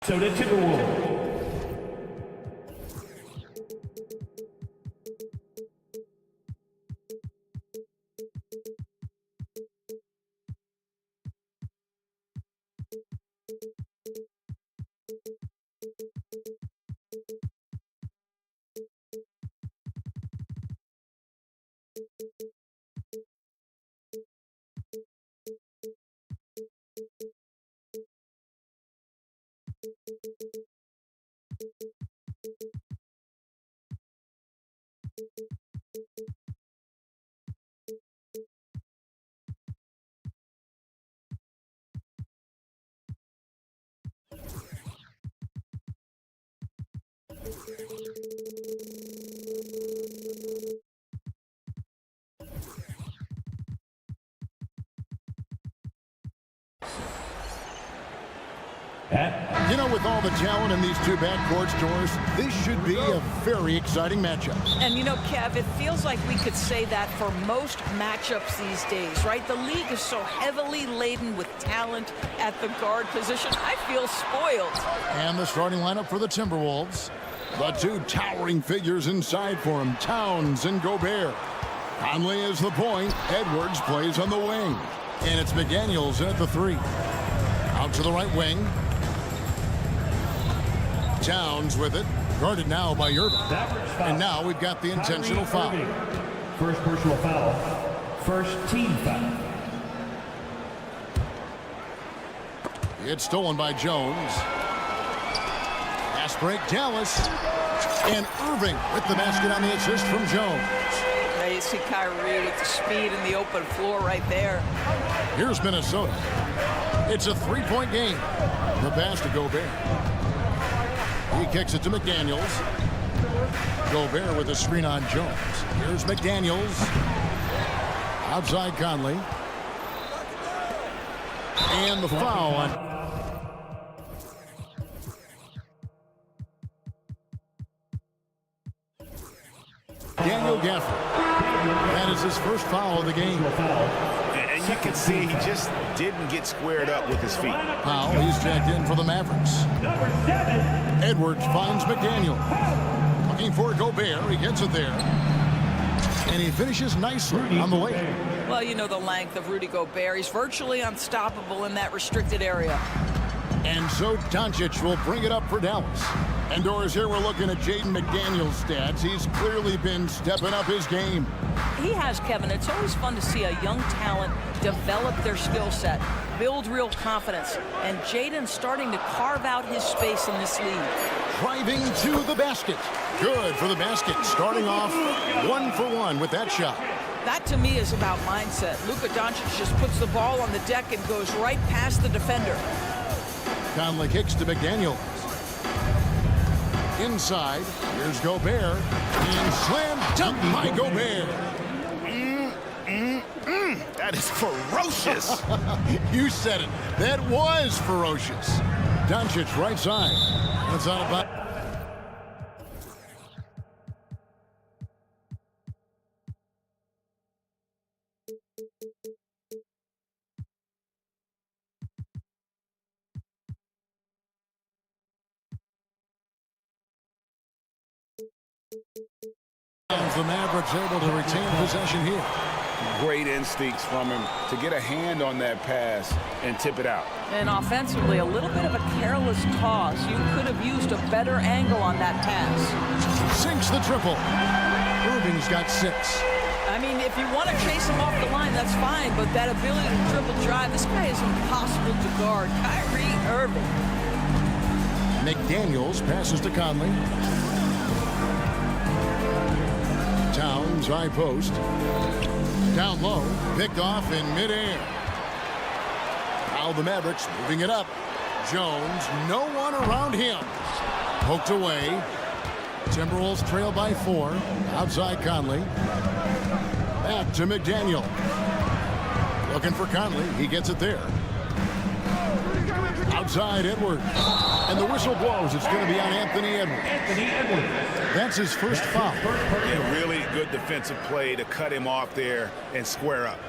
So the Timberwolves. You know, with all the talent in these two backcourt stores, this should be a very exciting matchup. And you know, Kev, it feels like we could say that for most matchups these days, right? The league is so heavily laden with talent at the guard position. I feel spoiled. And the starting lineup for the Timberwolves. The two towering figures inside for him, Towns and Gobert. Conley is the point. Edwards plays on the wing. And it's McDaniels at the 3. Out to the right wing. Towns with it. Guarded now by Irving. And now we've got the intentional foul. First personal foul. First team foul. It's stolen by Jones. Pass break, Dallas. And Irving with the basket on the assist from Jones. There you see Kyrie with the speed and the open floor right there. Here's Minnesota. It's a 3-point game. The pass to Gobert. He kicks it to McDaniels. Gobert with a screen on Jones. Here's McDaniels. Outside Conley. And the foul on Daniel Gafford. That is his first foul of the game. And you can see he just didn't get squared up with his feet. Powell, he's checked in for the Mavericks. Edwards finds McDaniel. Looking for Gobert. He gets it there. And he finishes nicely on the way. Well, you know the length of Rudy Gobert. He's virtually unstoppable in that restricted area. And so Doncic will bring it up for Dallas. And Doris, here we're looking at Jaden McDaniel's stats. He's clearly been stepping up his game. He has, Kevin. It's always fun to see a young talent develop their skill set, build real confidence. And Jaden's starting to carve out his space in this league. Driving to the basket. Good for the basket. Starting off 1 for 1 with that shot. That, to me, is about mindset. Luka Doncic just puts the ball on the deck and goes right past the defender. Conley kicks to McDaniel. Inside, here's Gobert. And slam dunk by Gobert. That is ferocious. You said it. That was ferocious. Doncic right side. That's out of bounds. The Mavericks able to retain possession here. Great instincts from him to get a hand on that pass and tip it out. And offensively, a little bit of a careless toss. You could have used a better angle on that pass. Sinks the triple. Irving's got 6. I mean, if you want to chase him off the line, that's fine. But that ability to dribble drive, this guy is impossible to guard. Kyrie Irving. McDaniels passes to Conley. Towns, high post. Down low, picked off in midair. Now the Mavericks moving it up. Jones, no one around him. Poked away. Timberwolves trail by 4. Outside Conley. Back to McDaniel. Looking for Conley. He gets it there. Outside Edwards. And the whistle blows. It's going to be on Anthony Edwards. That's his first foul. A really good defensive play to cut him off there and square up.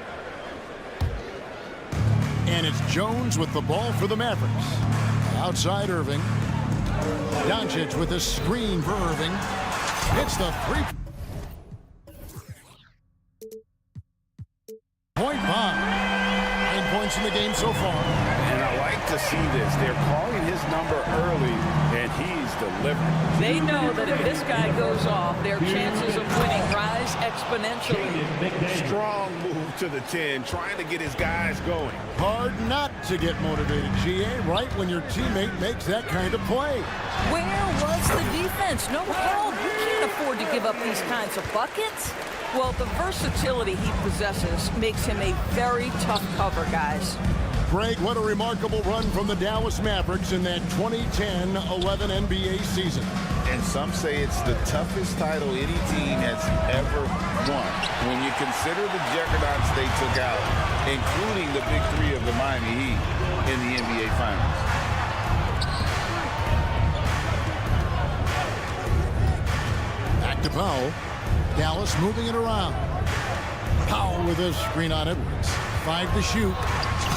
And it's Jones with the ball for the Mavericks. Outside Irving. Doncic with a screen for Irving. Hits the 3-point bomb. 9 points in the game so far. And I like to see this. They're calling his number early, and he's delivering. They know that if this guy goes off, their chances of winning rise exponentially. Strong move to the 10, trying to get his guys going. Hard not to get motivated, GA, right when your teammate makes that kind of play. Where was the defense? No help. You can't afford to give up these kinds of buckets. Well, the versatility he possesses makes him a very tough cover, guys. Greg, what a remarkable run from the Dallas Mavericks in that 2010-11 NBA season. And some say it's the toughest title any team has ever won. When you consider the juggernauts they took out, including the big 3 of the Miami Heat in the NBA Finals. Back to Powell. Dallas moving it around. Powell with a screen on Edwards. 5 to shoot.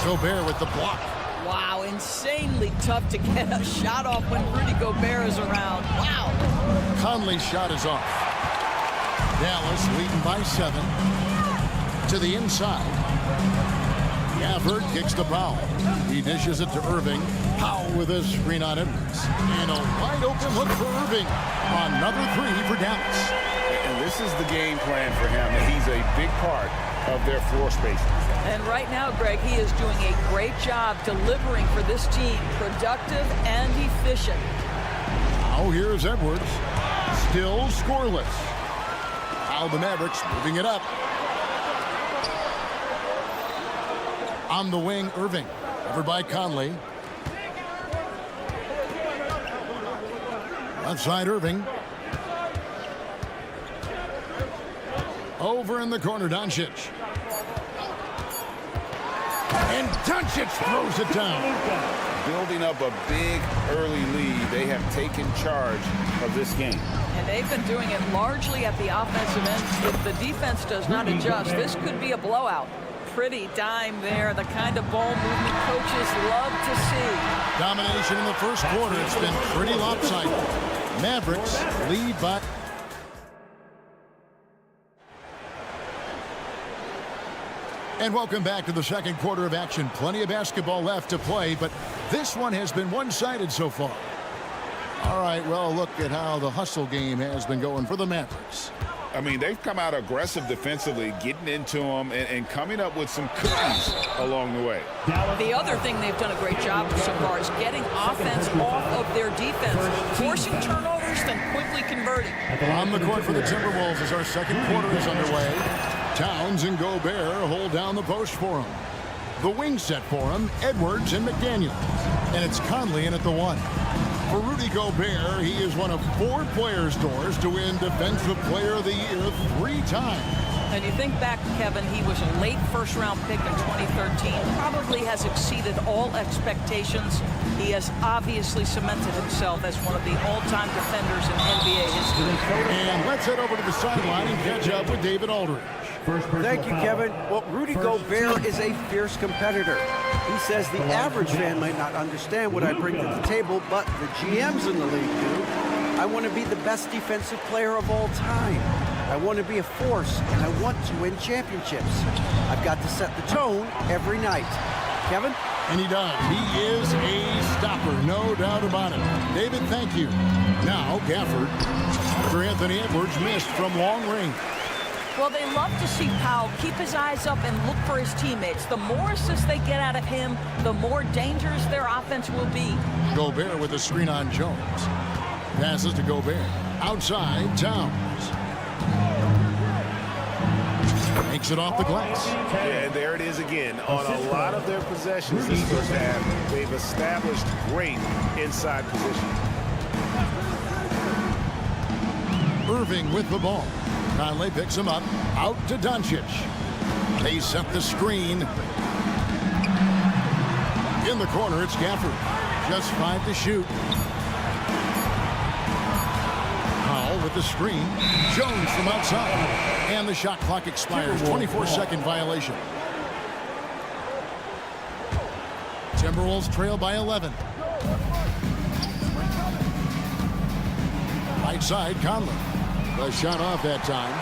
Gobert with the block. Wow, insanely tough to get a shot off when Rudy Gobert is around. Wow. Conley's shot is off. Dallas leading by 7. To the inside. Gafford kicks to Powell. He dishes it to Irving. Powell with a screen on Edwards. And a wide open look for Irving. Another 3 for Dallas. And this is the game plan for him, and he's a big part of their floor spacing. And right now, Greg, he is doing a great job delivering for this team. Productive and efficient. Now here's Edwards. Still scoreless. Now the Mavericks moving it up. On the wing, Irving. Covered by Conley. Left side, Irving. Over in the corner, Doncic. And Doncic throws it down. Building up a big early lead. They have taken charge of this game. And they've been doing it largely at the offensive end. If the defense does not adjust, this could be a blowout. Pretty dime there, the kind of ball movement coaches love to see. Domination in the first quarter. It's been pretty lopsided. Mavericks lead by... And welcome back to the second quarter of action. Plenty of basketball left to play, but this one has been one-sided so far. All right, well, look at how the hustle game has been going for the Mavericks. I mean, they've come out aggressive defensively, getting into them and coming up with some cookies along the way. The other thing they've done a great job of so far is getting offense off of their defense, forcing turnovers, then quickly converting. On the court for the Timberwolves as our second quarter is underway. Towns and Gobert hold down the post for him. The wing set for him, Edwards and McDaniel. And it's Conley in at the 1. For Rudy Gobert, he is one of 4 players' doors to win Defensive Player of the Year 3 times. And you think back, Kevin, he was a late first-round pick in 2013. Probably has exceeded all expectations. He has obviously cemented himself as one of the all-time defenders in NBA history. And let's head over to the sideline and catch up with David Aldridge. Thank you, Kevin. Well, Rudy Gobert is a fierce competitor. He says the average fan might not understand what I bring to the table, but the GMs in the league do. I want to be the best defensive player of all time. I want to be a force, and I want to win championships. I've got to set the tone every night. Kevin? And he does. He is a stopper, no doubt about it. David, thank you. Now, Gafford. After Anthony Edwards missed from long range. Well, they love to see Powell keep his eyes up and look for his teammates. The more assists they get out of him, the more dangerous their offense will be. Gobert with a screen on Jones. Passes to Gobert. Outside, Towns. Makes it off the glass. Yeah, and there it is again. On a lot of their possessions this first half, they've established great inside position. Irving with the ball. Conley picks him up. Out to Doncic. They set the screen. In the corner, it's Gafford. Just 5 to shoot. Powell with the screen. Jones from outside. And the shot clock expires. 24-second violation. Timberwolves trail by 11. Right side, Conley. The shot off that time.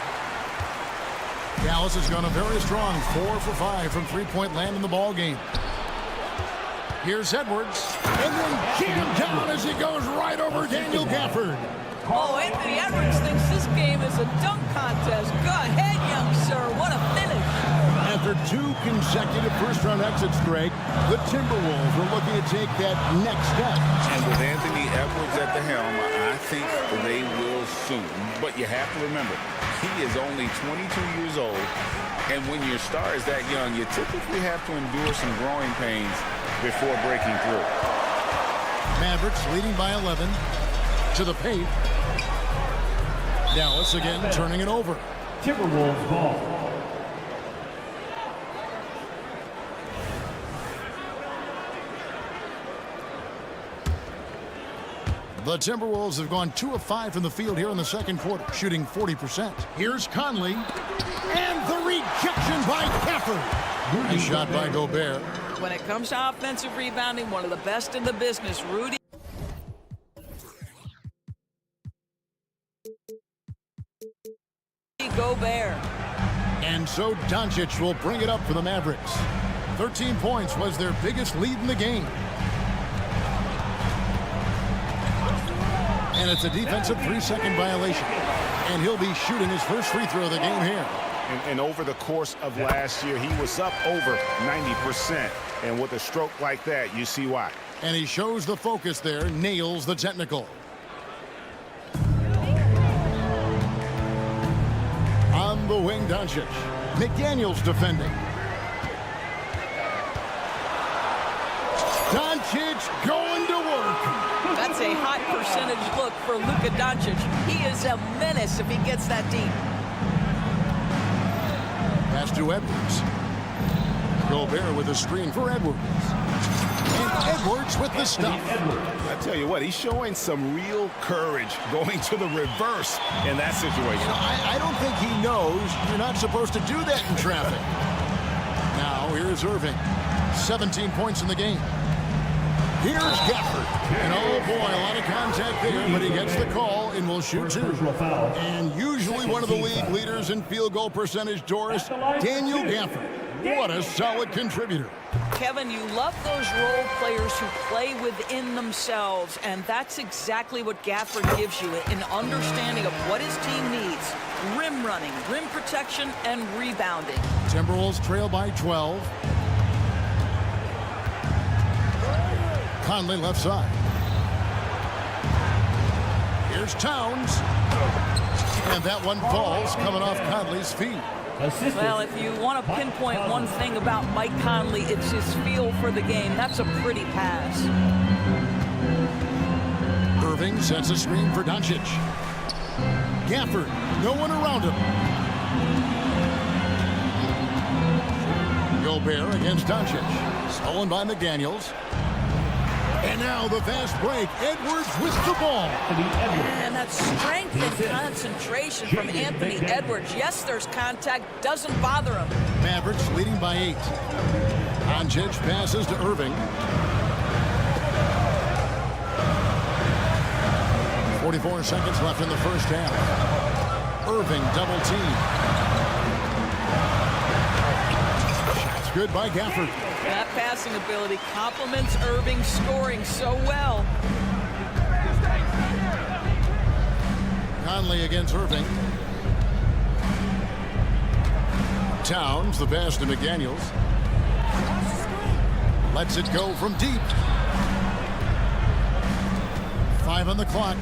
Dallas has gone a very strong 4 for 5 from three-point land in the ball game. Here's Edwards, and then jammed down as he goes right over Daniel Gafford. Oh, Anthony Edwards thinks this game is a dunk contest. Go ahead, young sir. What a finish. After 2 consecutive first-round exits, Greg, the Timberwolves are looking to take that next step. And with Anthony Edwards at the helm, I think they will soon. But you have to remember, he is only 22 years old. And when your star is that young, you typically have to endure some growing pains before breaking through. Mavericks leading by 11 to the paint. Dallas again turning it over. Timberwolves ball. The Timberwolves have gone 2 of 5 from the field here in the second quarter, shooting 40%. Here's Conley, and the rejection by Gafford. Nice shot by Gobert. When it comes to offensive rebounding, one of the best in the business, Rudy Gobert. And so Doncic will bring it up for the Mavericks. 13 points was their biggest lead in the game. And it's a defensive 3-second violation. And he'll be shooting his first free throw of the game here. And over the course of last year, he was up over 90%. And with a stroke like that, you see why. And he shows the focus there, nails the technical. On the wing, Doncic. McDaniels defending. Doncic going to work. That's a high percentage look for Luka Doncic. He is a menace if he gets that deep. Pass to Edwards. Gobert with a screen for Edwards. And Edwards with the stuff. I tell you what, he's showing some real courage going to the reverse in that situation. I don't think he knows you're not supposed to do that in traffic. Now here's Irving. 17 points in the game. Here's Gafford. And oh boy, a lot of contact there, but he gets the call and will shoot 2. And usually one of the league leaders in field goal percentage, Doris, Daniel Gafford. What a solid contributor. Kevin, you love those role players who play within themselves, and that's exactly what Gafford gives you, an understanding of what his team needs. Rim running, rim protection, and rebounding. Timberwolves trail by 12. Conley left side. Here's Towns. And that one falls coming off Conley's feet. Well, if you want to pinpoint one thing about Mike Conley, it's his feel for the game. That's a pretty pass. Irving sets a screen for Doncic. Gafford, no one around him. Gobert against Doncic. Stolen by McDaniels. And now the fast break. Edwards with the ball. And that strength and concentration from Anthony Edwards. Yes, there's contact. Doesn't bother him. Mavericks leading by 8. Doncic passes to Irving. 44 seconds left in the first half. Irving double team. Shots good by Gafford. That passing ability complements Irving scoring so well. Conley against Irving. Towns, the pass to McDaniels. Lets it go from deep. 5 on the clock.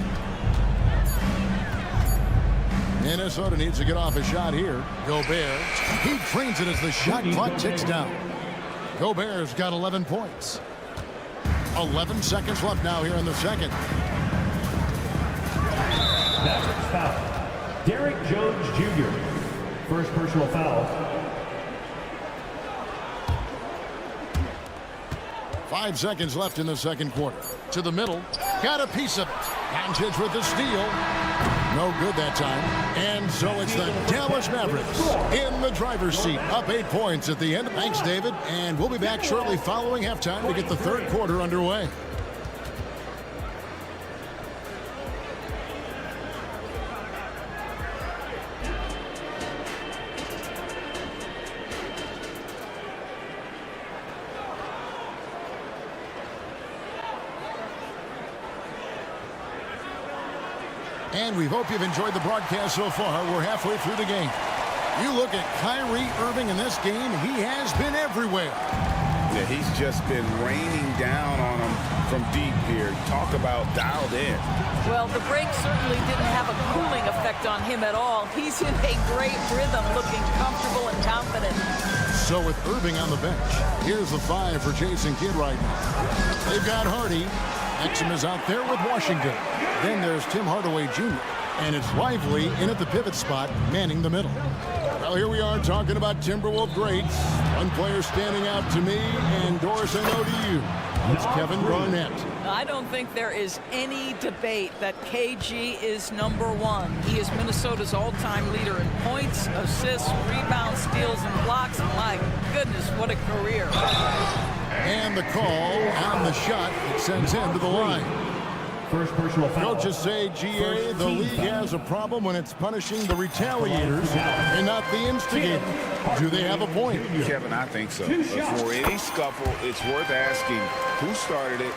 Minnesota needs to get off a shot here. Gobert, he trains it as the shot clock ticks down. Gobert's got 11 points. 11 seconds left now here in the second. Mavericks foul. Derrick Jones Jr. First personal foul. 5 seconds left in the second quarter. To the middle. Got a piece of it. Doncic with the steal. No good that time. And so it's the Dallas Mavericks in the driver's seat. Up 8 points at the end. Thanks, David. And we'll be back shortly following halftime to get the third quarter underway. And we hope you've enjoyed the broadcast so far. We're halfway through the game. You look at Kyrie Irving in this game, he has been everywhere. Yeah, he's just been raining down on him from deep here. Talk about dialed in. Well, the break certainly didn't have a cooling effect on him at all. He's in a great rhythm, looking comfortable and confident. So with Irving on the bench, here's the 5 for Jason Kidd right now. They've got Hardy. Exum is out there with Washington. Then there's Tim Hardaway Jr. And it's Lively in at the pivot spot, manning the middle. Well, here we are talking about Timberwolves greats. One player standing out to me, and Doris, I know to you. It's Kevin Garnett. I don't think there is any debate that KG is #1. He is Minnesota's all-time leader in points, assists, rebounds, steals, and blocks. And my goodness, what a career. And the call on the shot that sends him to the line. First personal foul. Coaches say, GA, the league has a problem when it's punishing the retaliators and not the instigator. Do they have a point? Kevin, I think so. For any scuffle, it's worth asking who started it,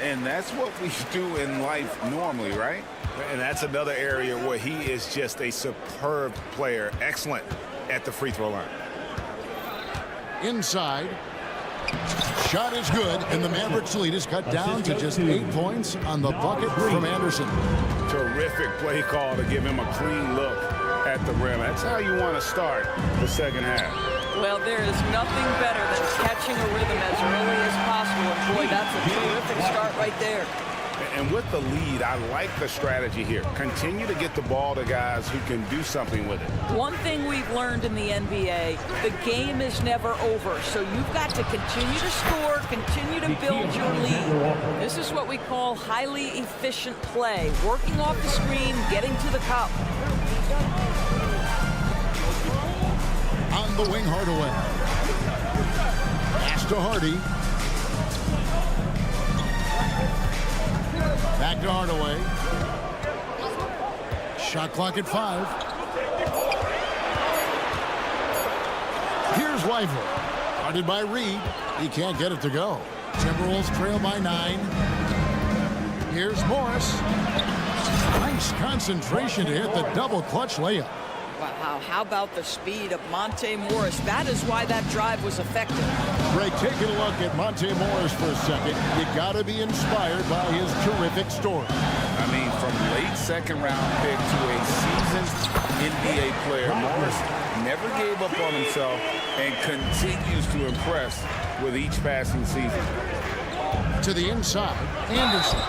and that's what we do in life normally, right? And that's another area where he is just a superb player, excellent at the free throw line. Inside. Shot is good, and the Mavericks lead is cut down to just 8 points on the bucket from Anderson. Terrific play call to give him a clean look at the rim. That's how you want to start the second half. Well, there is nothing better than catching a rhythm as early as possible. And boy, that's a terrific start right there. And with the lead, I like the strategy here. Continue to get the ball to guys who can do something with it. One thing we've learned in the NBA, the game is never over. So you've got to continue to score, continue to build your lead. This is what we call highly efficient play. Working off the screen, getting to the cup. On the wing, Hardaway. Pass to Hardy. Back to Hardaway. Shot clock at 5. Here's Lively. Guarded by Reed. He can't get it to go. Timberwolves trail by 9. Here's Morris. Nice concentration to hit the double clutch layup. Wow, how about the speed of Monte Morris? That is why that drive was effective. Greg, taking a look at Monte Morris for a second, you got to be inspired by his terrific story. I mean, from late second round pick to a seasoned NBA player, Morris never gave up on himself and continues to impress with each passing season. To the inside, Anderson.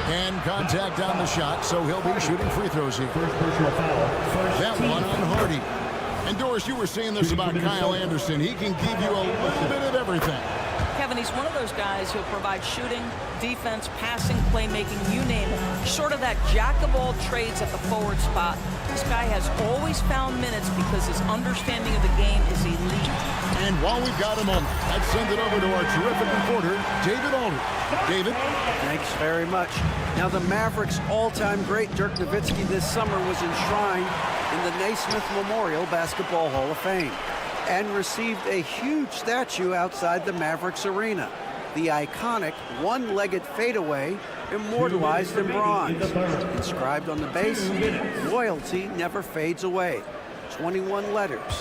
And contact on the shot, so he'll be shooting free throws here. First personal foul. That one on Hardy. And Doris, you were saying this about Kyle Anderson. He can give you a little bit of everything. Kevin, he's one of those guys who'll provide shooting, defense, passing, playmaking, you name it. Sort of that jack of all trades at the forward spot. This guy has always found minutes because his understanding of the game is elite. And while we've got a moment, let's send it over to our terrific reporter, David Aldridge. David? Thanks very much. Now, the Mavericks' all-time great Dirk Nowitzki this summer was enshrined in the Naismith Memorial Basketball Hall of Fame and received a huge statue outside the Mavericks arena. The iconic one-legged fadeaway immortalized in bronze. Inscribed on the base, loyalty never fades away. 21 letters,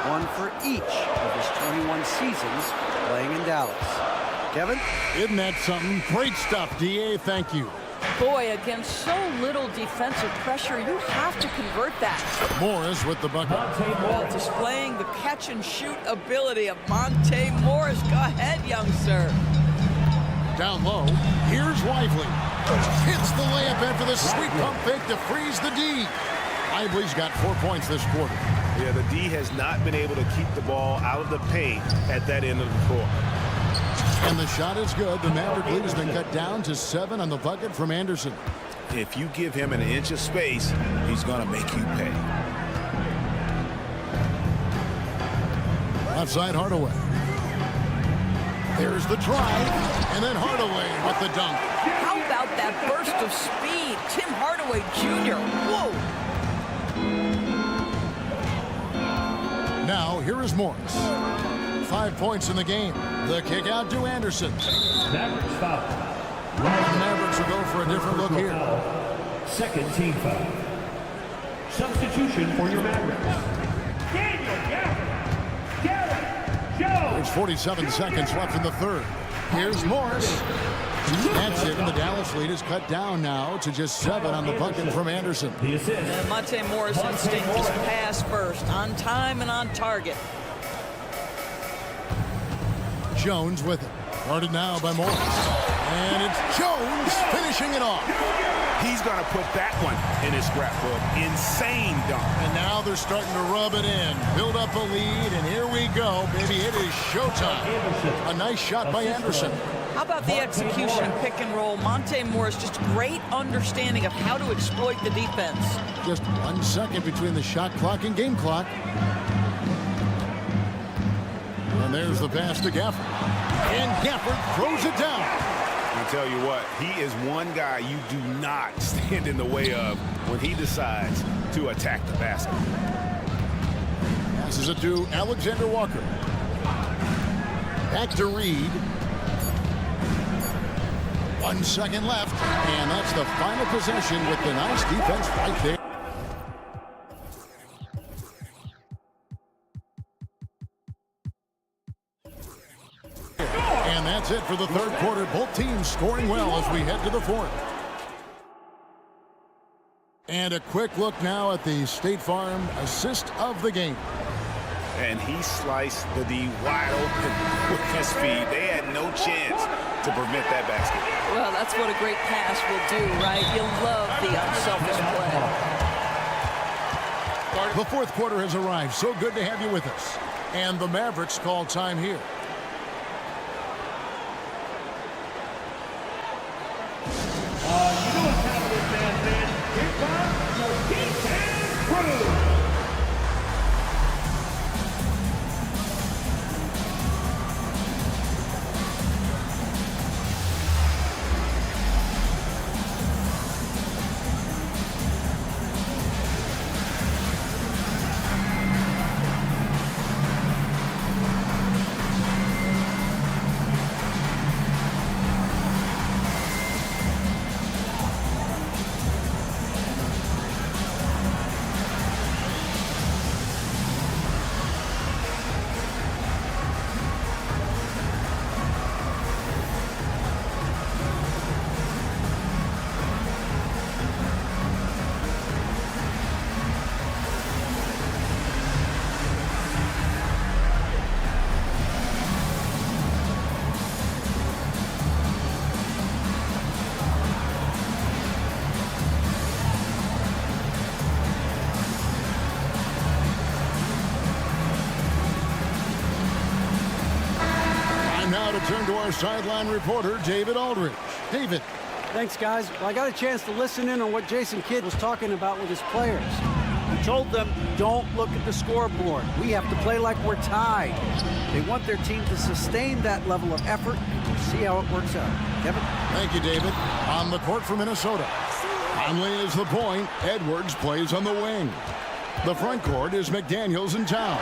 one for each of his 21 seasons playing in Dallas. Kevin? Isn't that something? Great stuff, DA. Thank you. Boy, against so little defensive pressure, you have to convert that. Morris with the bucket. Well, displaying the catch-and-shoot ability of Monte Morris. Go ahead, young sir. Down low, here's Lively. Hits the layup after the sweet pump fake to freeze the D. Lively's got 4 points this quarter. Yeah, the D has not been able to keep the ball out of the paint at that end of the court. And the shot is good. The Maverick lead has been cut down to 7 on the bucket from Anderson. If you give him an inch of space, he's going to make you pay. Left side, Hardaway. There's the drive, and then Hardaway with the dunk. How about that burst of speed? Tim Hardaway Jr. Whoa! Now, here is Morris. 5 points in the game. The kick out to Anderson. Mavericks foul. The Mavericks will go for a different look here. Second team foul. Substitution for your Mavericks. There's 47 seconds left in the third. Here's Morris. That's it, and the Dallas lead is cut down now to just 7 on the bucket from Anderson. The assist. And Monte Morris' instinct is pass first, on time and on target. Jones with it. Guarded now by Morris. And it's Jones finishing it off. He's going to put that one in his scrapbook. Insane dunk. And now they're starting to rub it in. Build up a lead, and here we go, baby. It is showtime. A nice shot by Anderson. How about the execution pick and roll? Monte Morris, just great understanding of how to exploit the defense. Just 1 second between the shot clock and game clock. And there's the pass to Gafford. And Gafford throws it down. I tell you what, he is one guy you do not stand in the way of when he decides to attack the basket. Passes it to Alexander Walker. Back to Reed. 1 second left, and that's the final possession with the nice defense right there. And that's it for the third quarter. Both teams scoring well as we head to the fourth. And a quick look now at the State Farm assist of the game. And he sliced the D wide open with his feet. They had no chance to prevent that basket. Well, that's what a great pass will do, right? You'll love the unselfish play. The fourth quarter has arrived. So good to have you with us. And the Mavericks call time here. You know what's happening, man. Here comes your defense crew. Now to turn to our sideline reporter, David Aldridge. David. Thanks, guys. Well, I got a chance to listen in on what Jason Kidd was talking about with his players. He told them, don't look at the scoreboard. We have to play like we're tied. They want their team to sustain that level of effort, and we'll see how it works out. Kevin? Thank you, David. On the court for Minnesota. Conley is the point. Edwards plays on the wing. The front court is McDaniels and Towns.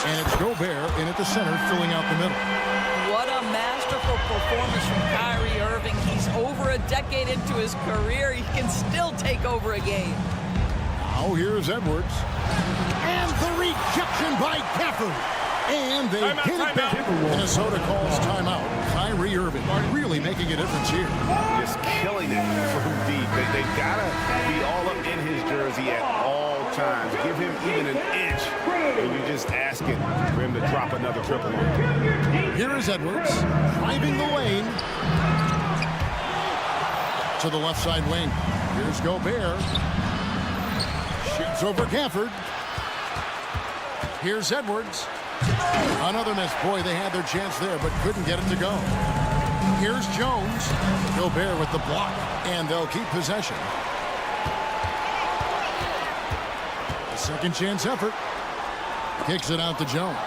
And it's Gobert in at the center, filling out the middle. What a masterful performance from Kyrie Irving. He's over a decade into his career. He can still take over a game. Now here's Edwards. And the rejection by Gafford. And they get it back. Minnesota calls timeout. Kyrie Irving. really making a difference here. Just killing it from deep. They've got to be all up in his jersey at all times. Give him even an inch, and you just ask it for him to drop another triple. Here is Edwards driving the lane to the left side wing. Here's Gobert. Shoots over Gafford. Here's Edwards. Another miss. Boy, they had their chance there, but couldn't get it to go. Here's Jones. Gobert with the block, and they'll keep possession. A second chance effort. Kicks it out to Jones.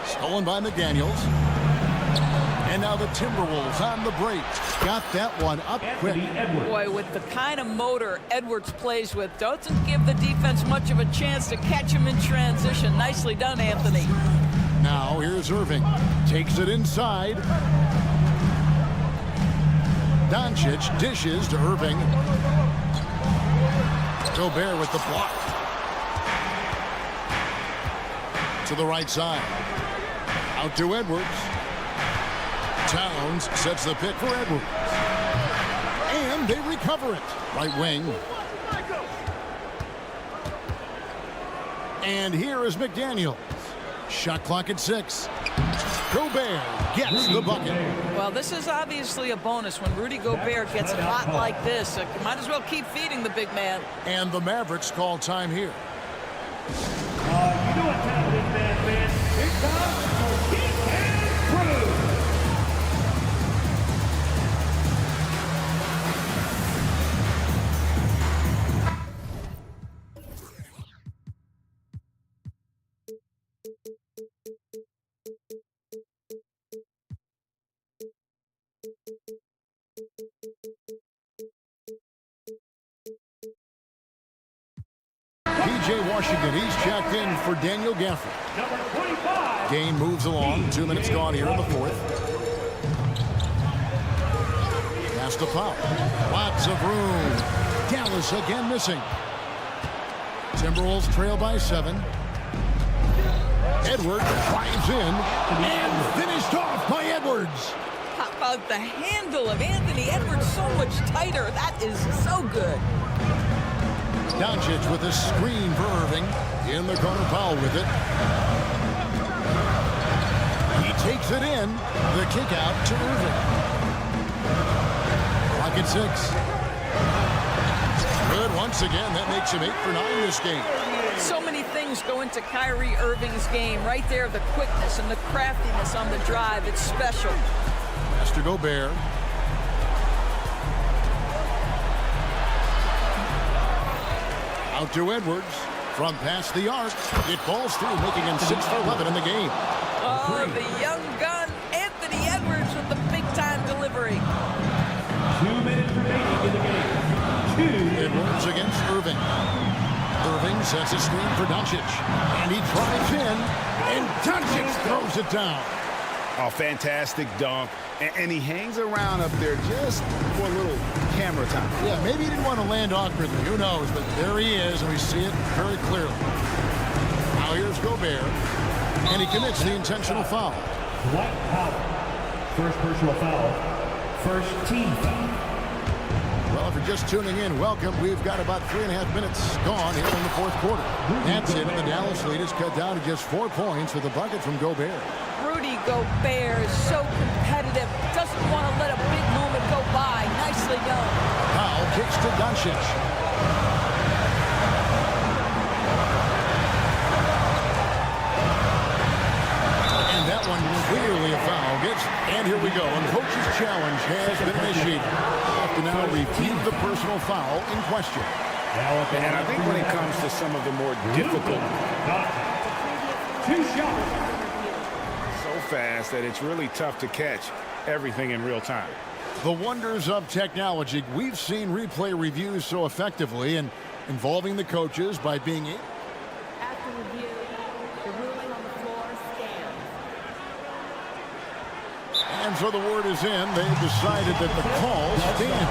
Stolen by McDaniels. And now the Timberwolves on the break. Got that one up quick. Boy, with the kind of motor Edwards plays with, doesn't give the defense much of a chance to catch him in transition. Nicely done, Anthony. Now here's Irving. Takes it inside. Doncic dishes to Irving. Gobert with the block. To the right side. Out to Edwards. Towns sets the pick for Edwards. And they recover it. Right wing. And here is McDaniels. Shot clock at 6. Gobert gets the bucket. Well, this is obviously a bonus when Rudy Gobert gets hot like this. Might as well keep feeding the big man. And the Mavericks call time here. You know what time it is, man. Here comes your King and Crew. P.J. Washington, he's checked in for Daniel Gafford. Number 25. Game moves along. 2 minutes gone here in the fourth. Pass to Powell. Lots of room. Dallas again missing. Timberwolves trail by 7. Edwards drives in and finished off by Edwards. How about the handle of Anthony Edwards so much tighter? That is so good. Doncic with a screen for Irving. In the corner, Powell with it. He takes it in. The kick out to Irving. Clock at 6. Good once again. That makes him 8 for 9 this game. So many things go into Kyrie Irving's game. Right there, the quickness and the craftiness on the drive. It's special. Pass to Gobert. Out to Edwards. From past the arc. It falls through, making him 6 for 11 in the game. Oh, the young gun, Anthony Edwards with the big-time delivery. 2 minutes remaining in the game. Edwards against Irving. Irving sets a screen for Doncic. And he drives in. And Doncic throws it down. Oh, fantastic dunk. And he hangs around up there just for a little camera time. Yeah, maybe he didn't want to land awkwardly. Who knows? But there he is, and we see it very clearly. Now here's Gobert. And he commits the intentional foul. Dwight Howard. First personal foul. First team foul. Well, if you're just tuning in, welcome. We've got about 3.5 minutes gone here in the fourth quarter. That's it, and the Dallas lead is cut down to just 4 points with a bucket from Gobert. Rudy Gobert is so competitive. Doesn't want to let a big moment go by. Nicely done. Powell kicks to Doncic. And that one clearly a foul. And here we go. And coach's challenge has been initiated. Have to now review the personal foul in question. And I think when it comes to some of the more difficult, 2 shots. so fast that it's really tough to catch everything in real time. The wonders of technology. We've seen replay reviews so effectively and involving the coaches by being able. After review, the ruling on the floor stands. And so the word is in. They've decided that the call stands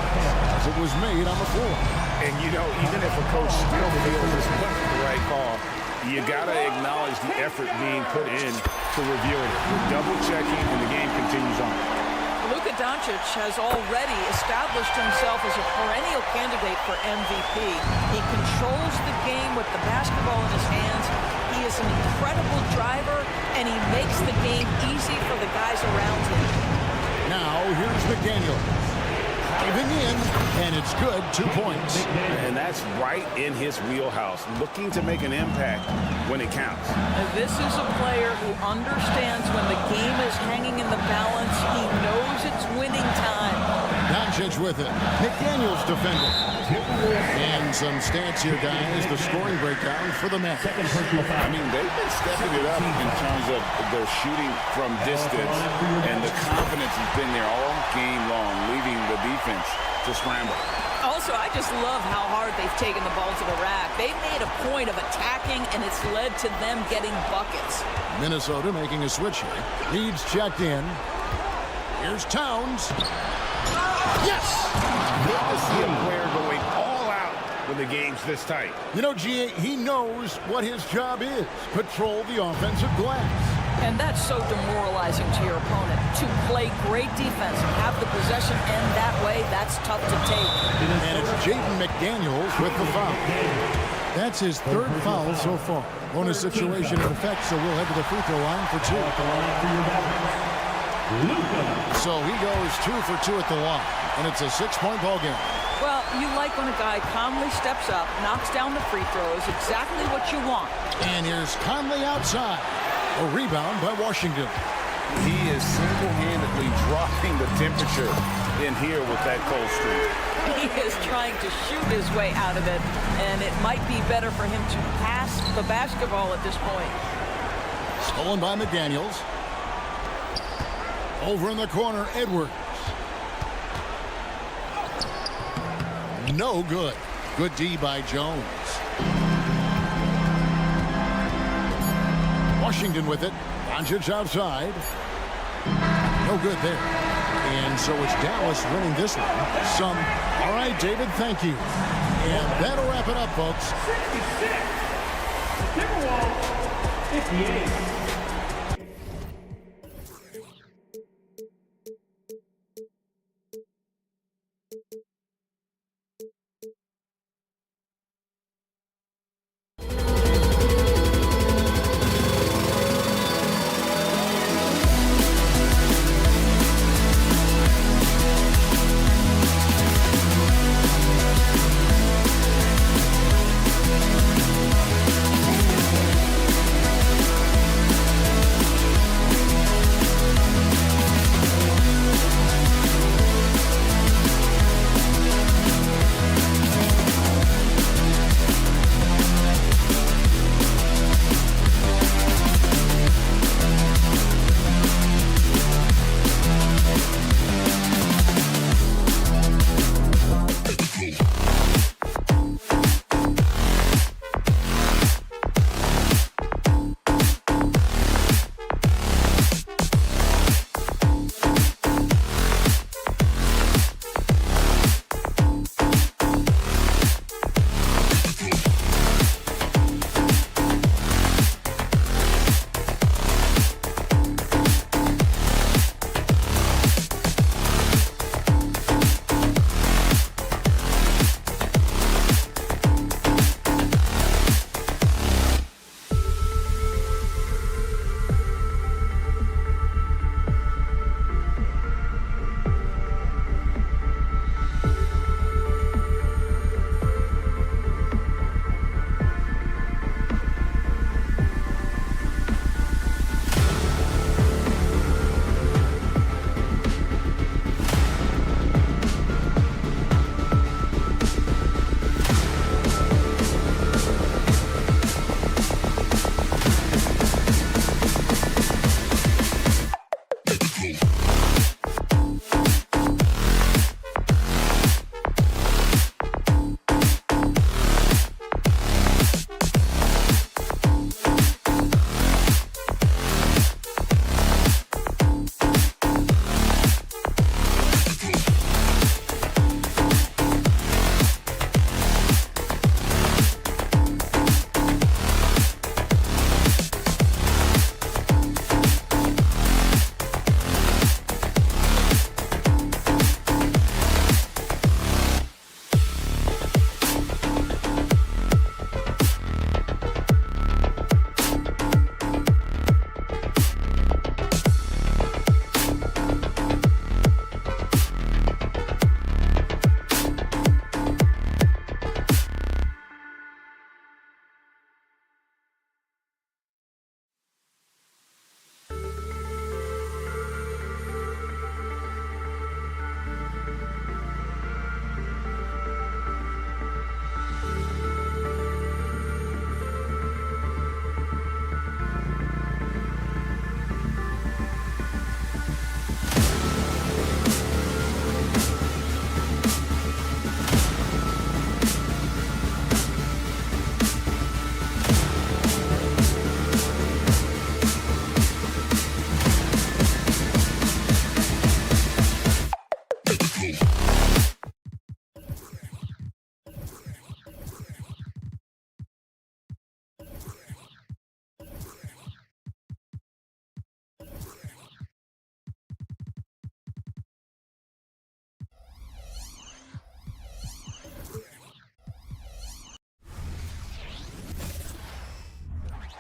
as it was made on the floor. And, you know, even if a coach still feels this wasn't the right call, you got to acknowledge the effort being put in to reviewing it. You're double-checking, and the game continues on. Look at Doncic has already established himself as a perennial candidate for MVP. He controls the game with the basketball in his hands. He is an incredible driver, and he makes the game easy for the guys around him. Now, here's McDaniels. Driving in, and it's good, 2 points. And that's right in his wheelhouse, looking to make an impact when it counts. This is a player who understands when the game is hanging in the balance. He knows it's winning time. Doncic with it. McDaniels defending. And some stats here, guys. The scoring breakdown for the Mavericks. I mean, they've been stepping it up in terms of their shooting from distance, and the confidence has been there all game long, leaving the defense to scramble. Also, I just love how hard they've taken the ball to the rack. They've made a point of attacking, and it's led to them getting buckets. Minnesota making a switch here. Leads checked in. Here's Towns. Yes! Good to see a player going all out when the game's this tight. You know, G.A., he knows what his job is. Patrol the offensive glass. And that's so demoralizing to your opponent. To play great defense and have the possession end that way, that's tough to take. And it's Jaden McDaniels with the foul. That's his third foul so far. Bonus situation in effect, so we'll head to the free throw line for 2. So he goes 2 for 2 at the line, and it's a 6-point ball game. Well, you like when a guy calmly steps up, knocks down the free throws, exactly what you want. And here's Conley outside. A rebound by Washington. He is single-handedly dropping the temperature in here with that cold streak. He is trying to shoot his way out of it, and it might be better for him to pass the basketball at this point. Stolen by McDaniels. Over in the corner, Edwards. No good. Good D by Jones. Washington with it. Doncic outside. No good there. And so it's Dallas winning this one. All right, David, thank you. And that'll wrap it up, folks. 66. Timberwolves, 58.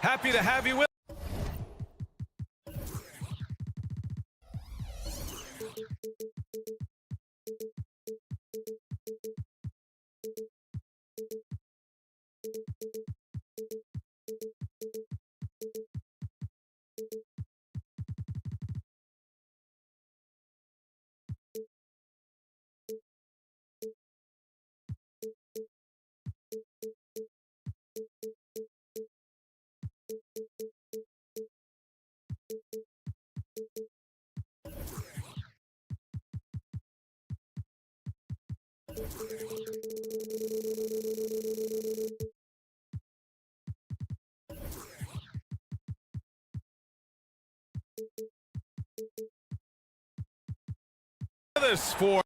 Happy to have you with. This for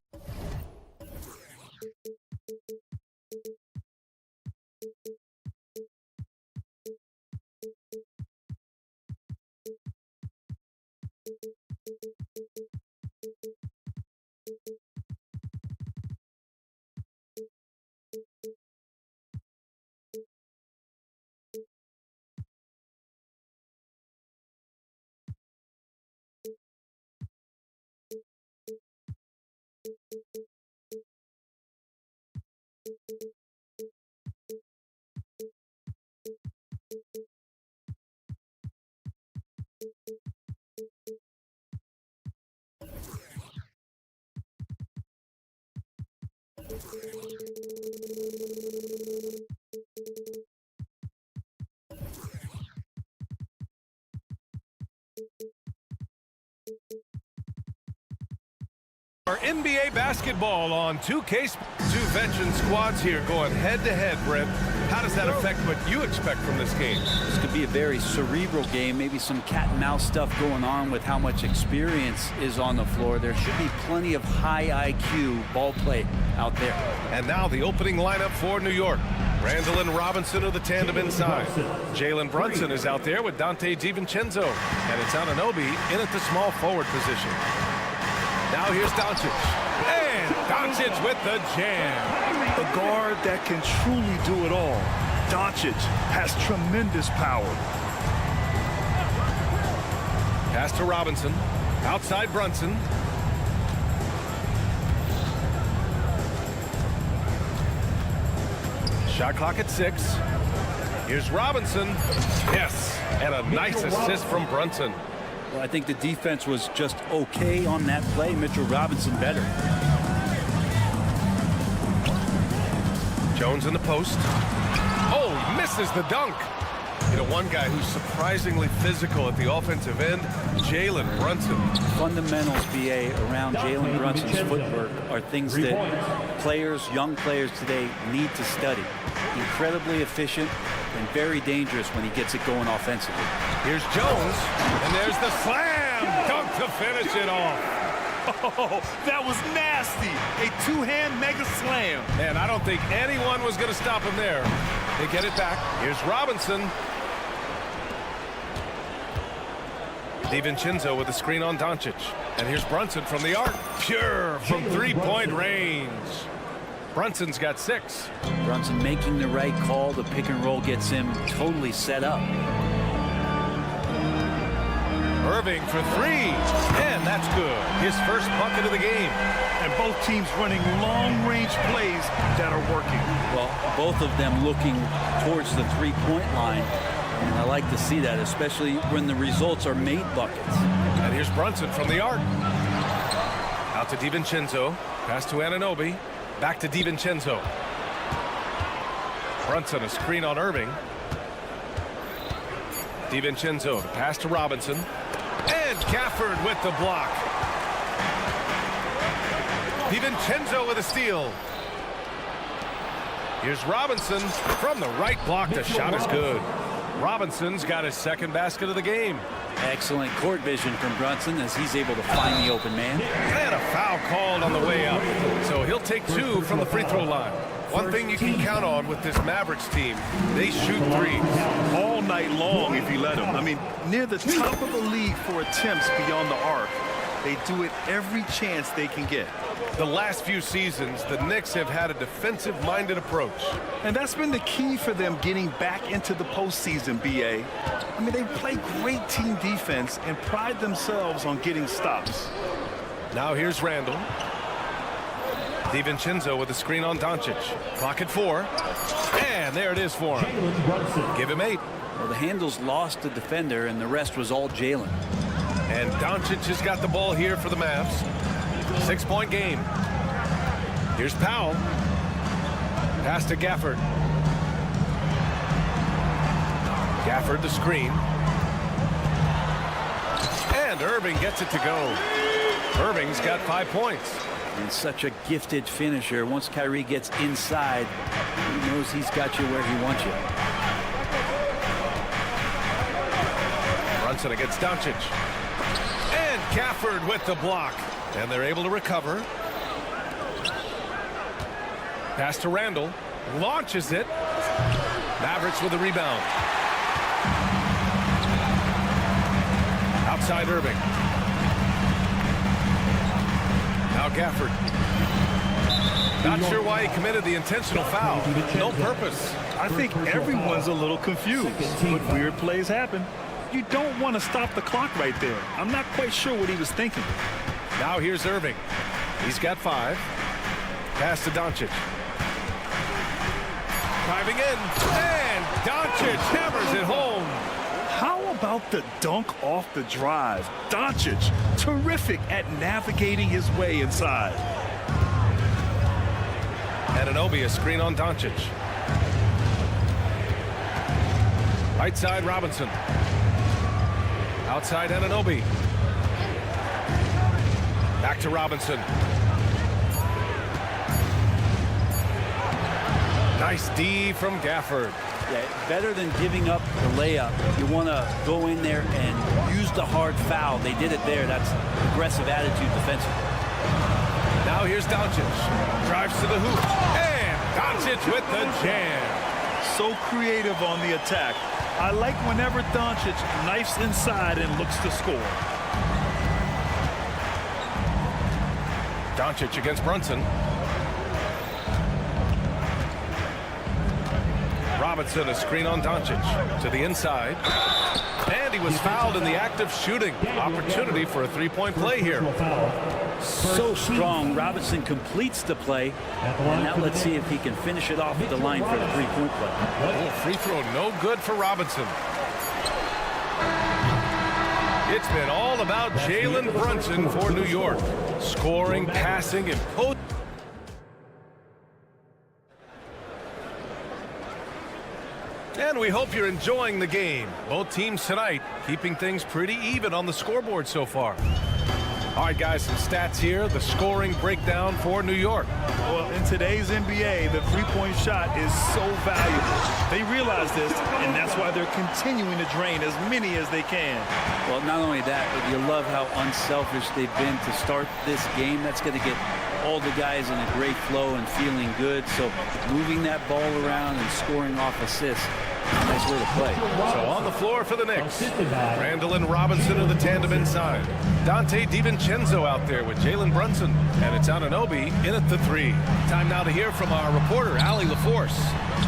our NBA basketball on 2K. Two veteran squads here going head-to-head, Brent. How does that affect what you expect from this game? This could be a very cerebral game, maybe some cat-and-mouse stuff going on with how much experience is on the floor. There should be plenty of high IQ ball play out there. And now the opening lineup for New York. Randall and Robinson are the tandem inside. Jalen Brunson is out there with Dante DiVincenzo. And it's Anunoby in at the small forward position. Now here's Doncic. And Doncic with the jam. A guard that can truly do it all. Doncic has tremendous power. Pass to Robinson. Outside Brunson. Shot clock at 6. Here's Robinson. Yes. And a nice assist from Brunson. Well, I think the defense was just okay on that play. Mitchell Robinson better. Jones in the post. Oh, misses the dunk. You know, one guy who's surprisingly physical at the offensive end, Jalen Brunson. Fundamentals, BA, around Jalen Brunson's footwork are things that players, young players today need to study. Incredibly efficient and very dangerous when he gets it going offensively. Here's Jones, and there's the slam dunk to finish it off. Oh, that was nasty. A two-hand mega slam. And I don't think anyone was going to stop him there. They get it back. Here's Robinson. DiVincenzo with a screen on Doncic. And here's Brunson from the arc. Pure from three-point range. Brunson's got 6. Brunson making the right call. The pick and roll gets him totally set up. Irving for 3. And that's good. His first bucket of the game. And both teams running long-range plays that are working. Well, both of them looking towards the three-point line. And I like to see that, especially when the results are made buckets. And here's Brunson from the arc. Out to DiVincenzo. Pass to Anunoby. Back to DiVincenzo. Brunson, a screen on Irving. DiVincenzo, the pass to Robinson. And Gafford with the block. DiVincenzo with a steal. Here's Robinson from the right block. The shot is good. Robinson's got his second basket of the game. Excellent court vision from Brunson as he's able to find the open man. And a foul called on the way up. So he'll take 2 from the free throw line. One thing you can count on with this Mavericks team, they shoot threes all night long if you let them. I mean, near the top of the league for attempts beyond the arc. They do it every chance they can get. The last few seasons, the Knicks have had a defensive-minded approach. And that's been the key for them getting back into the postseason, B.A. I mean, they play great team defense and pride themselves on getting stops. Now here's Randall. DiVincenzo with a screen on Doncic. Clock at 4. And there it is for him. Give him 8. Well, the handles lost the defender, and the rest was all Jalen. And Doncic has got the ball here for the Mavs. 6-point game. Here's Powell. Pass to Gafford. Gafford the screen. And Irving gets it to go. Irving's got 5 points. And such a gifted finisher. Once Kyrie gets inside, he knows he's got you where he wants you. Brunson against Doncic. And Gafford with the block. And they're able to recover. Pass to Randall. Launches it. Mavericks with a rebound. Outside Irving. Now Gafford. Not sure why he committed the intentional foul. No purpose. I think everyone's a little confused, but weird plays happen. You don't want to stop the clock right there. I'm not quite sure what he was thinking. Now here's Irving. He's got 5. Pass to Doncic. Driving in. And Doncic hammers it home. How about the dunk off the drive? Doncic, terrific at navigating his way inside. Anunoby, a screen on Doncic. Right side, Robinson. Outside, Anunoby. Back to Robinson. Nice D from Gafford. Yeah, better than giving up the layup. You want to go in there and use the hard foul. They did it there. That's aggressive attitude defensively. Now here's Doncic. Drives to the hoop. And Doncic with the jam. So creative on the attack. I like whenever Doncic knifes inside and looks to score. Doncic against Brunson. Robinson, a screen on Doncic to the inside. And he was fouled in the act of shooting. Opportunity for a 3-point play here. So strong. Robinson completes the play. And now let's see if he can finish it off at the line for the 3-point play. Oh, free throw no good for Robinson. It's been all about Jalen Brunson for New York. Scoring, passing, and post. And we hope you're enjoying the game. Both teams tonight keeping things pretty even on the scoreboard so far. All right, guys, some stats here. The scoring breakdown for New York. Well, in today's NBA, the three-point shot is so valuable. They realize this, and that's why they're continuing to drain as many as they can. Well, not only that, but you love how unselfish they've been to start this game. That's going to get all the guys in a great flow and feeling good. So moving that ball around and scoring off assists, nice way to play. So on the floor for the Knicks, Randall and Robinson are the tandem inside. Dante DiVincenzo out there with Jalen Brunson. And it's Anunoby in at the 3. Time now to hear from our reporter, Allie LaForce.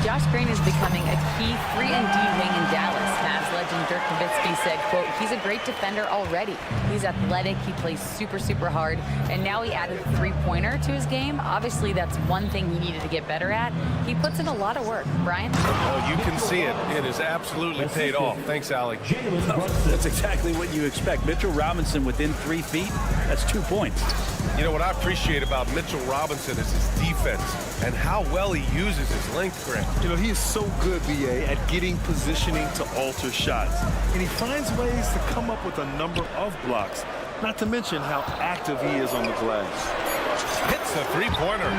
Josh Green is becoming a key 3-and-D wing in Dallas. Mavs legend Dirk Nowitzki said, quote, he's a great defender already. He's athletic, he plays super, super hard, and now he added a three-pointer to his game. Obviously, that's one thing he needed to get better at. He puts in a lot of work. Brian? Oh, you can see it. It is absolutely paid off. Thanks, Allie. That's exactly what you expect. Mitchell Robinson within 3 feet, that's 2 points. You know, what I appreciate about Mitchell Robinson is his defense and how well he uses his length, Grant. You know, he is so good, B.A., at getting positioning to alter shots. And he finds ways to come up with a number of blocks, not to mention how active he is on the glass. Hits a three-pointer.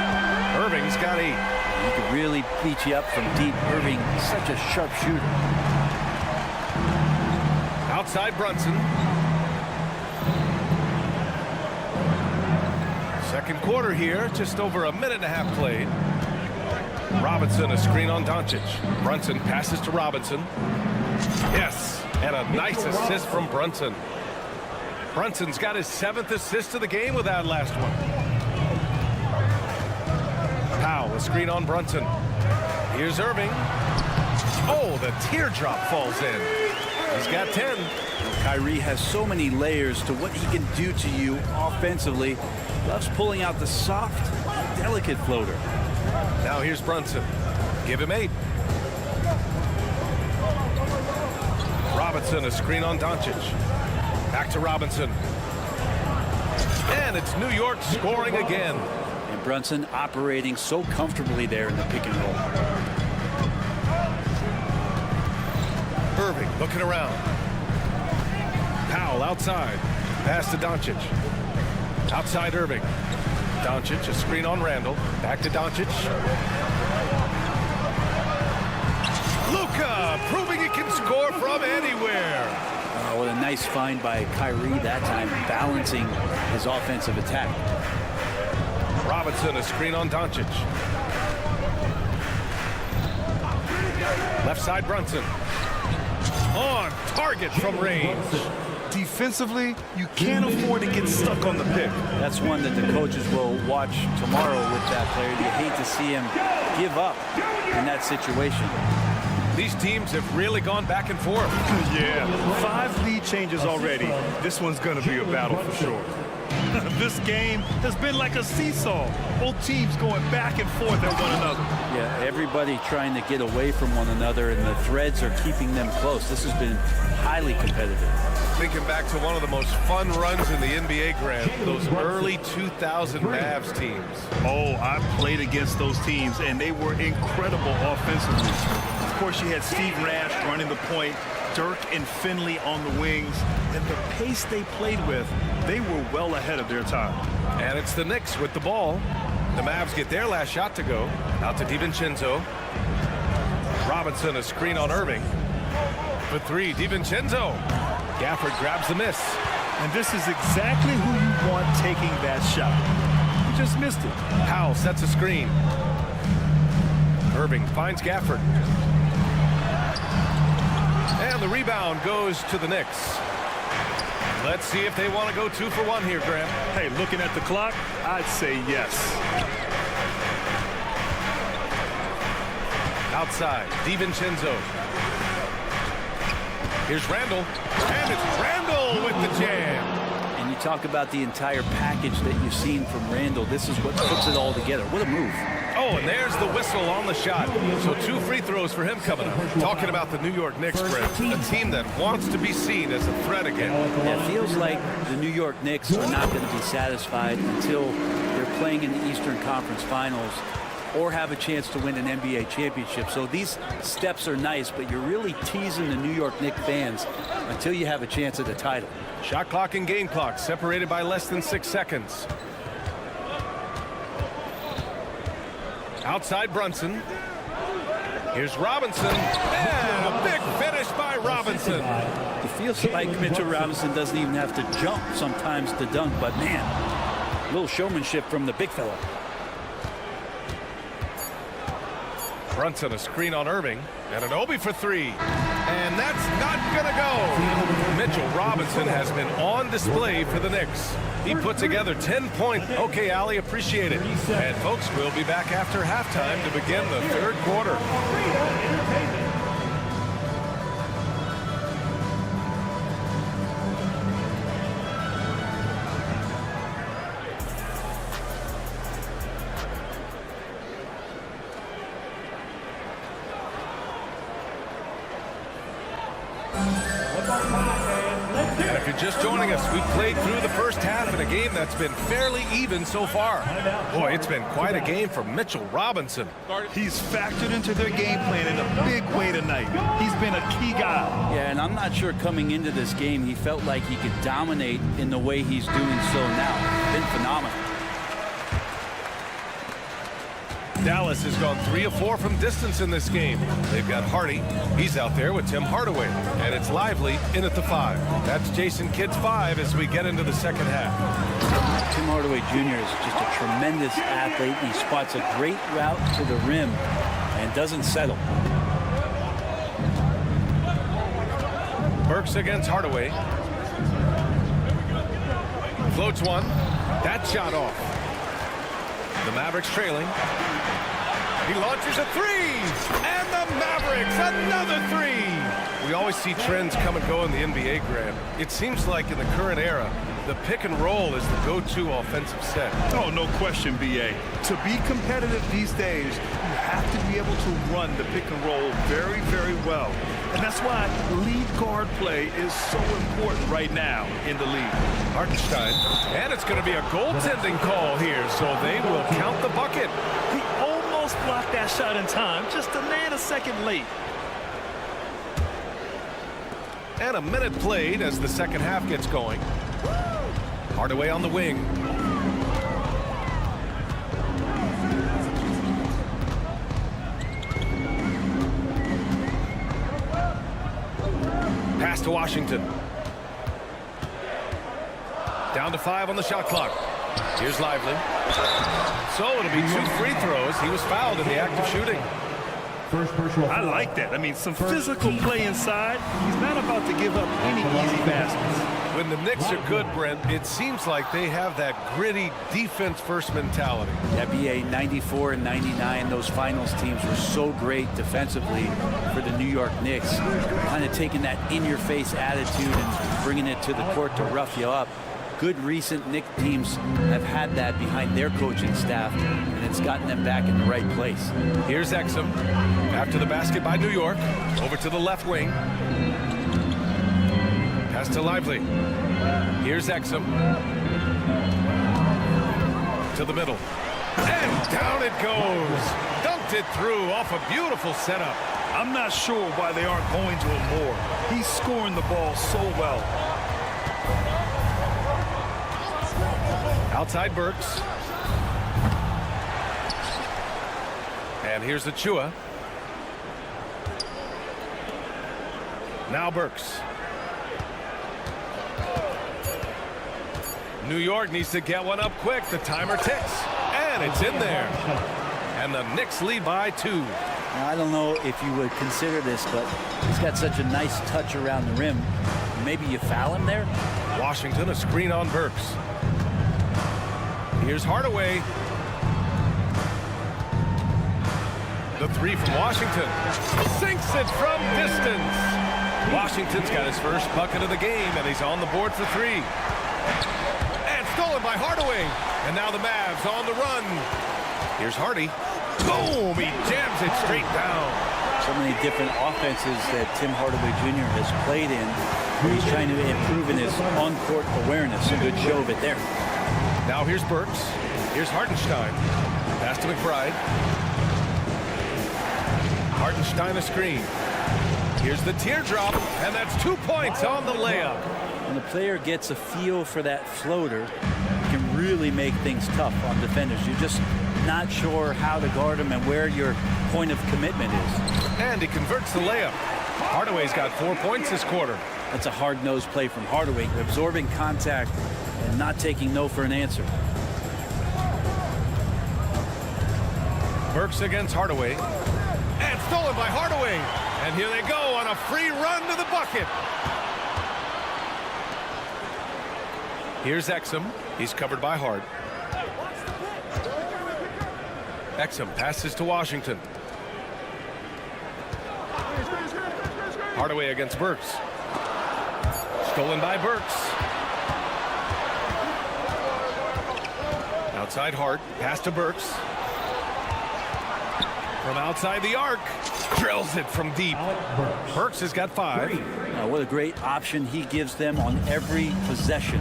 Irving's got 8. He can really beat you up from deep. Irving, such a sharp shooter. Outside Brunson. Second quarter here, just over a minute and a half played. Robinson, a screen on Doncic. Brunson passes to Robinson. Yes, and a nice assist from Brunson. Brunson's got his 7th assist of the game with that last one. Powell, a screen on Brunson. Here's Irving. Oh, the teardrop falls in. He's got 10. Kyrie has so many layers to what he can do to you offensively. Loves pulling out the soft, delicate floater. Now here's Brunson. Give him 8. Robinson, a screen on Doncic. Back to Robinson. And it's New York scoring again. And Brunson operating so comfortably there in the pick and roll. Irving looking around. Powell outside. Pass to Doncic. Outside Irving. Doncic, a screen on Randall. Back to Doncic. Luka proving he can score from anywhere. Oh, what a nice find by Kyrie that time, balancing his offensive attack. Robinson, a screen on Doncic. Left side Brunson. On target from range. Defensively, you can't afford to get stuck on the pick. That's one that the coaches will watch tomorrow with that player. You hate to see him give up in that situation. These teams have really gone back and forth. Yeah, 5 lead changes already. This one's going to be a battle for sure. This game has been like a seesaw. Both teams going back and forth at one another. Yeah, everybody trying to get away from one another, and the threads are keeping them close. This has been highly competitive. Thinking back to one of the most fun runs in the NBA, Grant, those early 2000 Mavs teams. Oh, I played against those teams, and they were incredible offensively. Of course, you had Steve Nash running the point, Dirk and Finley on the wings, and the pace they played with, they were well ahead of their time. And it's the Knicks with the ball. The Mavs get their last shot to go. Out to DiVincenzo. Robinson, a screen on Irving. For 3, DiVincenzo. Gafford grabs the miss. And this is exactly who you want taking that shot. He just missed it. Powell sets a screen. Irving finds Gafford. And the rebound goes to the Knicks. Let's see if they want to go 2 for 1 here, Graham. Hey, looking at the clock, I'd say yes. Outside, DiVincenzo. Here's Randall. And it's Randall with the jam. And you talk about the entire package that you've seen from Randall. This is what puts it all together. What a move. Oh, and there's the whistle on the shot. So 2 free throws for him coming up. Talking about the New York Knicks, Grant, a team that wants to be seen as a threat again. Yeah, it feels like the New York Knicks are not going to be satisfied until they're playing in the Eastern Conference Finals or have a chance to win an NBA championship. So these steps are nice, but you're really teasing the New York Knicks fans until you have a chance at the title. Shot clock and game clock separated by less than 6 seconds. Outside Brunson. Here's Robinson. And a big finish by Robinson. It feels like Mitchell Robinson doesn't even have to jump sometimes to dunk, but man, a little showmanship from the big fella. Brunson, a screen on Irving. And an Obi for 3. And that's not going to go. Mitchell Robinson has been on display for the Knicks. He put together 10 points. Okay, Allie, appreciate it. And folks, we'll be back after halftime to begin the 3rd quarter. And if you're just joining us, we've played through the first half in a game that's been fairly even so far. Boy, it's been quite a game for Mitchell Robinson. He's factored into their game plan in a big way tonight. He's been a key guy. Yeah, and I'm not sure coming into this game he felt like he could dominate in the way he's doing so now. Been phenomenal. Dallas has gone 3 of 4 from distance in this game. They've got Hardy. He's out there with Tim Hardaway. And it's Lively in at the 5. That's Jason Kidd's 5 as we get into the second half. Tim Hardaway Jr. is just a tremendous athlete. He spots a great route to the rim and doesn't settle. Burks against Hardaway. Floats one. That shot off. The Mavericks trailing. He launches a three. And the Mavericks, another three. We always see trends come and go in the NBA, Grant. It seems like in the current era, the pick and roll is the go-to offensive set. Oh, no question, B.A. To be competitive these days, you have to be able to run the pick and roll very, very well. And that's why lead guard play is so important right now in the league. Hartenstein. And it's going to be a goaltending call here, so they will count the bucket. He almost blocked that shot in time, just a nanosecond late. And a minute played as the second half gets going. Hardaway on the wing. Pass to Washington. Down to 5 on the shot clock. Here's Lively. So it'll be 2 free throws. He was fouled in the act of shooting. I like that. I mean, some physical play inside. He's not about to give up any easy baskets. When the Knicks are good, Brent, it seems like they have that gritty defense-first mentality. NBA 94 and 99, those finals teams were so great defensively for the New York Knicks. Kind of taking that in-your-face attitude and bringing it to the court to rough you up. Good recent Knicks teams have had that behind their coaching staff, and it's gotten them back in the right place. Here's Exum. After the basket by New York. Over to the left wing. Pass to Lively. Here's Exum. To the middle. And down it goes. Dunked it through off a beautiful setup. I'm not sure why they aren't going to him more. He's scoring the ball so well. Outside Burks. And here's the Chua. Now Burks. New York needs to get one up quick. The timer ticks. And it's in there. And the Knicks lead by 2. Now, I don't know if you would consider this, but he's got such a nice touch around the rim. Maybe you foul him there? Washington, a screen on Burks. Here's Hardaway. The 3 from Washington. Sinks it from distance. Washington's got his first bucket of the game, and he's on the board for 3. And stolen by Hardaway. And now the Mavs on the run. Here's Hardy. Boom! He jams it straight down. So many different offenses that Tim Hardaway Jr. has played in. He's trying to improve in his on-court awareness. A good show of it there. Now here's Burks. Here's Hartenstein. Pass to McBride. Hartenstein a screen. Here's the teardrop, and that's 2 points on the layup. When the player gets a feel for that floater, it can really make things tough on defenders. You're just not sure how to guard him and where your point of commitment is. And he converts the layup. Hardaway's got 4 points this quarter. That's a hard-nosed play from Hardaway, absorbing contact and not taking no for an answer. Burks against Hardaway. And stolen by Hardaway. And here they go on a free run to the bucket. Here's Exum. He's covered by Hart. Exum passes to Washington. Hardaway against Burks. Stolen by Burks. Outside Hart. Pass to Burks. From outside the arc. Drills it from deep. Burks has got 5. What a great option he gives them on every possession.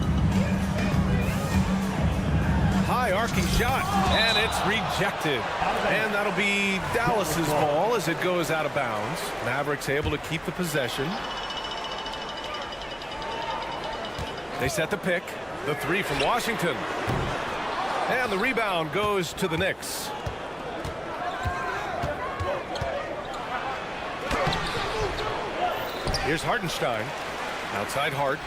High arcing shot, and it's rejected. And that'll be Dallas's ball as it goes out of bounds. Mavericks able to keep the possession. They set the pick. The 3 from Washington. And the rebound goes to the Knicks. Here's Hartenstein. Outside Hart.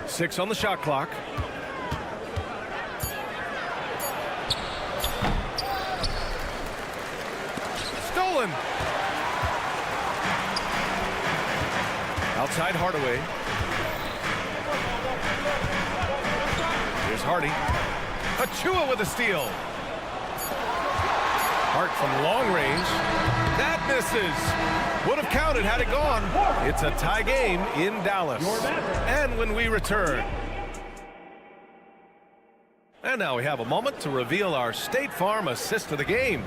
6 on the shot clock. Stolen. Outside Hardaway. Hardy. Achua with a steal. Hart from long range. That misses. Would have counted had it gone. It's a tie game in Dallas. And when we return. And now we have a moment to reveal our State Farm assist of the game.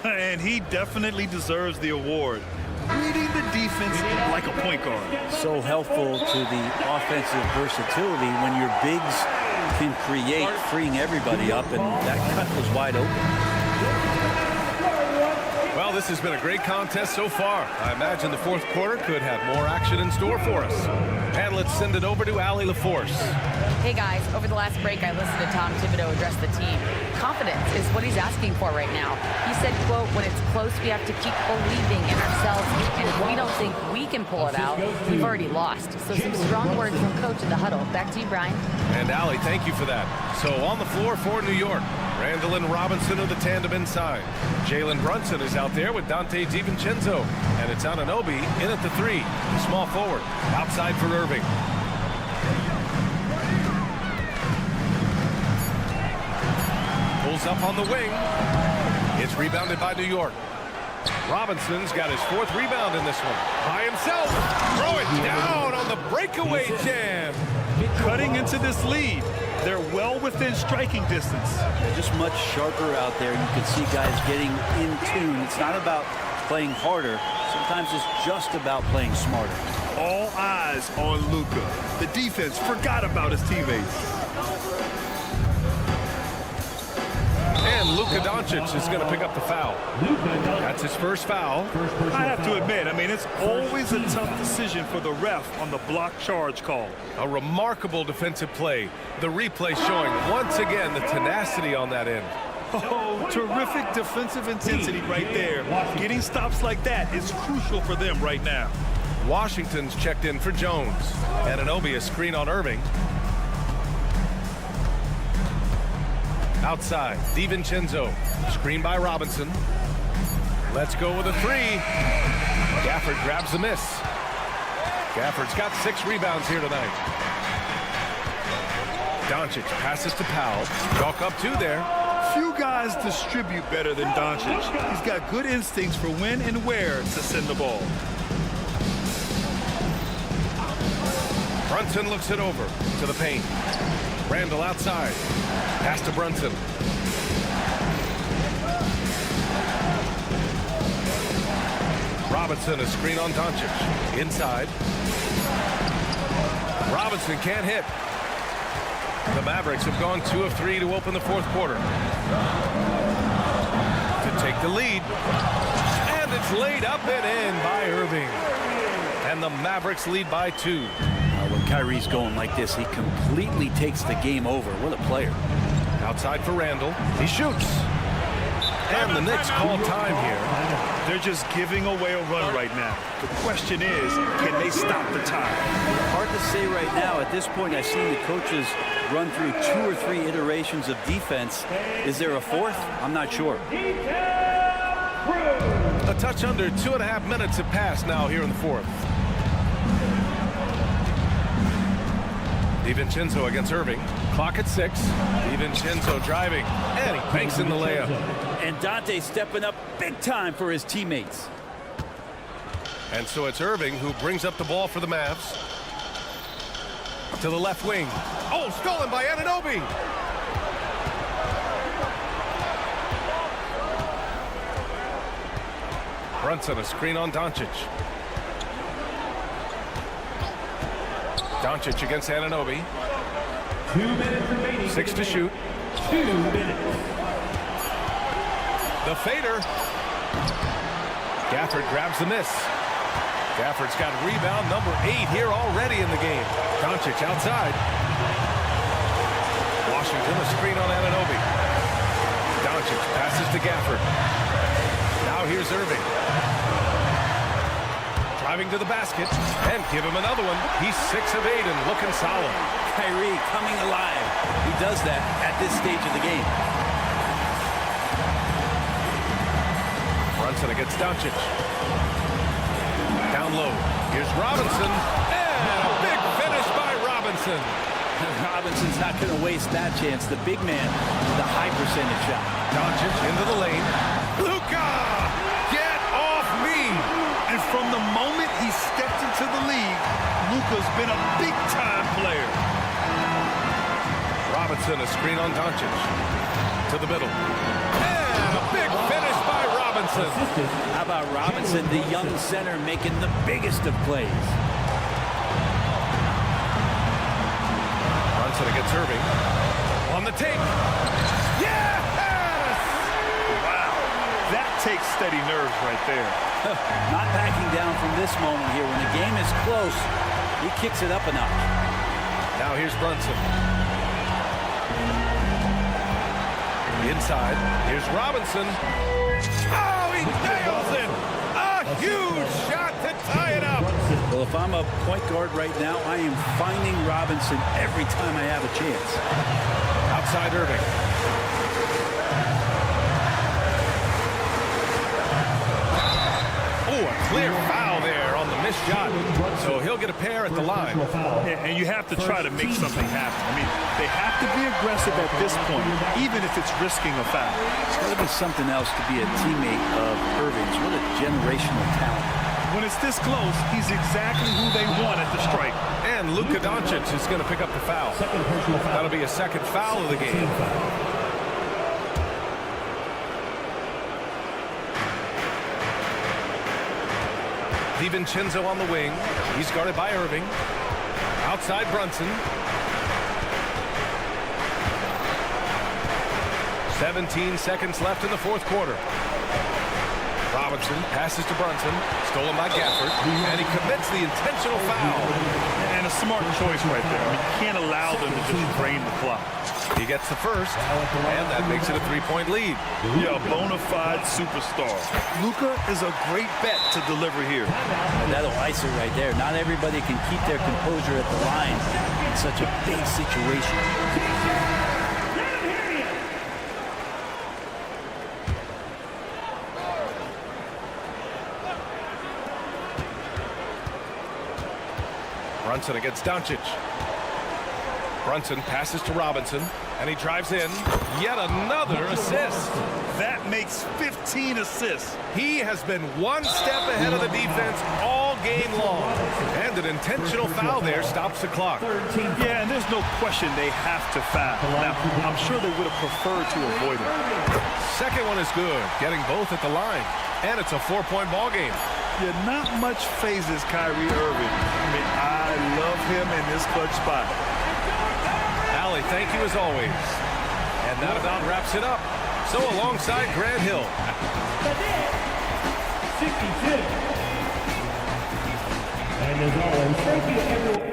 And he definitely deserves the award. Reading the defense like a point guard. So helpful to the offensive versatility when your bigs can create, freeing everybody up, and that cut was wide open. Well, this has been a great contest so far. I imagine the fourth quarter could have more action in store for us. And let's send it over to Allie LaForce. Hey guys, over the last break I listened to Tom Thibodeau address the team. Confidence is what he's asking for right now. He said, quote, when it's close we have to keep believing in ourselves, and if we don't think we can pull it out, we've already lost. So some strong words from coach in the huddle. Back to you, Brian. And Allie, thank you for that. So on the floor for New York, Randall and Robinson are the tandem inside. Jalen Brunson is out there with Dante DiVincenzo. And it's Anunoby in at the 3. Small forward. Outside for Irving. Pulls up on the wing. It's rebounded by New York. Robinson's got his 4th rebound in this one. By himself. Throw it down on the breakaway jam. Cutting into this lead. They're well within striking distance. They're just much sharper out there. You can see guys getting in tune. It's not about playing harder. Sometimes it's just about playing smarter. All eyes on Luka. The defense forgot about his teammates. And Luka Doncic is going to pick up the foul. That's his first foul. I have to admit, it's always a tough decision for the ref on the block charge call. A remarkable defensive play. The replay showing once again the tenacity on that end. Oh, terrific defensive intensity right there. Getting stops like that is crucial for them right now. Washington's checked in for Jones. Anunoby a screen on Irving. Outside, DiVincenzo. Screen by Robinson. Let's go with a 3. Gafford grabs the miss. Gafford's got 6 rebounds here tonight. Doncic passes to Powell. Chalk up 2 there. Few guys distribute better than Doncic. He's got good instincts for when and where to send the ball. Brunson looks it over to the paint. Randall outside. Pass to Brunson. Robinson a screen on Doncic. Inside. Robinson can't hit. The Mavericks have gone 2 of 3 to open the fourth quarter. To take the lead. And it's laid up and in by Irving. And the Mavericks lead by 2. When Kyrie's going like this, he completely takes the game over. What a player. Outside for Randall. He shoots. And the Knicks call time here. They're just giving away a run right now. The question is, can they stop the time? Hard to say right now. At this point, I've seen the coaches run through 2 or 3 iterations of defense. Is there a 4th? I'm not sure. A touch under 2.5 minutes have passed now here in the 4th. DiVincenzo against Irving. Clock at 6. DiVincenzo driving. And he banks in the layup. And Dante stepping up big time for his teammates. And so it's Irving who brings up the ball for the Mavs. To the left wing. Oh, stolen by Anunoby. Brunson a screen on Doncic. Doncic against Anunoby. 2 minutes remaining. 6 to shoot. 2 minutes. The fader. Gafford grabs the miss. Gafford's got rebound number 8 here already in the game. Doncic outside. Washington a screen on Anunoby. Doncic passes to Gafford. Now here's Irving. Driving to the basket, and give him another one. He's 6 of 8 and looking solid. Kyrie coming alive. He does that at this stage of the game. Brunson against Doncic. Down low. Here's Robinson, and a big finish by Robinson. Robinson's not going to waste that chance. The big man, the high percentage shot. Doncic into the lane. Luka! Get off me! And from the moment he stepped into the league, Luka's been a big-time player. Robinson, a screen on Doncic. To the middle. And a big finish by Robinson. How about Robinson, the young center, making the biggest of plays? Brunson against Irving. On the take. Yes! Wow. That takes steady nerves right there. Not backing down from this moment here. When the game is close, he kicks it up a notch. Now here's Brunson. Inside. Here's Robinson. Oh, he nails it! A huge shot to tie it up. Well, if I'm a point guard right now, I am finding Robinson every time I have a chance. Outside Irving. Oh, a clear foul there on the missed shot. So he'll get a pair at the line. And you have to try to make something happen. I mean, they have to be aggressive at this point, even if it's risking a foul. It's got to be something else to be a teammate of Irving's. What a generational talent. When it's this close, he's exactly who they want at the stripe. And Luka Doncic is going to pick up the foul. That'll be a second foul of the game. DiVincenzo on the wing. He's guarded by Irving. Outside Brunson. 17 seconds left in the fourth quarter. Robinson passes to Brunson. Stolen by Gafford. And he commits the intentional foul. And a smart choice right there. I mean, you can't allow them to just drain the clock. He gets the first, and that makes it a three-point lead. Yeah, a bona fide superstar. Luka is a great bet to deliver here. And that'll ice it right there. Not everybody can keep their composure at the line in such a big situation. Brunson against Doncic. Brunson passes to Robinson, and he drives in. Yet another assist. That makes 15 assists. He has been one step ahead of the defense all game long. And an intentional foul there stops the clock. Yeah, and there's no question they have to foul. Now, I'm sure they would have preferred to avoid it. Second one is good, getting both at the line. And it's a 4-point ball game. Yeah, not much phases Kyrie Irving. I mean, I love him in this clutch spot. Allie, thank you as always. And that about wraps it up. So alongside Grant Hill. 62. And as always, thank you everyone.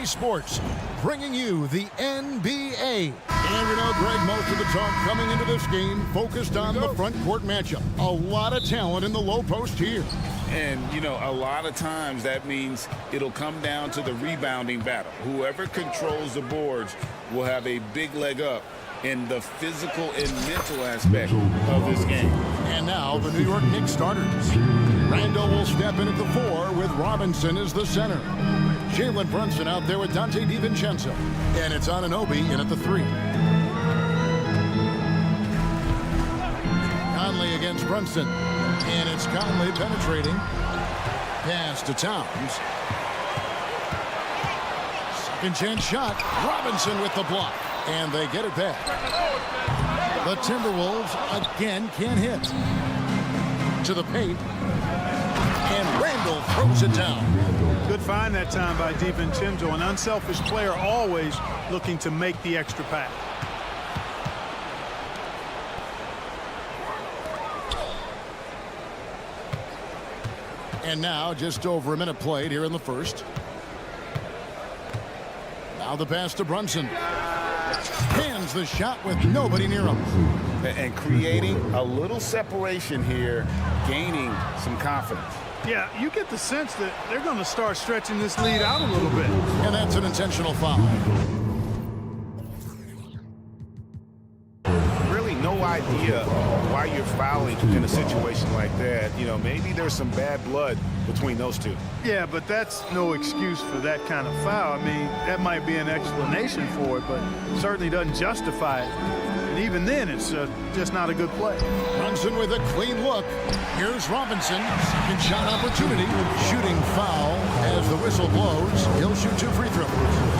Sports, bringing you the NBA. And we know, Greg, most of the talk coming into this game focused on the front court matchup. A lot of talent in the low post here. And, you know, a lot of times that means it'll come down to the rebounding battle. Whoever controls the boards will have a big leg up in the physical and mental aspect of this game. And now the New York Knicks starters. Randall will step in at the 4 with Robinson as the center. Jalen Brunson out there with Dante DiVincenzo. And it's Anunoby in at the 3. Conley against Brunson. And it's Conley penetrating. Pass to Towns. Second chance shot. Robinson with the block. And they get it back. The Timberwolves again can't hit. To the paint. And Randall throws it down. Good find that time by DiVincenzo. An unselfish player, always looking to make the extra pass. And now just over a minute played here in the first. Now the pass to Brunson. Hands the shot with nobody near him. And creating a little separation here, gaining some confidence. Yeah, you get the sense that they're going to start stretching this lead out a little bit. And that's an intentional foul. Really no idea why you're fouling in a situation like that. You know, maybe there's some bad blood between those two. Yeah, but that's no excuse for that kind of foul. I mean, that might be an explanation for it, but certainly doesn't justify it. And even then, it's just not a good play. Brunson with a clean look. Here's Robinson. Second shot opportunity. Shooting foul as the whistle blows. He'll shoot 2 free throws.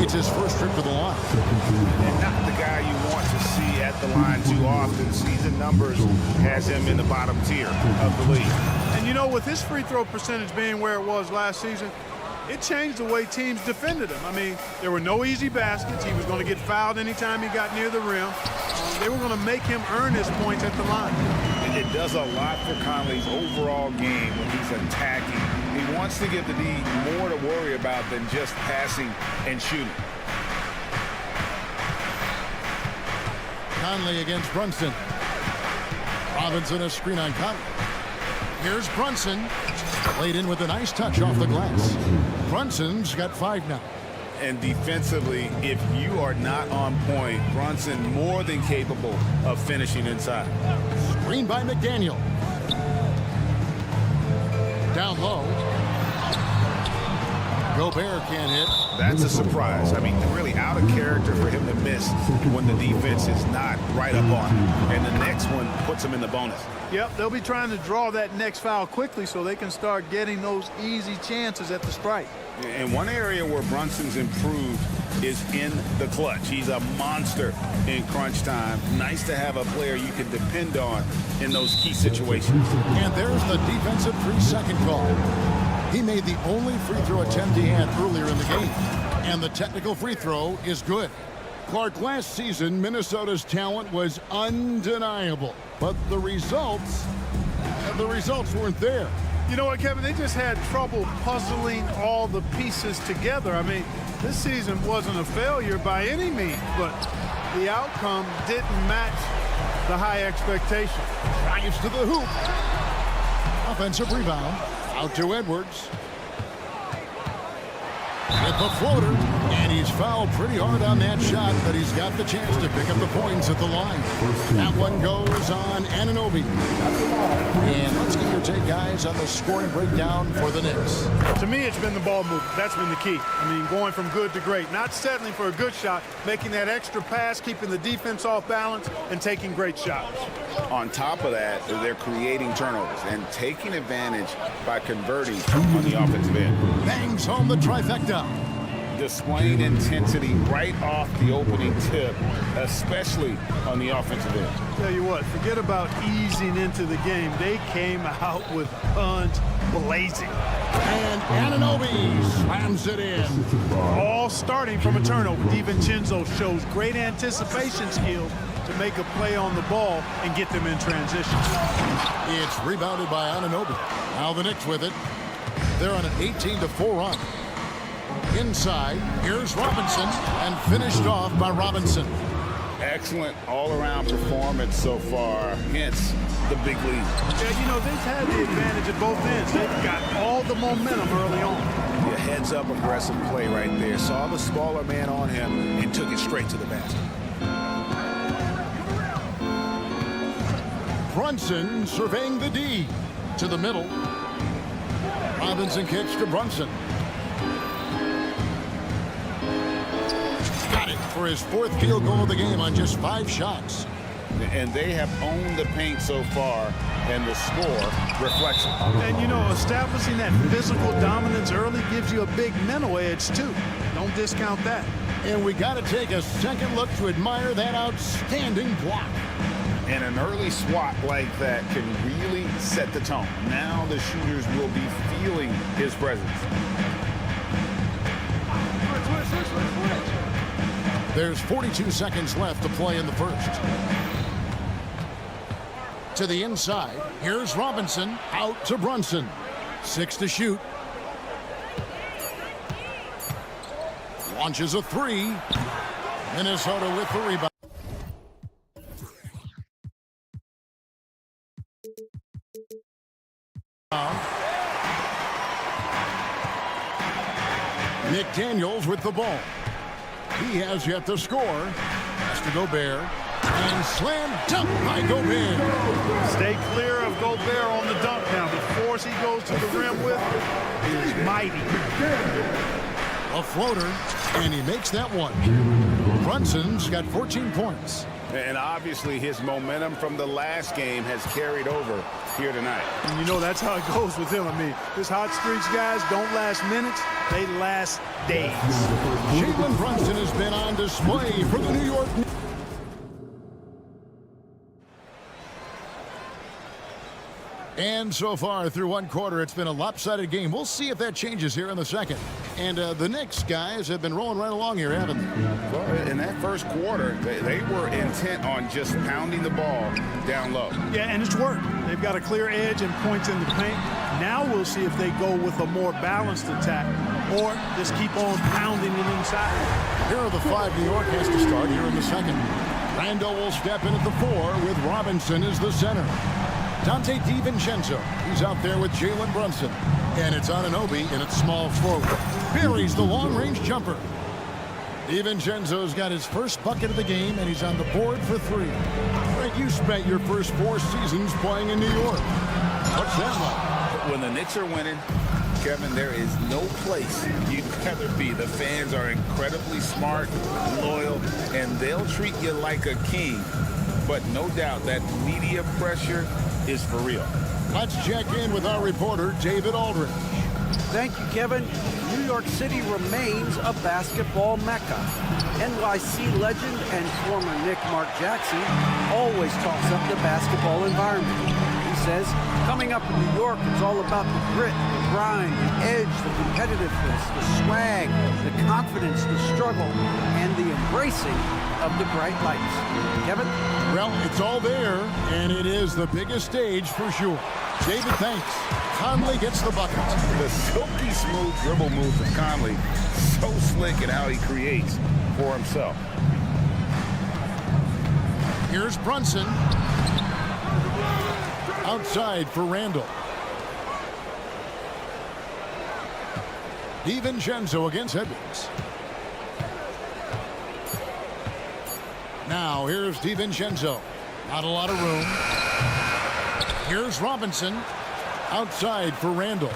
It's his first trip to the line. And not the guy you want to see at the line too often. Season numbers has him in the bottom tier of the league. And you know, with his free throw percentage being where it was last season, it changed the way teams defended him. I mean, there were no easy baskets. He was going to get fouled anytime he got near the rim. They were going to make him earn his points at the line. It does a lot for Conley's overall game when he's attacking. He wants to give the D more to worry about than just passing and shooting. Conley against Brunson. Robinson a screen on Conley. Here's Brunson. Laid in with a nice touch off the glass. Brunson's got 5 now. And defensively, if you are not on point, Brunson more than capable of finishing inside. Screen by McDaniel. Down low. Gobert can't hit. That's a surprise. I mean, really out of character for him to miss when the defense is not right up on him. And the next one puts him in the bonus. Yep, they'll be trying to draw that next foul quickly so they can start getting those easy chances at the strike. And one area where Brunson's improved is in the clutch. He's a monster in crunch time. Nice to have a player you can depend on in those key situations. And there's the defensive 3-second call. He made the only free throw attempt he had earlier in the game. And the technical free throw is good. Clark, last season, Minnesota's talent was undeniable. But the results weren't there. You know what, Kevin? They just had trouble puzzling all the pieces together. I mean, this season wasn't a failure by any means, but the outcome didn't match the high expectation. Drives to the hoop. Offensive rebound. Out to Edwards. With the floater. And he's fouled pretty hard on that shot, but he's got the chance to pick up the points at the line. That one goes on Anunoby. And let's get your take, guys, on the scoring breakdown for the Knicks. To me, it's been the ball movement. That's been the key. I mean, going from good to great. Not settling for a good shot, making that extra pass, keeping the defense off balance, and taking great shots. On top of that, they're creating turnovers and taking advantage by converting on the offensive end. Bangs home the trifecta. Displaying intensity right off the opening tip, especially on the offensive end. Tell you what, forget about easing into the game. They came out with guns blazing. And Anunoby slams it in. All starting from a turnover. DiVincenzo shows great anticipation skills to make a play on the ball and get them in transition. It's rebounded by Anunoby. Now the Knicks with it. They're on an 18-4 run. Inside, here's Robinson, and finished off by Robinson. Excellent all-around performance so far, hence the big lead. Yeah, you know, they've had the advantage at both ends. They've got all the momentum early on. Yeah, heads-up aggressive play right there. Saw the smaller man on him and took it straight to the basket. Brunson surveying the D. To the middle. Robinson kicks to Brunson. Got it for his 4th field goal of the game on just 5 shots. And they have owned the paint so far, and the score reflects it. And, you know, establishing that physical dominance early gives you a big mental edge, too. Don't discount that. And we got to take a second look to admire that outstanding block. And an early swat like that can really set the tone. Now the shooters will be feeling his presence. There's 42 seconds left to play in the first. To the inside, here's Robinson, out to Brunson. 6 to shoot. Launches a 3. Minnesota with the rebound. McDaniels with the ball. He has yet to score. Has to Gobert. And slam dunk by Gobert. Stay clear of Gobert on the dunk now. The force he goes to the rim with is mighty. A floater, and he makes that one. Brunson's got 14 points. And obviously his momentum from the last game has carried over here tonight. And you know that's how it goes with him. I mean, his hot streaks, guys, don't last minutes. They last days. Jalen Brunson has been on display for the New York Knicks. And so far through one quarter, it's been a lopsided game. We'll see if that changes here in the second. And the Knicks guys have been rolling right along here, haven't they? Well, in that first quarter, they were intent on just pounding the ball down low. Yeah, and it's worked. They've got a clear edge and points in the paint. Now we'll see if they go with a more balanced attack or just keep on pounding it inside. Here are the 5 New York has to start here in the second. Randall will step in at the 4 with Robinson as the center. Dante DiVincenzo, he's out there with Jalen Brunson. And it's Anunoby in its small forward. Buries the long-range jumper. DiVincenzo's got his first bucket of the game, and he's on the board for 3. Frank, you spent your first 4 seasons playing in New York. What's that like? When the Knicks are winning, Kevin, there is no place you'd rather be. The fans are incredibly smart, loyal, and they'll treat you like a king. But no doubt that media pressure is for real. Let's check in with our reporter, David Aldridge. Thank you, Kevin. New York City remains a basketball mecca. NYC legend and former Knick Mark Jackson always talks up the basketball environment. He says, coming up in New York, it's all about the grit, the grind, the edge, the competitiveness, the swag, the confidence, the struggle, and the embracing of the bright lights. Kevin? Well, it's all there, and it is the biggest stage for sure. David, thanks. Conley gets the bucket. The silky smooth dribble moves of Conley, so slick in how he creates for himself. Here's Brunson. Outside for Randall. DiVincenzo against Edwards. Now here's DiVincenzo. Not a lot of room. Here's Robinson. Outside for Randall.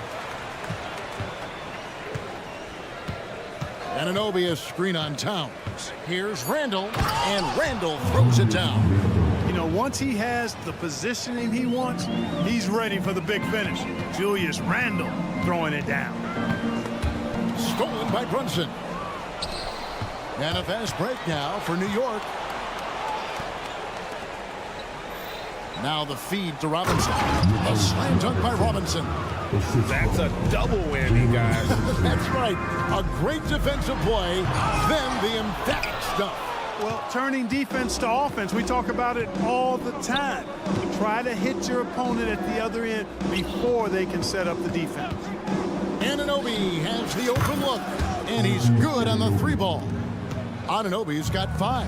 Anunoby, a screen on Towns. Here's Randall, and Randall throws it down. You know, once he has the positioning he wants, he's ready for the big finish. Julius Randle throwing it down. Stolen by Brunson. And a fast break now for New York. Now the feed to Robinson. A slam dunk by Robinson. That's a double whammy, guys. That's right. A great defensive play, then the emphatic stuff. Well, turning defense to offense, we talk about it all the time. Try to hit your opponent at the other end before they can set up the defense. Anunoby has the open look, and he's good on the 3-ball. Anunoby's got 5.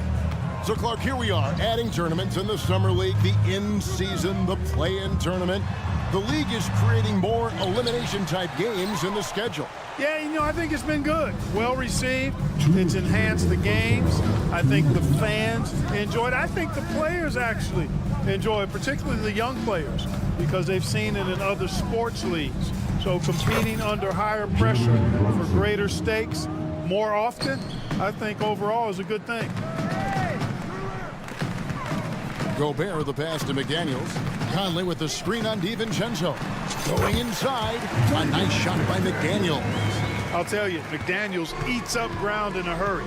So, Clark, here we are, adding tournaments in the Summer League, the in-season, the play-in tournament. The league is creating more elimination-type games in the schedule. Yeah, you know, I think it's been good. Well received. It's enhanced the games. I think the fans enjoy it. I think the players actually enjoy it, particularly the young players, because they've seen it in other sports leagues. So competing under higher pressure for greater stakes more often, I think overall is a good thing. Gobert with the pass to McDaniels. Conley with the screen on DiVincenzo. Going inside. A nice shot by McDaniels. I'll tell you, McDaniels eats up ground in a hurry.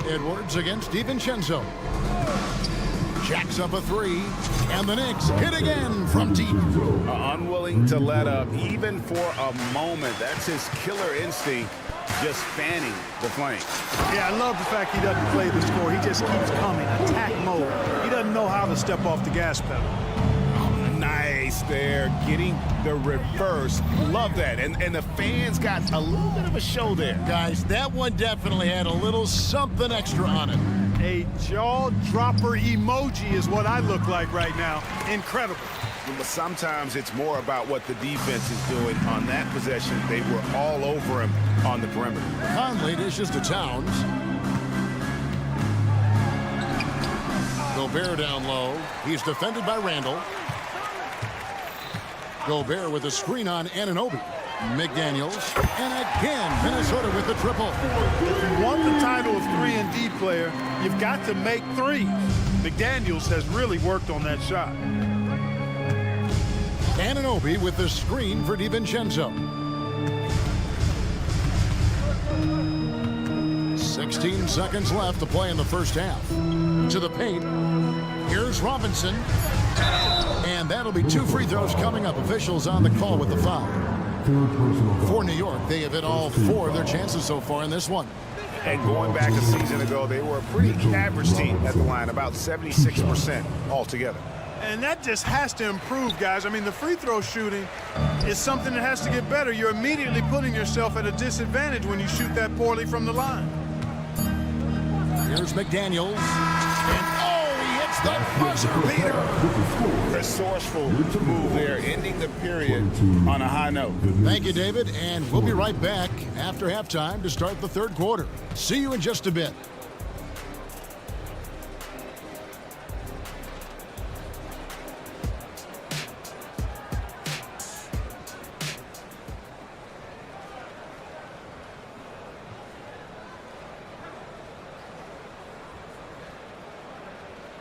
Edwards against DiVincenzo. Jacks up a 3. And the Knicks hit again from deep. Unwilling to let up even for a moment. That's his killer instinct, just fanning the flame. Yeah, I love the fact he doesn't play the score. He just keeps coming, attack mode. He doesn't know how to step off the gas pedal. Nice there, getting the reverse. Love that. And the fans got a little bit of a show there. Guys, that one definitely had a little something extra on it. A jaw-dropper emoji is what I look like right now. Incredible. But sometimes it's more about what the defense is doing. On that possession, they were all over him on the perimeter. Conley dishes to Towns. Gobert down low. He's defended by Randall. Gobert with a screen on Anunoby. McDaniels. And again, Minnesota with the triple. If you want the title of 3-and-D player, you've got to make threes. McDaniels has really worked on that shot. Anunoby with the screen for DiVincenzo. 16 seconds left to play in the first half. To the paint. Here's Robinson. And that'll be 2 free throws coming up. Officials on the call with the foul. For New York, they have hit all 4 of their chances so far in this one. And going back a season ago, they were a pretty average team at the line, about 76% altogether. And that just has to improve, guys. I mean, the free throw shooting is something that has to get better. You're immediately putting yourself at a disadvantage when you shoot that poorly from the line. Here's McDaniels. And he hits the buzzer beater. Resourceful move there, ending the period on a high note. Thank you, David. And we'll be right back after halftime to start the third quarter. See you in just a bit.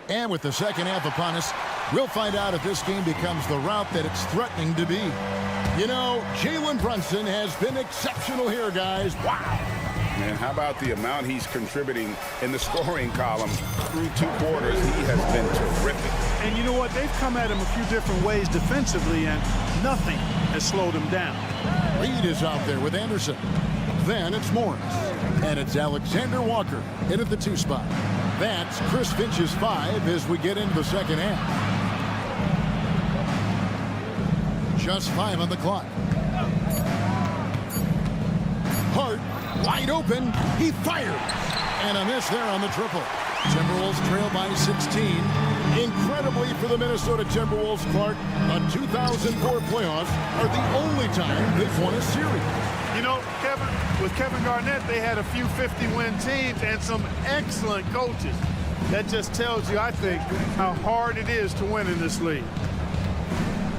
And with the second half upon us, we'll find out if this game becomes the route that it's threatening to be. You know, Jalen Brunson has been exceptional here, guys. Wow. And how about the amount he's contributing in the scoring column through 2 quarters? He has been terrific. And you know what? They've come at him a few different ways defensively, and nothing has slowed him down. Reed is out there with Anderson. Then it's Morris. And it's Alexander Walker in at the 2 spot. That's Chris Finch's 5 as we get into the second half. Just 5 on the clock. Hart, wide open. He fires. And a miss there on the triple. Timberwolves trail by 16. Incredibly for the Minnesota Timberwolves, Clark, a 2004 playoffs are the only time they've won a series. You know, Kevin, with Kevin Garnett, they had a few 50-win teams and some excellent coaches. That just tells you, I think, how hard it is to win in this league.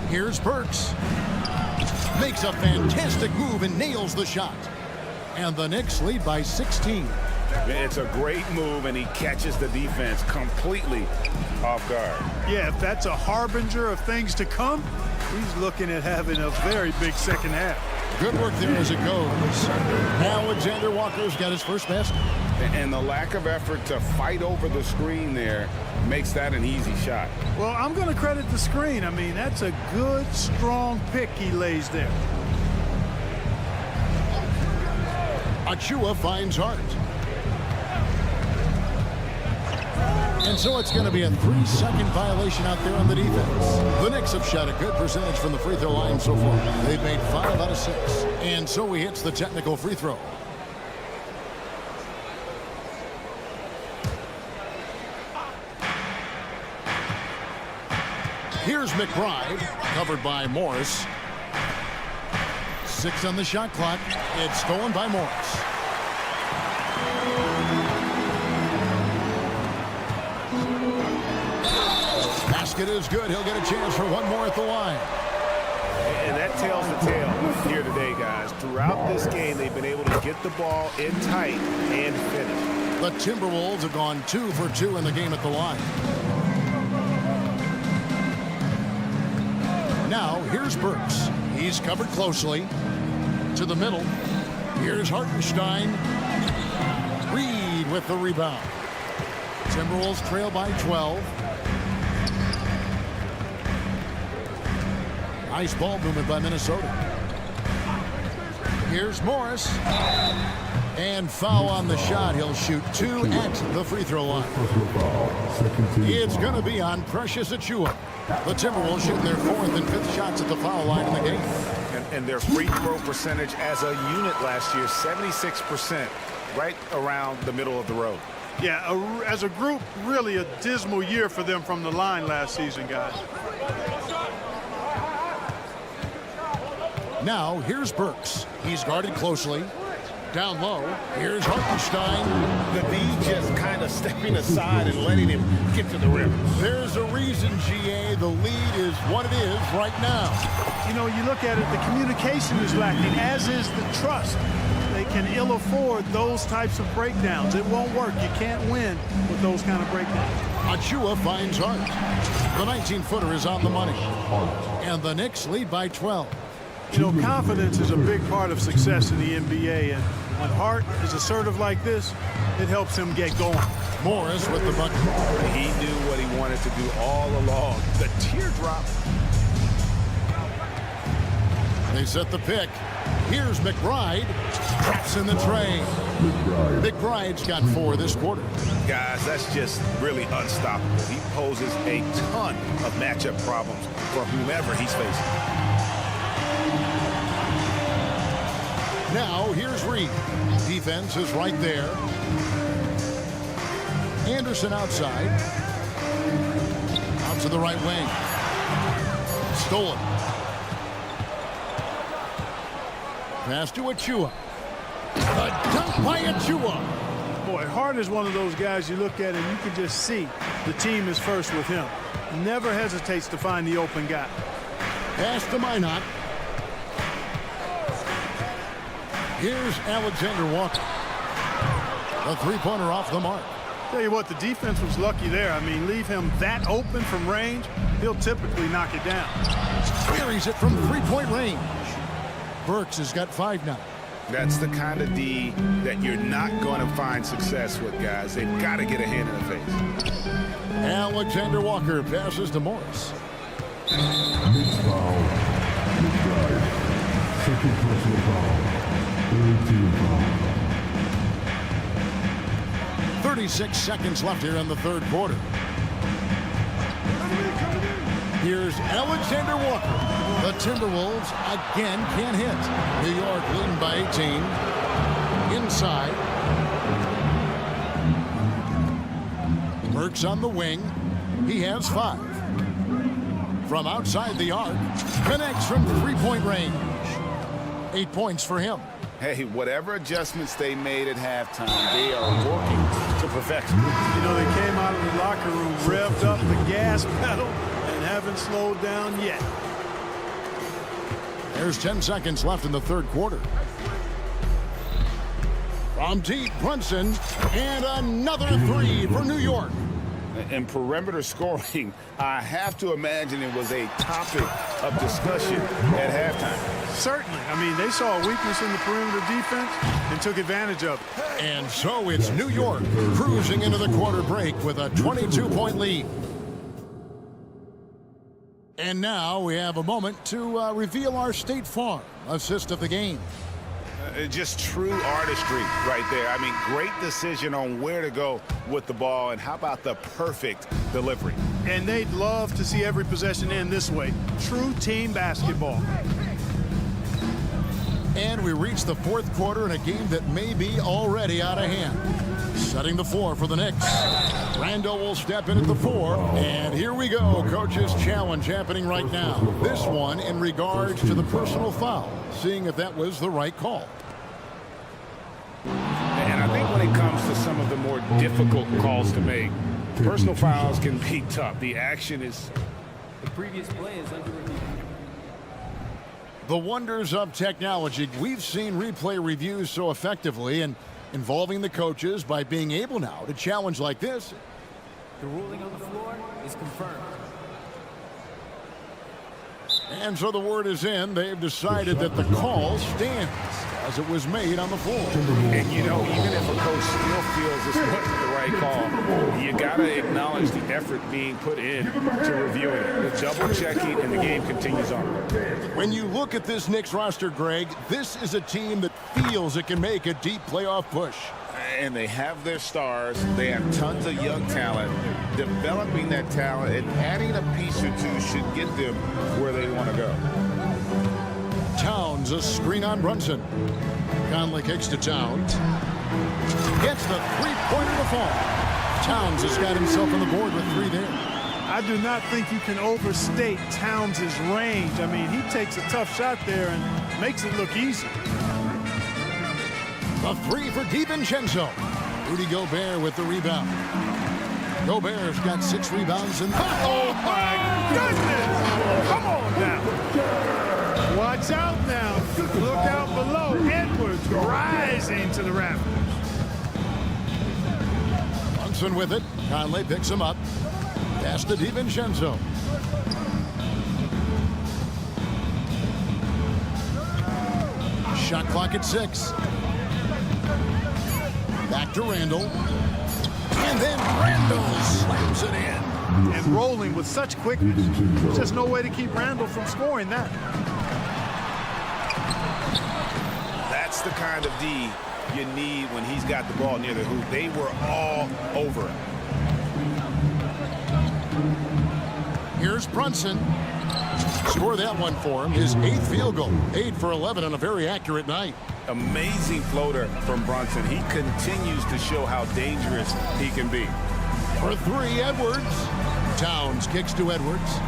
Here's Burks. Makes a fantastic move and nails the shot. And the Knicks lead by 16. It's a great move, and he catches the defense completely off guard. Yeah, if that's a harbinger of things to come, he's looking at having a very big second half. Good work there as it goes. Alexander Walker's got his first basket. And the lack of effort to fight over the screen there makes that an easy shot. Well, I'm going to credit the screen. I mean, that's a good, strong pick he lays there. Achua finds Hart. And so it's going to be a 3-second violation out there on the defense. The Knicks have shot a good percentage from the free throw line so far. They've made 5 out of 6. And so he hits the technical free throw. Here's McBride, covered by Morris. 6 on the shot clock. It's stolen by Morris. Basket is good. He'll get a chance for one more at the line. And that tells the tale here today, guys. Throughout this game, they've been able to get the ball in tight and finish. The Timberwolves have gone 2 for 2 in the game at the line. Now, here's Burks. He's covered closely. To the middle. Here's Hartenstein. Reed with the rebound. Timberwolves trail by 12. Nice ball movement by Minnesota. Here's Morris. And foul on the shot. He'll shoot 2 at the free throw line. It's going to be on Precious Achiuwa. The Timberwolves shooting their 4th and 5th shots at the foul line in the game. And their free throw percentage as a unit last year, 76%, right around the middle of the road. Yeah, as a group, really a dismal year for them from the line last season, guys. Now, here's Burks. He's guarded closely. Down low, here's Hartenstein. The D just kind of stepping aside and letting him get to the rim. There's a reason, GA, the lead is what it is right now. You know, you look at it, the communication is lacking, as is the trust. They can ill afford those types of breakdowns. It won't work. You can't win with those kind of breakdowns. Achiuwa finds Hart. The 19-footer is on the money. And the Knicks lead by 12. You know, confidence is a big part of success in the NBA, and when Hart is assertive like this, it helps him get going. Morris with the bucket. He knew what he wanted to do all along. The teardrop. They set the pick. Here's McBride. Traps in the tray. McBride's got 4 this quarter. Guys, that's just really unstoppable. He poses a ton of matchup problems for whomever he's facing. Now, here's Reed. Defense is right there. Anderson outside. Out to the right wing. Stolen. Pass to Achiuwa. A dunk by Achiuwa. Boy, Hart is one of those guys you look at and you can just see the team is first with him. Never hesitates to find the open guy. Pass to Minot. Here's Alexander Walker. A 3-pointer off the mark. Tell you what, the defense was lucky there. I mean, leave him that open from range, he'll typically knock it down. Buries it from 3-point range. Burks has got 5 now. That's the kind of D that you're not going to find success with, guys. They've got to get a hand in the face. Alexander Walker passes to Morris. Knicks foul. McBride. Second personal foul. 36 seconds left here in the 3rd quarter. Here's Alexander Walker. The Timberwolves again can't hit. New York leading by 18. Inside. Burks on the wing. He has 5. From outside the arc. Connects from 3-point range. 8 points for him. Hey, whatever adjustments they made at halftime, they are working to perfection. You know, they came out of the locker room, revved up the gas pedal, and haven't slowed down yet. There's 10 seconds left in the 3rd quarter. From deep, Brunson, and another 3 for New York. And perimeter scoring, I have to imagine it was a topic of discussion at halftime. Certainly. I mean, they saw a weakness in the perimeter defense and took advantage of it. And so it's New York cruising into the quarter break with a 22-point lead. And now we have a moment to reveal our State Farm assist of the game. Just true artistry right there. I mean, great decision on where to go with the ball, and how about the perfect delivery? And they'd love to see every possession end this way. True team basketball. And we reach the fourth quarter in a game that may be already out of hand. Setting the floor for the Knicks. Randall will step in at the 4. And here we go. Coach's challenge happening right now. This one in regards to the personal foul. Seeing if that was the right call. And I think when it comes to some of the more difficult calls to make, personal fouls can be tough. The action is... The previous play is under review. The wonders of technology. We've seen replay reviews so effectively and involving the coaches by being able now to challenge like this. The ruling on the floor is confirmed. And so the word is in. They've decided that the call stands as it was made on the floor. And, you know, even if a coach still feels this wasn't the right call, you got to acknowledge the effort being put in to reviewing it. The double checking, and the game continues on. When you look at this Knicks roster, Greg, this is a team that feels it can make a deep playoff push. And they have their stars. They have tons of young talent. Developing that talent and adding a piece or two should get them where they want to go. Towns, a screen on Brunson. Conley kicks to Towns. Gets the three-pointer to fall. Towns has got himself on the board with 3 there. I do not think you can overstate Towns' range. I mean, he takes a tough shot there and makes it look easy. The 3 for DiVincenzo. Rudy Gobert with the rebound. Gobert's got 6 rebounds and... Oh, my goodness! Come on now. Watch out now. Look out below. Edwards rising to the rafters. Brunson with it. Conley picks him up. Pass to DiVincenzo. Shot clock at 6. Back to Randall. And then Randall slams it in. And rolling with such quickness. There's just no way to keep Randall from scoring that. That's the kind of D you need when he's got the ball near the hoop. They were all over it. Here's Brunson. Score that one for him. His 8th field goal. 8 for 11 on a very accurate night. Amazing floater from Brunson. He continues to show how dangerous he can be. For 3, Edwards. Towns kicks to Edwards.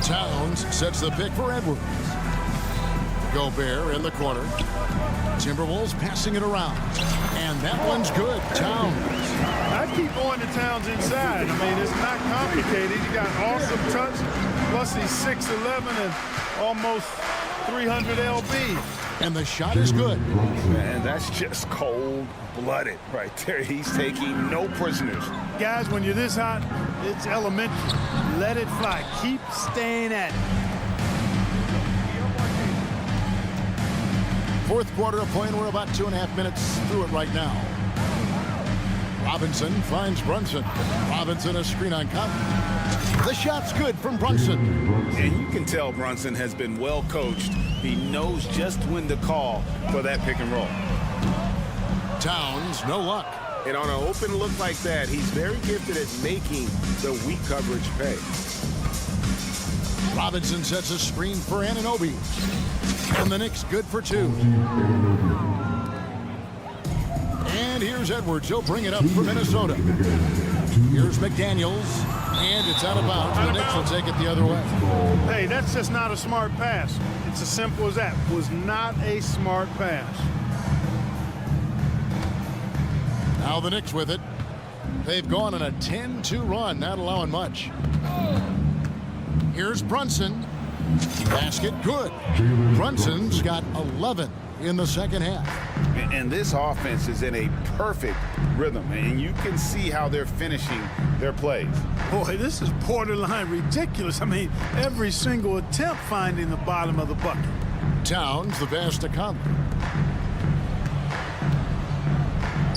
Towns sets the pick for Edwards. Gobert in the corner. Timberwolves passing it around. And that one's good. Towns. I keep going to Towns inside. I mean, it's not complicated. You got awesome touch. Plus he's 6'11" and almost 300 lb. And the shot is good. Man, that's just cold-blooded right there. He's taking no prisoners. Guys, when you're this hot, it's elementary. Let it fly. Keep staying at it. Fourth quarter of play, and we're about 2.5 minutes through it right now. Robinson finds Brunson. Robinson a screen on Conley. The shot's good from Brunson. And you can tell Brunson has been well coached. He knows just when to call for that pick and roll. Towns, no luck. And on an open look like that, he's very gifted at making the weak coverage pay. Robinson sets a screen for Anunoby. And the Knicks good for 2. And here's Edwards. He'll bring it up for Minnesota. Here's McDaniels. And it's out of bounds. The Knicks will take it the other way. Hey, that's just not a smart pass. It's as simple as that. Was not a smart pass. Now the Knicks with it. They've gone on a 10-2 run, not allowing much. Here's Brunson. Basket good. Brunson's got 11 in the second half. And this offense is in a perfect rhythm, and you can see how they're finishing their plays. Boy, this is borderline ridiculous. I mean, every single attempt finding the bottom of the bucket. Towns, the pass to Conley.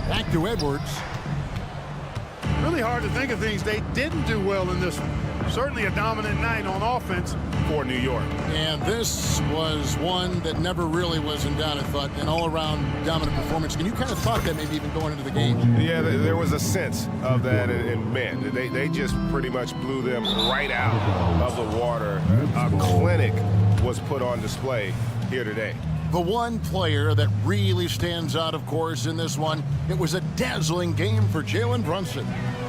Back to Edwards. Really hard to think of things they didn't do well in this one. Certainly a dominant night on offense, for New York. And this was one that never really was in doubt, I thought, an all-around dominant performance. And you kind of thought that maybe even going into the game. Yeah, there was a sense of that, and man, they just pretty much blew them right out of the water. A clinic was put on display here today. The one player that really stands out, of course, in this one, it was a dazzling game for Jalen Brunson.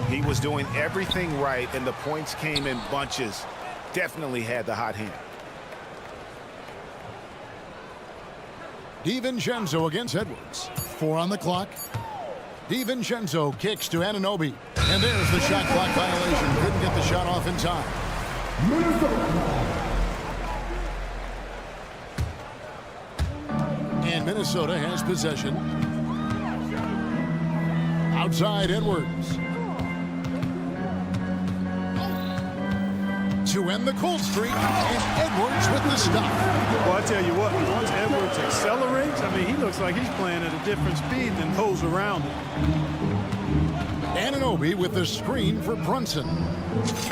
He was doing everything right, and the points came in bunches. Definitely had the hot hand. DiVincenzo against Edwards. 4 on the clock. DiVincenzo kicks to Anunoby. And there's the shot clock violation. Couldn't get the shot off in time. And Minnesota has possession. Outside Edwards. To end the cold streak, and Edwards with the stop. Well, I tell you what, once Edwards accelerates, I mean, he looks like he's playing at a different speed than those around him. Anunoby with the screen for Brunson.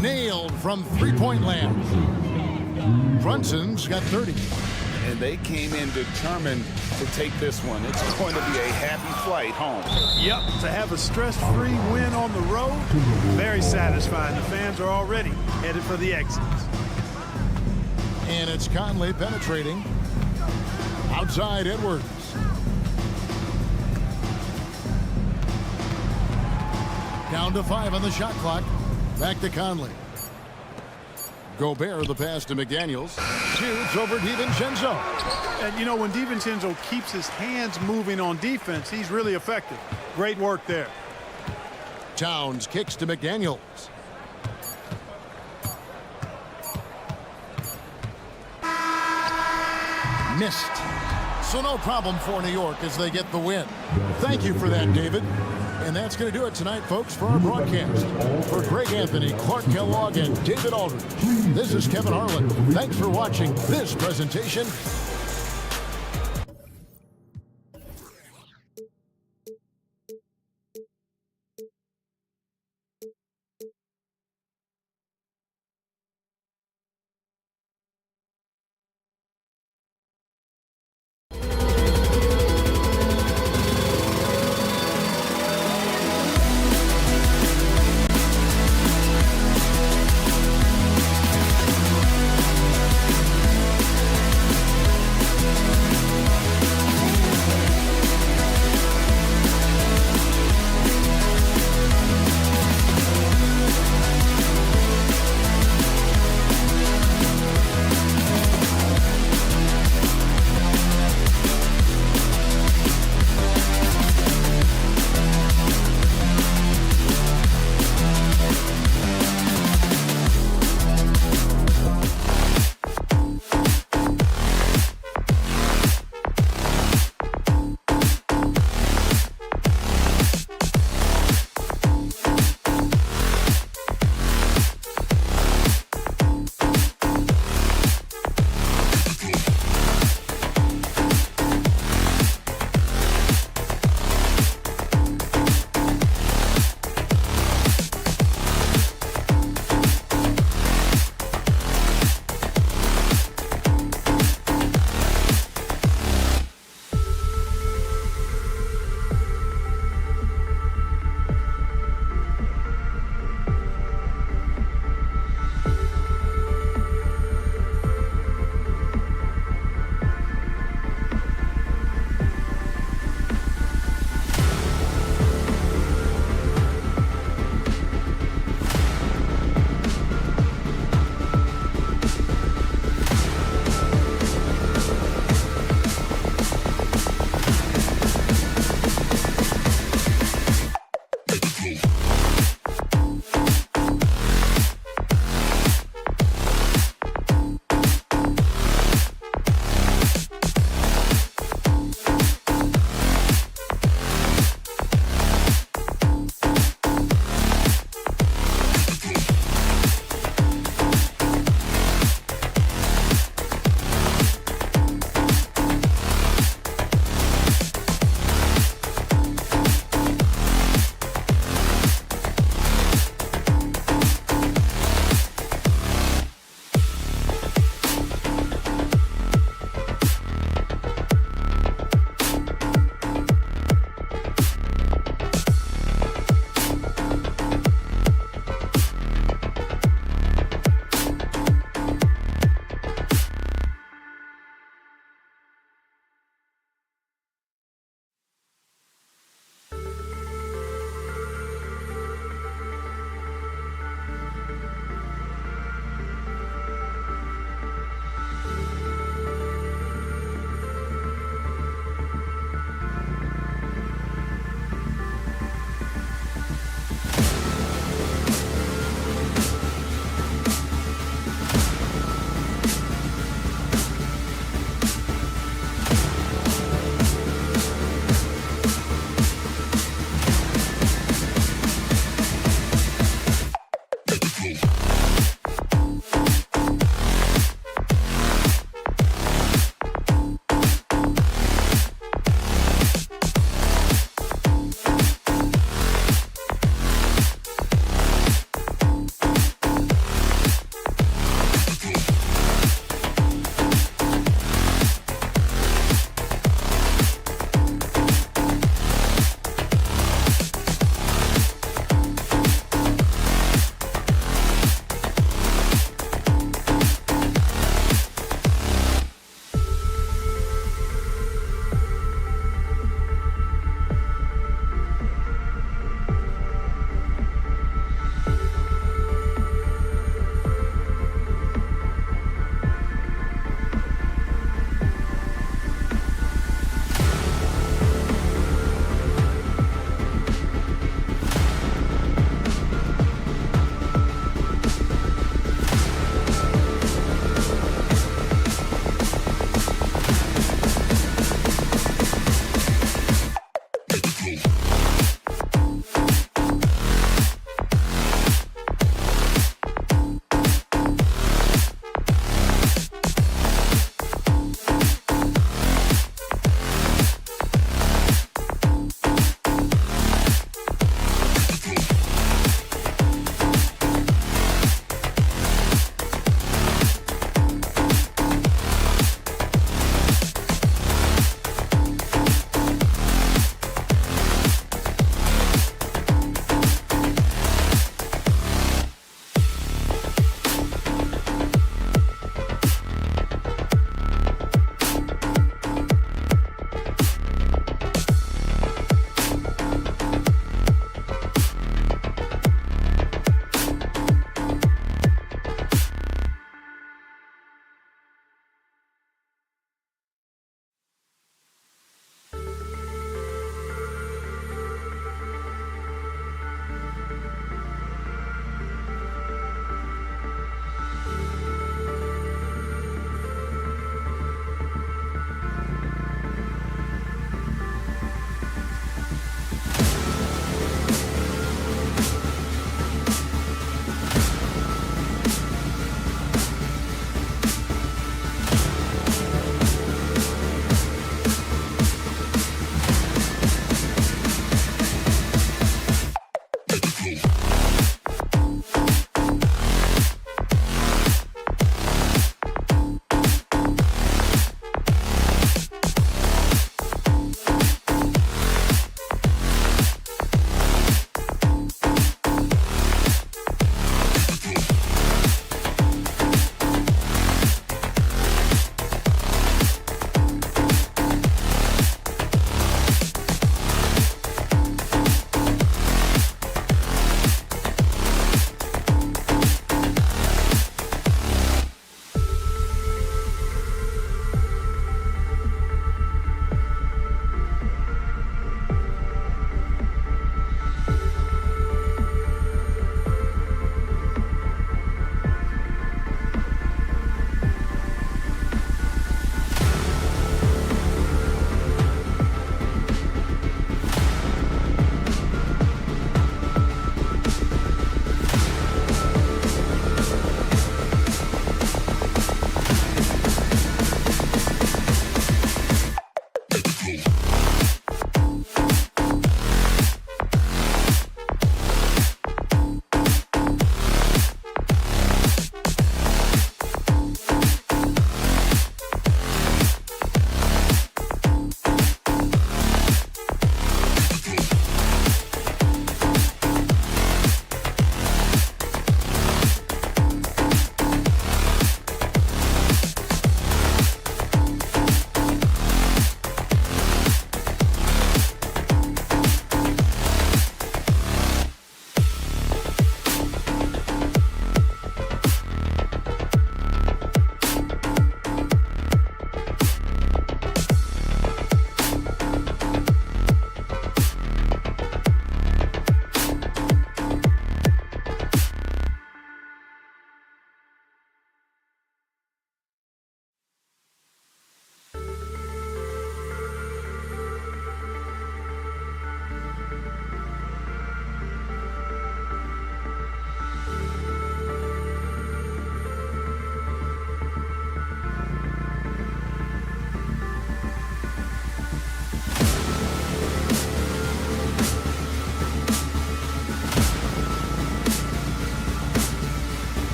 Nailed from three-point land. Brunson's got 30. And they came in determined to take this one. It's going to be a happy flight home. Yep, to have a stress-free win on the road, very satisfying. The fans are already headed for the exits. And it's Conley penetrating. Outside Edwards. Down to 5 on the shot clock. Back to Conley. Gobert, the pass to McDaniels. Shoots over DiVincenzo. And, you know, when DiVincenzo keeps his hands moving on defense, he's really effective. Great work there. Towns kicks to McDaniels. Missed. So no problem for New York as they get the win. Thank you for that, David. And that's going to do it tonight, folks, for our broadcast. For Greg Anthony, Clark Kellogg, and David Aldridge, this is Kevin Harlan. Thanks for watching this presentation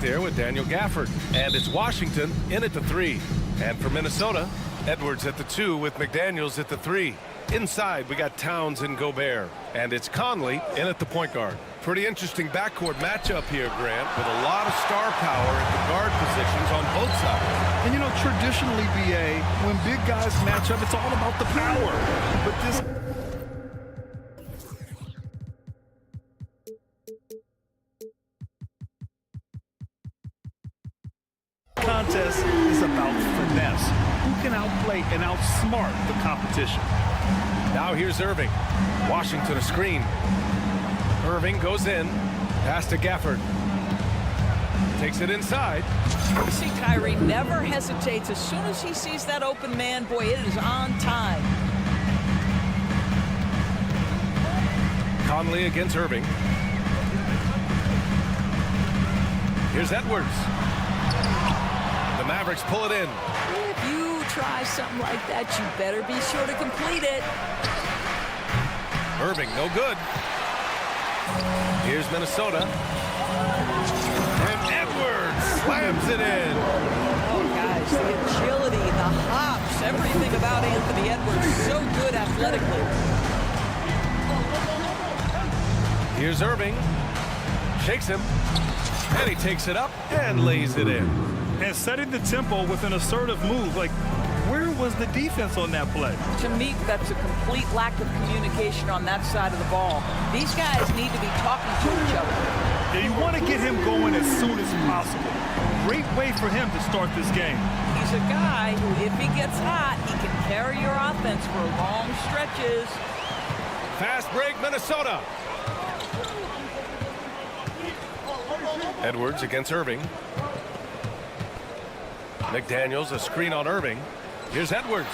there with Daniel Gafford. And it's Washington in at the 3. And for Minnesota, Edwards at the 2 with McDaniels at the 3. Inside, we got Towns and Gobert. And it's Conley in at the point guard. Pretty interesting backcourt matchup here, Grant, with a lot of star power at the guard positions on both sides. And, you know, traditionally, BA, when big guys match up, it's all about the power. But this contest is about finesse. Who can outplay and outsmart the competition? Now here's Irving. Washington a screen. Irving goes in. Pass to Gafford. Takes it inside. You see Kyrie never hesitates. As soon as he sees that open man, boy, it is on time. Conley against Irving. Here's Edwards. The Mavericks pull it in. If you try something like that, you better be sure to complete it. Irving, no good. Here's Minnesota. And Edwards slams it in. Oh, guys, the agility, the hops, everything about Anthony Edwards, so good athletically. Here's Irving. Shakes him. And he takes it up and lays it in. And setting the tempo with an assertive move. Like, where was the defense on that play? To me, that's a complete lack of communication on that side of the ball. These guys need to be talking to each other. Yeah, you want to get him going as soon as possible. Great way for him to start this game. He's a guy who, if he gets hot, he can carry your offense for long stretches. Fast break, Minnesota. Edwards against Irving. McDaniels, a screen on Irving. Here's Edwards.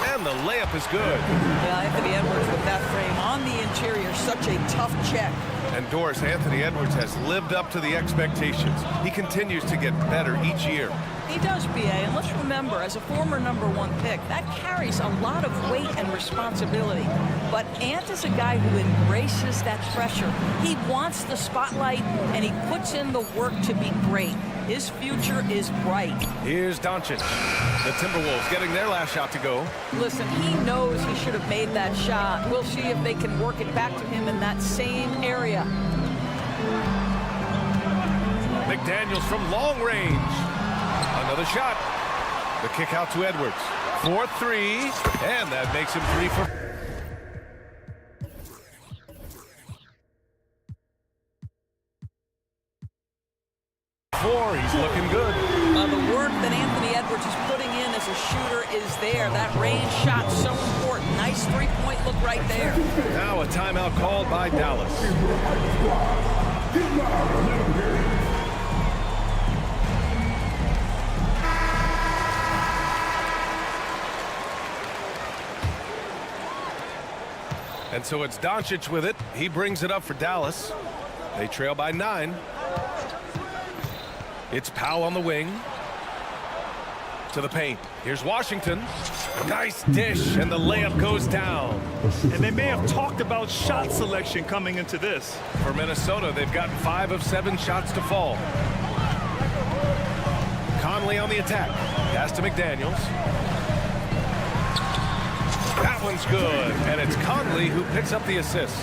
And the layup is good. Yeah, Anthony Edwards with that frame on the interior, such a tough check. And Doris, Anthony Edwards has lived up to the expectations. He continues to get better each year. He does, BA, and let's remember, as a former #1 pick, that carries a lot of weight and responsibility. But Ant is a guy who embraces that pressure. He wants the spotlight, and he puts in the work to be great. His future is bright. Here's Doncic. The Timberwolves getting their last shot to go. Listen, he knows he should have made that shot. We'll see if they can work it back to him in that same area. McDaniels from long range. Another shot. The kick out to Edwards. 4-3, and that makes him 3 for 4. He's looking good. The work that Anthony Edwards is putting in as a shooter is there. That range shot so important. Nice three-point look right there. Now a timeout called by Dallas. And so it's Doncic with it. He brings it up for Dallas. They trail by 9. It's Powell on the wing. To the paint. Here's Washington. Nice dish, and the layup goes down. And they may have talked about shot selection coming into this. For Minnesota, they've gotten 5 of 7 shots to fall. Conley on the attack. Pass to McDaniels. That one's good, and it's Conley who picks up the assist.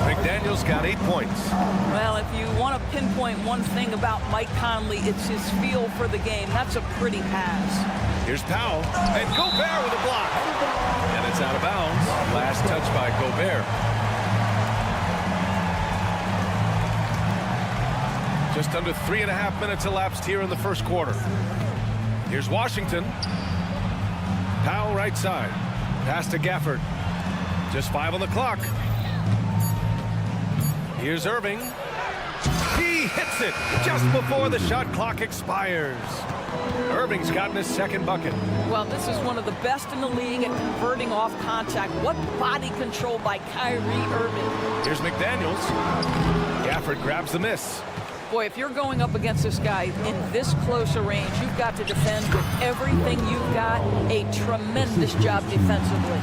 McDaniels got 8 points. Well, if you want to pinpoint one thing about Mike Conley, it's his feel for the game. That's a pretty pass. Here's Powell, and Gobert with a block. And it's out of bounds. Last touch by Gobert. Just under 3.5 minutes elapsed here in the first quarter. Here's Washington. Powell right side. Pass to Gafford. Just 5 on the clock. Here's Irving. He hits it just before the shot clock expires. Irving's gotten his second bucket. Well, this is one of the best in the league at converting off contact. What body control by Kyrie Irving. Here's McDaniels. Gafford grabs the miss. Boy, if you're going up against this guy in this close a range, you've got to defend with everything you've got. A tremendous job defensively.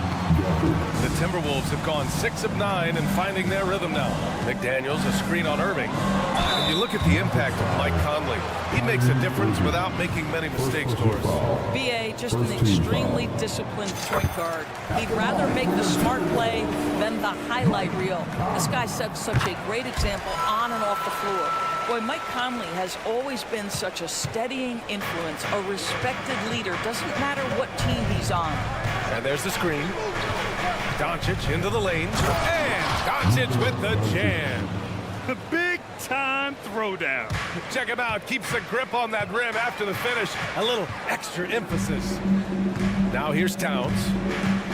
The Timberwolves have gone 6 of 9 and finding their rhythm now. McDaniels, a screen on Irving. And you look at the impact of Mike Conley. He makes a difference without making many mistakes, Doris. B.A. just an extremely disciplined point guard. He'd rather make the smart play than the highlight reel. This guy sets such a great example on and off the floor. Boy, Mike Conley has always been such a steadying influence, a respected leader. Doesn't matter what team he's on. And there's the screen. Doncic into the lane. And Doncic with the jam. The big time throwdown. Check him out. Keeps the grip on that rim after the finish. A little extra emphasis. Now here's Towns.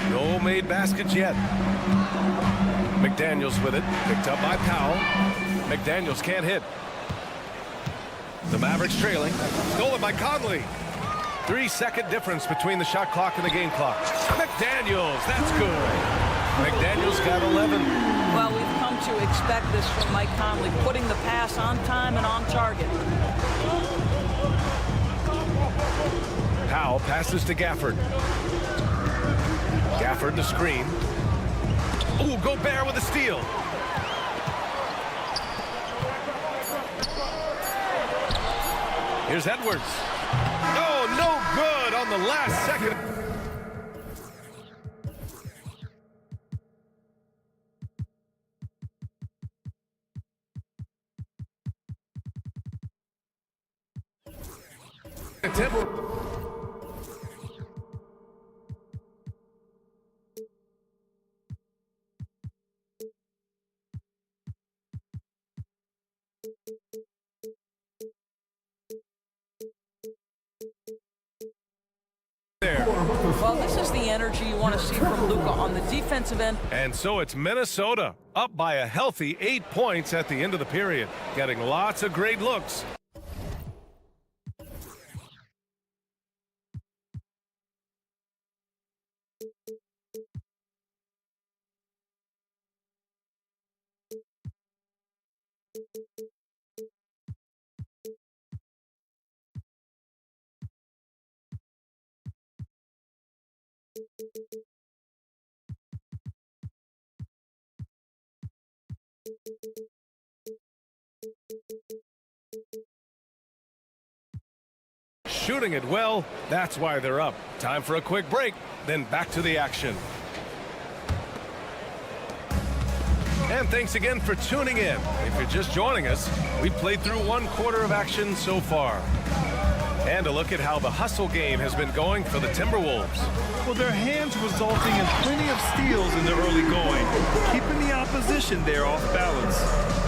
No made baskets yet. McDaniels with it. Picked up by Powell. McDaniels can't hit. The Mavericks trailing. Stolen by Conley. 3-second difference between the shot clock and the game clock. McDaniels, that's good. McDaniels got 11. Well, we've come to expect this from Mike Conley, putting the pass on time and on target. Powell passes to Gafford. Gafford the screen. Ooh, Gobert with a steal. Here's Edwards. Oh, no good on the last second. Well, this is the energy you want to see from Luka on the defensive end. And so it's Minnesota up by a healthy 8 points at the end of the period, getting lots of great looks. Shooting it well, that's why they're up. Time for a quick break, then back to the action. And thanks again for tuning in. If you're just joining us, we've played through 1 quarter of action so far. And a look at how the hustle game has been going for the Timberwolves. Well, their hands resulting in plenty of steals in the early going, keeping the opposition there off balance.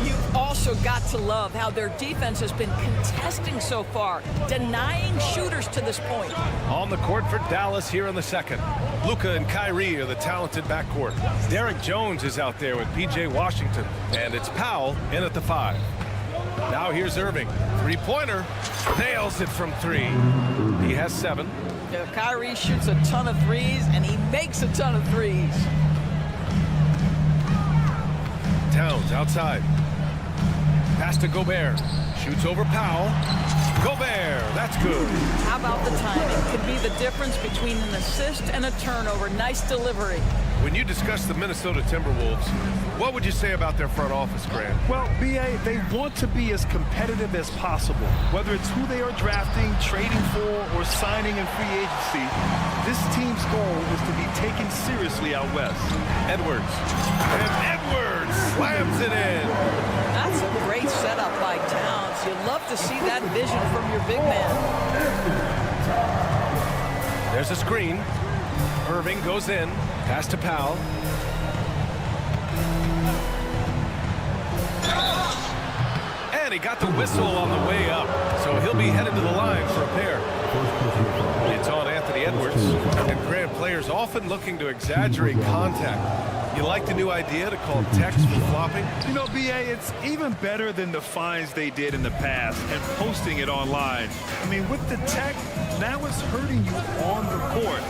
You've also got to love how their defense has been contesting so far, denying shooters to this point. On the court for Dallas here in the second. Luka and Kyrie are the talented backcourt. Derek Jones is out there with P.J. Washington, and it's Powell in at the 5. Now here's Irving. Three-pointer. Nails it from 3. He has 7. Kyrie shoots a ton of threes, and he makes a ton of threes. Towns outside. Pass to Gobert. Shoots over Powell. Gobert, that's good. How about the timing? Could be the difference between an assist and a turnover. Nice delivery. When you discuss the Minnesota Timberwolves, what would you say about their front office, Grant? Well, B.A., they want to be as competitive as possible. Whether it's who they are drafting, trading for, or signing in free agency, this team's goal is to be taken seriously out west. Edwards. And Edwards slams it in. That's a great setup by Towns. You love to see that vision from your big man. There's a screen. Irving goes in. Pass to Powell. And he got the whistle on the way up, so he'll be headed to the line for a pair. It's on Anthony Edwards. And Grant, players often looking to exaggerate contact. You like the new idea to call text for flopping? You know, B.A., it's even better than the fines they did in the past and posting it online. I mean, with the tech, now it's hurting you on the court.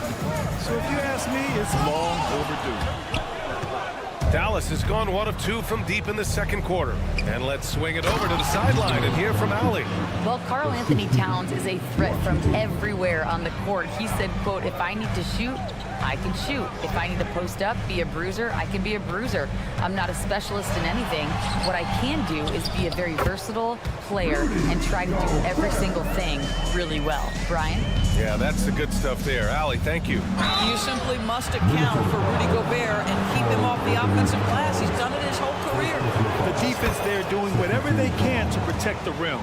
So if you ask me, it's long overdue. Dallas has gone 1 of 2 from deep in the second quarter. And let's swing it over to the sideline and hear from Allie. Well, Karl Anthony Towns is a threat from everywhere on the court. He said, quote, if I need to shoot, I can shoot. If I need to post up, be a bruiser, I can be a bruiser. I'm not a specialist in anything. What I can do is be a very versatile player and try to do every single thing really well. Brian? Yeah, that's the good stuff there. Allie, thank you. You simply must account for Rudy Gobert and keep him off the offensive glass. He's done it his whole career. The defense there doing whatever they can to protect the rim.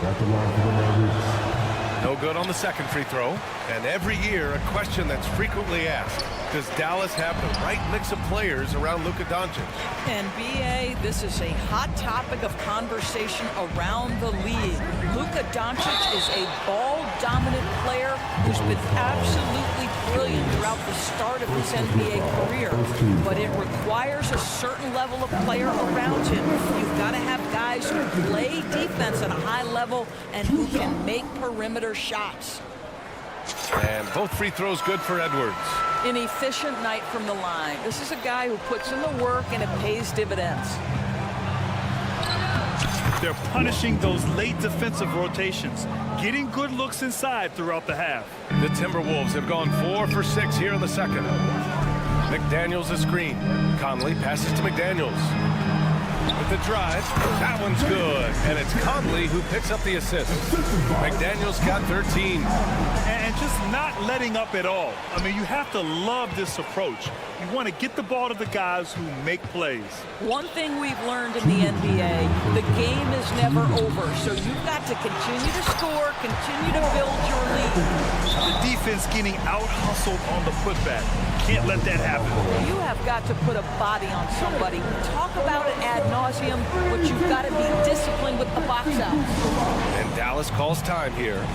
Got the line for the Mavericks. No good on the second free throw. And every year, a question that's frequently asked. Does Dallas have the right mix of players around Luka Doncic? And BA, this is a hot topic of conversation around the league. Luka Doncic is a ball-dominant player who's been absolutely brilliant throughout the start of his NBA career. But it requires a certain level of player around him. You've got to have guys who play defense at a high level and who can make perimeter shots. And both free throws good for Edwards. An efficient night from the line. This is a guy who puts in the work and it pays dividends. They're punishing those late defensive rotations, getting good looks inside throughout the half. The Timberwolves have gone 4 for 6 here in the second. McDaniels a screen. Conley passes to McDaniels. With the drive, that one's good. And it's Conley who picks up the assist. McDaniels got 13. And just not letting up at all. I mean, you have to love this approach. You want to get the ball to the guys who make plays. One thing we've learned in the NBA, the game is never over. So you've got to continue to score, continue to build your lead. The defense getting out-hustled on the putback. Can't let that happen. You have got to put a body on somebody. We talk about it ad nauseum, but you've got to be disciplined with the box out. And Dallas calls time here.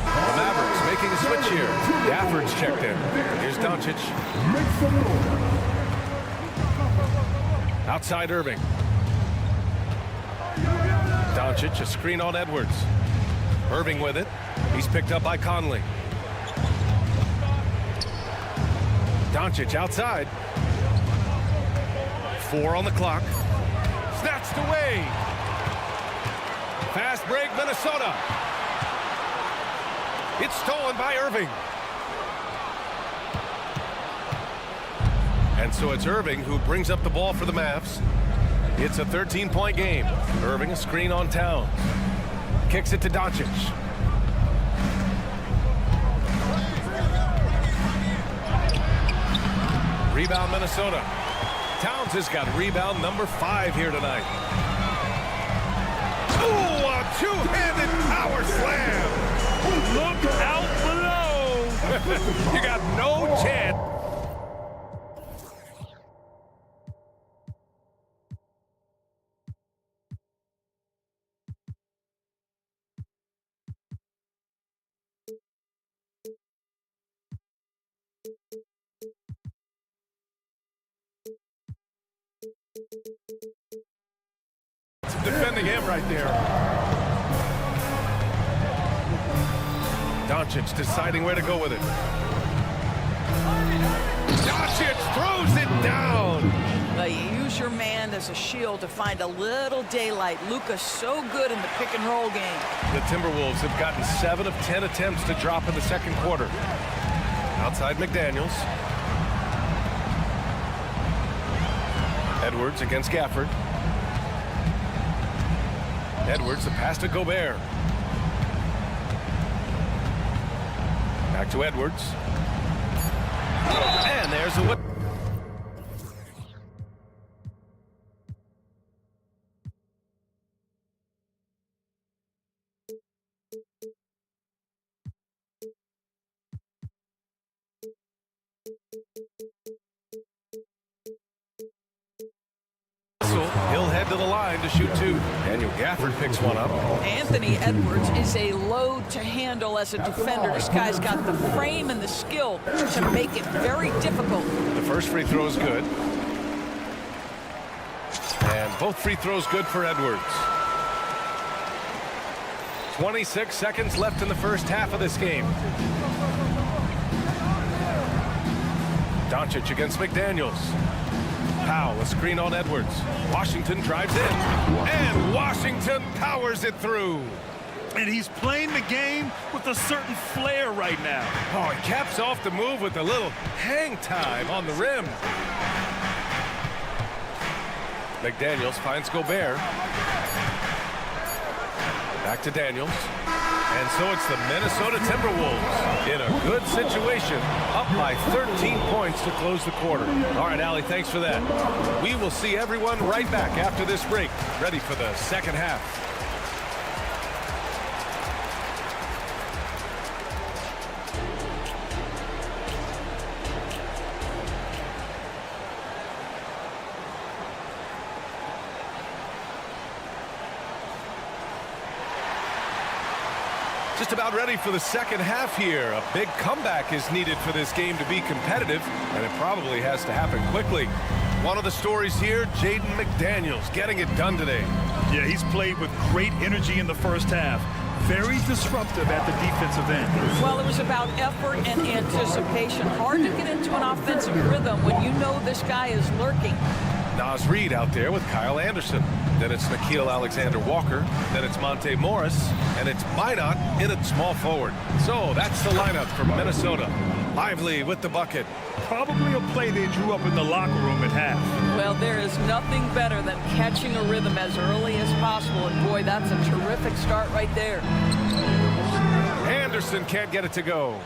The Mavericks making a switch here. Gafford's checked in. Here's Doncic. Outside Irving. Doncic, a screen on Edwards. Irving with it. He's picked up by Conley. Doncic outside. 4 on the clock. Snatched away. Fast break, Minnesota. It's stolen by Irving. And so it's Irving who brings up the ball for the Mavs. It's a 13-point game. Irving a screen on Towns. Kicks it to Doncic. Rebound Minnesota. Towns has got rebound number 5 here tonight. Ooh, a two-handed power slam. Look out below. You got no chance. Defending him right there. Doncic deciding where to go with it. Doncic throws it down. You use your man as a shield to find a little daylight. Luka's so good in the pick and roll game. The Timberwolves have gotten 7 of 10 attempts to drop in the second quarter. Outside McDaniels. Edwards against Gafford. Edwards, the pass to Gobert. Back to Edwards. And there's a whip. He'll head to the line to shoot two. Daniel Gafford picks one up. Anthony Edwards is a load to handle as a defender. This guy's got the frame and the skill to make it very difficult. The first free throw is good. And both free throws good for Edwards. 26 seconds left in the first half of this game. Doncic against McDaniels. Powell, a screen on Edwards. Washington drives in, and Washington powers it through. And he's playing the game with a certain flair right now. Oh, he caps off the move with a little hang time on the rim. McDaniels finds Gobert. Back to Daniels. And so it's the Minnesota Timberwolves in a good situation, up by 13 points to close the quarter. All right, Allie, thanks for that. We will see everyone right back after this break, ready for the second half. Just about ready for the second half here. A big comeback is needed for this game to be competitive, and it probably has to happen quickly. One of the stories here, Jaden McDaniels getting it done today. Yeah, he's played with great energy in the first half. Very disruptive at the defensive end. Well, it was about effort and anticipation. Hard to get into an offensive rhythm when you know this guy is lurking. Nas Reed out there with Kyle Anderson. Then it's Nickeil Alexander-Walker. Then it's Monte Morris. And it's Minot in at small forward. So that's the lineup for Minnesota. Lively with the bucket. Probably a play they drew up in the locker room at half. Well, there is nothing better than catching a rhythm as early as possible. And boy, that's a terrific start right there. Anderson can't get it to go.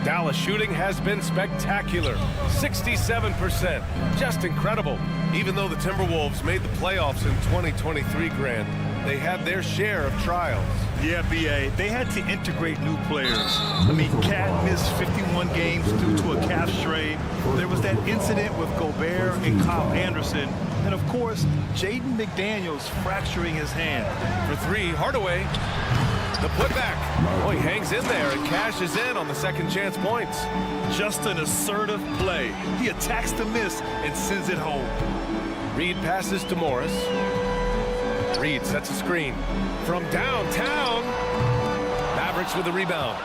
Dallas shooting has been spectacular. 67%. Just incredible. Even though the Timberwolves made the playoffs in 2023, Grant, they had their share of trials. Yeah, B.A., they had to integrate new players. I mean, Cat missed 51 games due to a calf strain. There was that incident with Gobert and Kyle Anderson. And, of course, Jaden McDaniels fracturing his hand. For three, Hardaway. The putback. Oh, he hangs in there and cashes in on the second chance points. Just an assertive play. He attacks the miss and sends it home. Reed passes to Morris. Reed sets a screen from downtown. Mavericks with the rebound.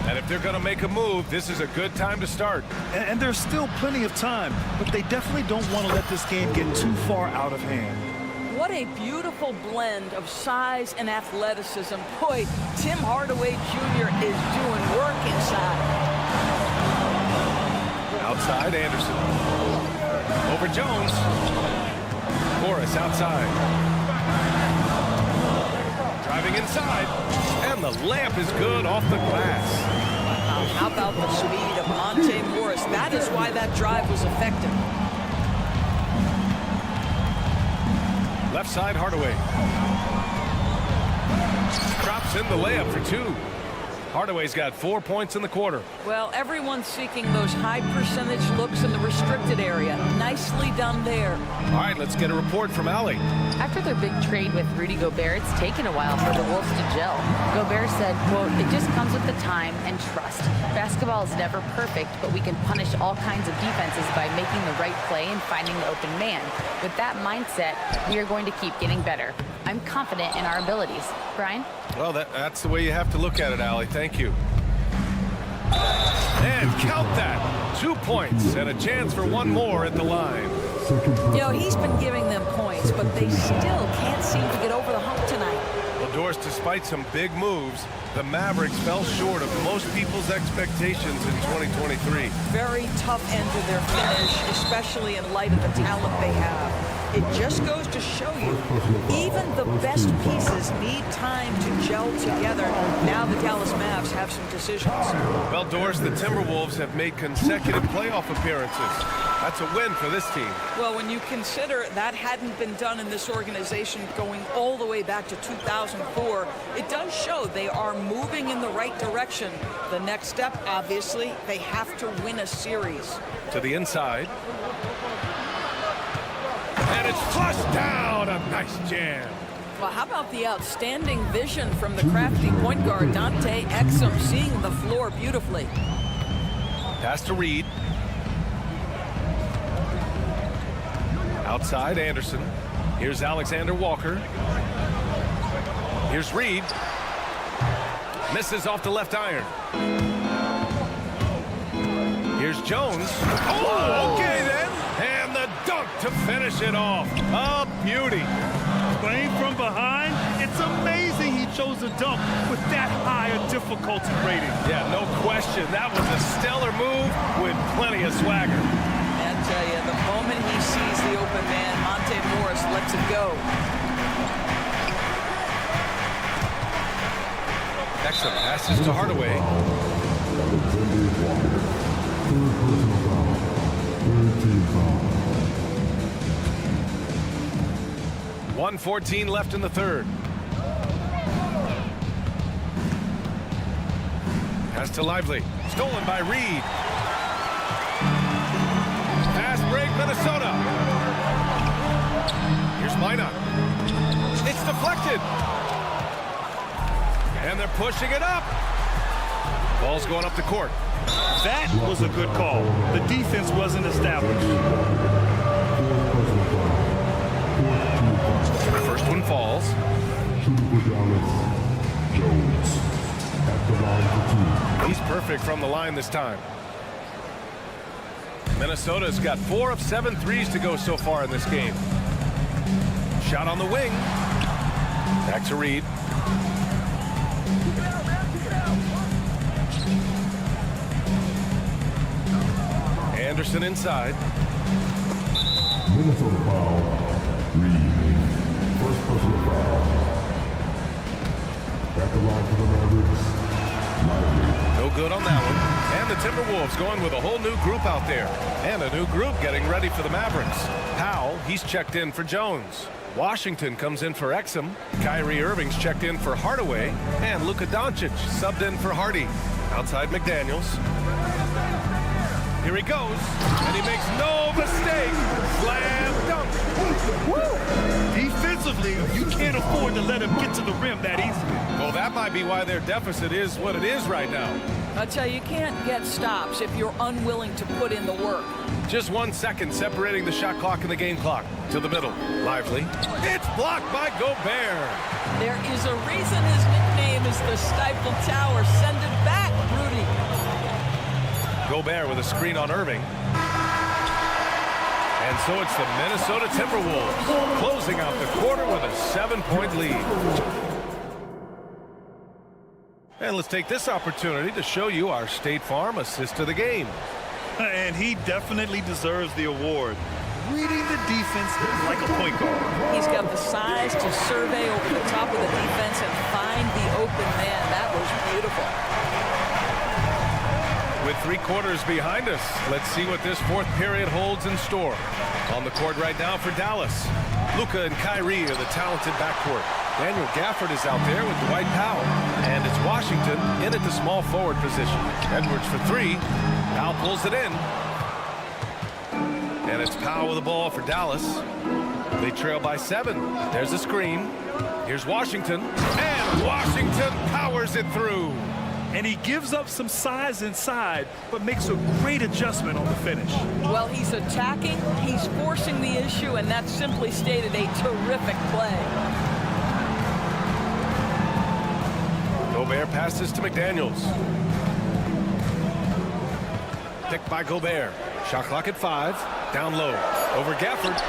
And if they're going to make a move, this is a good time to start. And there's still plenty of time, but they definitely don't want to let this game get too far out of hand. What a beautiful blend of size and athleticism. Boy, Tim Hardaway Jr. is doing work inside. Outside, Anderson. Over Jones. Morris outside. Driving inside. And the layup is good off the glass. How about the speed of Monte Morris? That is why that drive was effective. Left side, Hardaway. Drops in the layup for two. Hardaway's got 4 points in the quarter. Well, everyone's seeking those high percentage looks in the restricted area. Nicely done there. All right, let's get a report from Allie. After their big trade with Rudy Gobert, it's taken a while for the Wolves to gel. Gobert said, quote, "It just comes with the time and trust. Basketball is never perfect, but we can punish all kinds of defenses by making the right play and finding the open man. With that mindset, we are going to keep getting better. I'm confident in our abilities." Brian? Well, that's the way you have to look at it, Allie. Thank you. And count that. 2 points and a chance for one more at the line. You know, he's been giving them points, but they still can't seem to get over the hump tonight. Well, Doris, despite some big moves, the Mavericks fell short of most people's expectations in 2023. Very tough end to their finish, especially in light of the talent they have. It just goes to show you, even the best pieces need time to gel together. Now the Dallas Mavs have some decisions. Well, Doris, the Timberwolves have made consecutive playoff appearances. That's a win for this team. Well, when you consider that hadn't been done in this organization going all the way back to 2004, it does show they are moving in the right direction. The next step, obviously, they have to win a series. To the inside. And it's flushed down. A nice jam. Well, how about the outstanding vision from the crafty point guard, Dante Exum, seeing the floor beautifully. Pass to Reed. Outside, Anderson. Here's Alexander Walker. Here's Reed. Misses off the left iron. Here's Jones. Oh, okay then. And the dunk to finish it off. A beauty. Playing from behind, it's amazing he chose a dunk with that high a difficulty rating. Yeah, no question. That was a stellar move with plenty of swagger. I tell you, the moment he sees the open man, Monte Morris lets it go. Exum passes to Hardaway. 1:14 left in the third. Pass to Lively. Stolen by Reed. Fast break, Minnesota. Here's Minot. It's deflected. And they're pushing it up. Ball's going up the court. That was a good call. The defense wasn't established. The first one falls. He's perfect from the line this time. Minnesota's got 4 of 7 threes to go so far in this game. Shot on the wing. Back to Reed. Anderson inside. Minnesota foul. Reed. First personal foul. At the line for the Mavericks. No good on that one. And the Timberwolves going with a whole new group out there. And a new group getting ready for the Mavericks. Powell, he's checked in for Jones. Washington comes in for Exum. Kyrie Irving's checked in for Hardaway. And Luka Doncic subbed in for Hardy. Outside McDaniels. Here he goes. And he makes no mistake. Slam dunk. Woo! Defensively, you can't afford to let him get to the rim that easily. Well, that might be why their deficit is what it is right now. I tell you, you can't get stops if you're unwilling to put in the work. Just 1 second separating the shot clock and the game clock. To the middle. Lively. It's blocked by Gobert. There is a reason his nickname is the Stifle Tower. Send it back, Rudy. Gobert with a screen on Irving. And so it's the Minnesota Timberwolves closing out the quarter with a 7-point lead. And let's take this opportunity to show you our State Farm assist of the game. And he definitely deserves the award. Reading the defense like a point guard. He's got the size to survey over the top of the defense and find the open man. That was beautiful. With 3 quarters behind us, let's see what this 4th period holds in store. On the court right now for Dallas. Luka and Kyrie are the talented backcourt. Daniel Gafford is out there with Dwight Powell. And it's Washington in at the small forward position. Edwards for 3. Powell pulls it in. And it's Powell with the ball for Dallas. They trail by 7. There's a screen. Here's Washington. And Washington powers it through. And he gives up some size inside, but makes a great adjustment on the finish. Well, he's attacking, he's forcing the issue, and that simply stated a terrific play. Gobert passes to McDaniels. Picked by Gobert. Shot clock at 5. Down low. Over Gafford.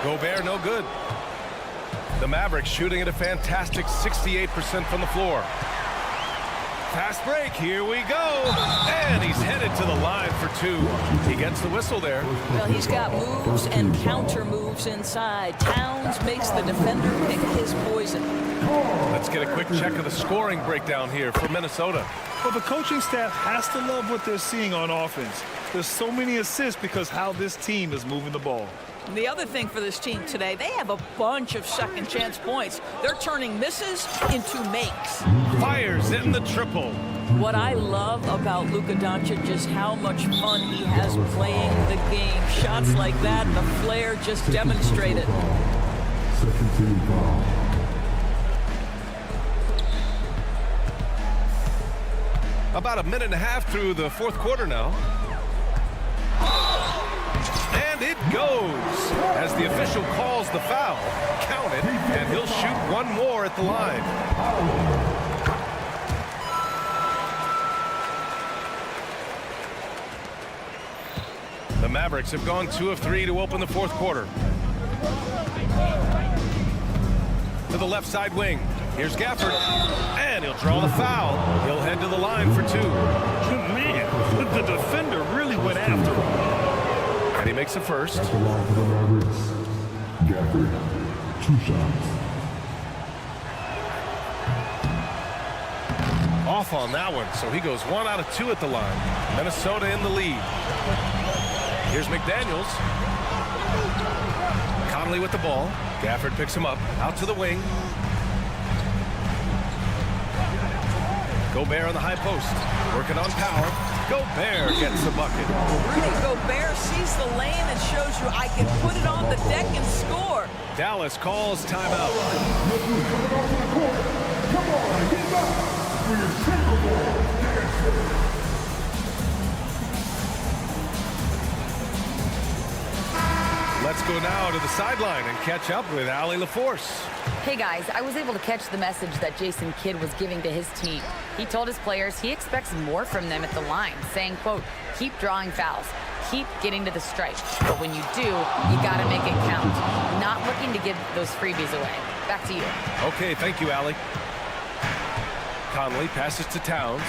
Gobert no good. The Mavericks shooting at a fantastic 68% from the floor. Fast break, here we go. And he's headed to the line for two. He gets the whistle there. Well, he's got moves and counter moves inside. Towns makes the defender pick his poison. Let's get a quick check of the scoring breakdown here for Minnesota. Well, the coaching staff has to love what they're seeing on offense. There's so many assists because how this team is moving the ball. The other thing for this team today, they have a bunch of second chance points. They're turning misses into makes. Fires in the triple. What I love about Luka Doncic is how much fun he has playing the game. Shots like that, the flair just demonstrated. Second team foul. About a minute and a half through the fourth quarter now. And it goes as the official calls the foul. Count it, and he'll shoot one more at the line. The Mavericks have gone 2 of 3 to open the fourth quarter. To the left side wing. Here's Gafford, and he'll draw the foul. He'll head to the line for two. Man, the defender really went after him. And he makes the first. That's the line for the Mavericks. Gafford, 2 shots. Off on that one, so he goes 1 out of 2 at the line. Minnesota in the lead. Here's McDaniels. Conley with the ball. Gafford picks him up, out to the wing. Gobert on the high post, working on power. Gobert gets the bucket. Rudy Gobert sees the lane and shows you I can put it on the deck and score. Dallas calls timeout. Come on, get back for your Timberwolves. Let's go now to the sideline and catch up with Allie LaForce. Hey guys, I was able to catch the message that Jason Kidd was giving to his team. He told his players he expects more from them at the line, saying, quote, keep drawing fouls, keep getting to the stripe. But when you do, you gotta make it count. Not looking to give those freebies away. Back to you. Okay, thank you, Allie. Conley passes to Towns.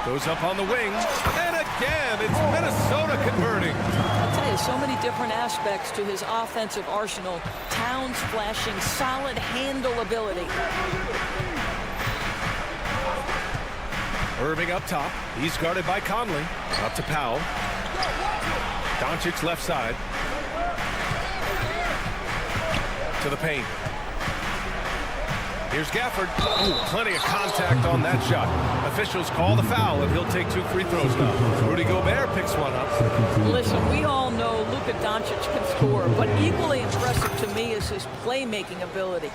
Goes up on the wing, and again, it's Minnesota converting. I'll tell you, so many different aspects to his offensive arsenal. Towns flashing solid handle ability. Irving up top. He's guarded by Conley. Up to Powell. Doncic left side. To the paint. Here's Gafford. Ooh, plenty of contact on that shot. Officials call the foul, and he'll take 2 free throws now. Rudy Gobert picks one up. Listen, we all know Luka Doncic can score, but equally impressive to me is his playmaking ability.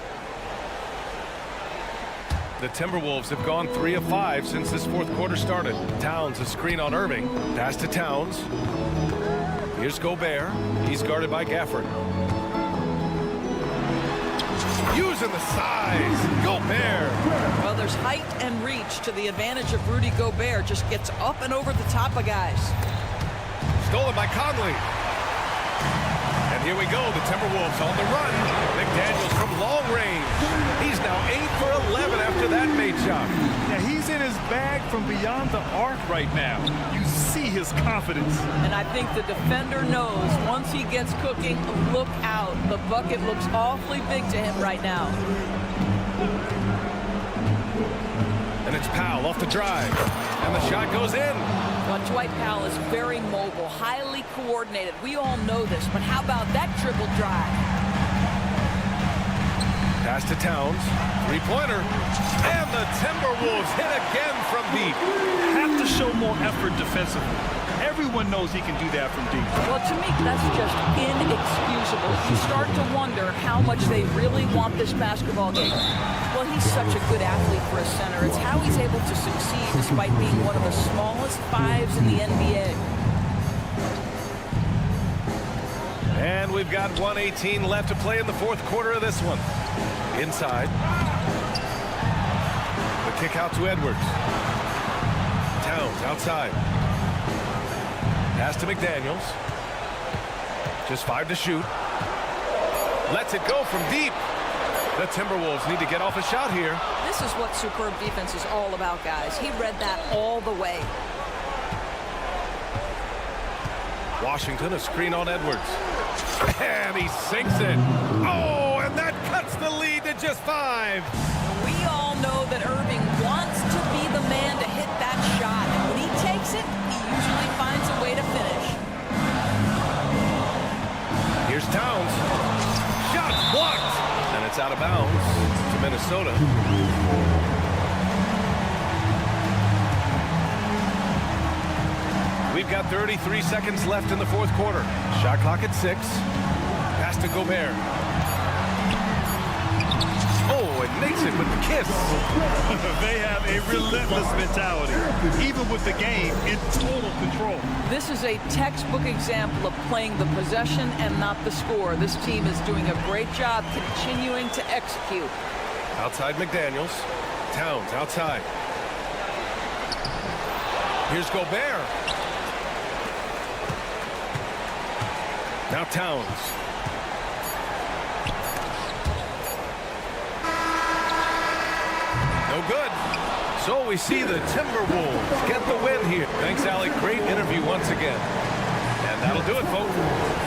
The Timberwolves have gone 3 of 5 since this fourth quarter started. Towns a screen on Irving. Pass to Towns. Here's Gobert. He's guarded by Gafford. Using the size. Gobert. Well, there's height and reach to the advantage of Rudy Gobert. Just gets up and over the top of guys. Stolen by Conley. And here we go. The Timberwolves on the run. McDaniels from long range. He's now 8 for 11 after that made shot. Yeah, he's in his bag from beyond the arc right now. You see his confidence. And I think the defender knows once he gets cooking, look out. The bucket looks awfully big to him right now. And it's Powell off the drive. And the shot goes in. Well, Dwight Powell is very mobile, highly coordinated. We all know this, but how about that triple drive? Pass to Towns. Three-pointer. And the Timberwolves hit again from deep. Have to show more effort defensively. Everyone knows he can do that from deep. Well, to me, that's just inexcusable. You start to wonder how much they really want this basketball game. Well, he's such a good athlete for a center. It's how he's able to succeed despite being one of the smallest 5s in the NBA. And we've got 1:18 left to play in the fourth quarter of this one. Inside. The kick out to Edwards. Towns outside. Pass to McDaniels. Just 5 to shoot. Lets it go from deep. The Timberwolves need to get off a shot here. This is what superb defense is all about, guys. He read that all the way. Washington, a screen on Edwards. And he sinks it. Oh, and that cuts the lead to just 5. We all know that Irving wants to be the man to hit that shot. And when he takes it, he usually finds a way to finish. Here's Towns. Shot's blocked. And it's out of bounds to Minnesota. We've got 33 seconds left in the fourth quarter. Shot clock at 6. Pass to Gobert. Oh, and makes it with the kiss. They have a relentless mentality, even with the game in total control. This is a textbook example of playing the possession and not the score. This team is doing a great job continuing to execute. Outside McDaniels. Towns outside. Here's Gobert. Now Towns. No good. So we see the Timberwolves get the win here. Thanks, Allie. Great interview once again. And that'll do it, folks.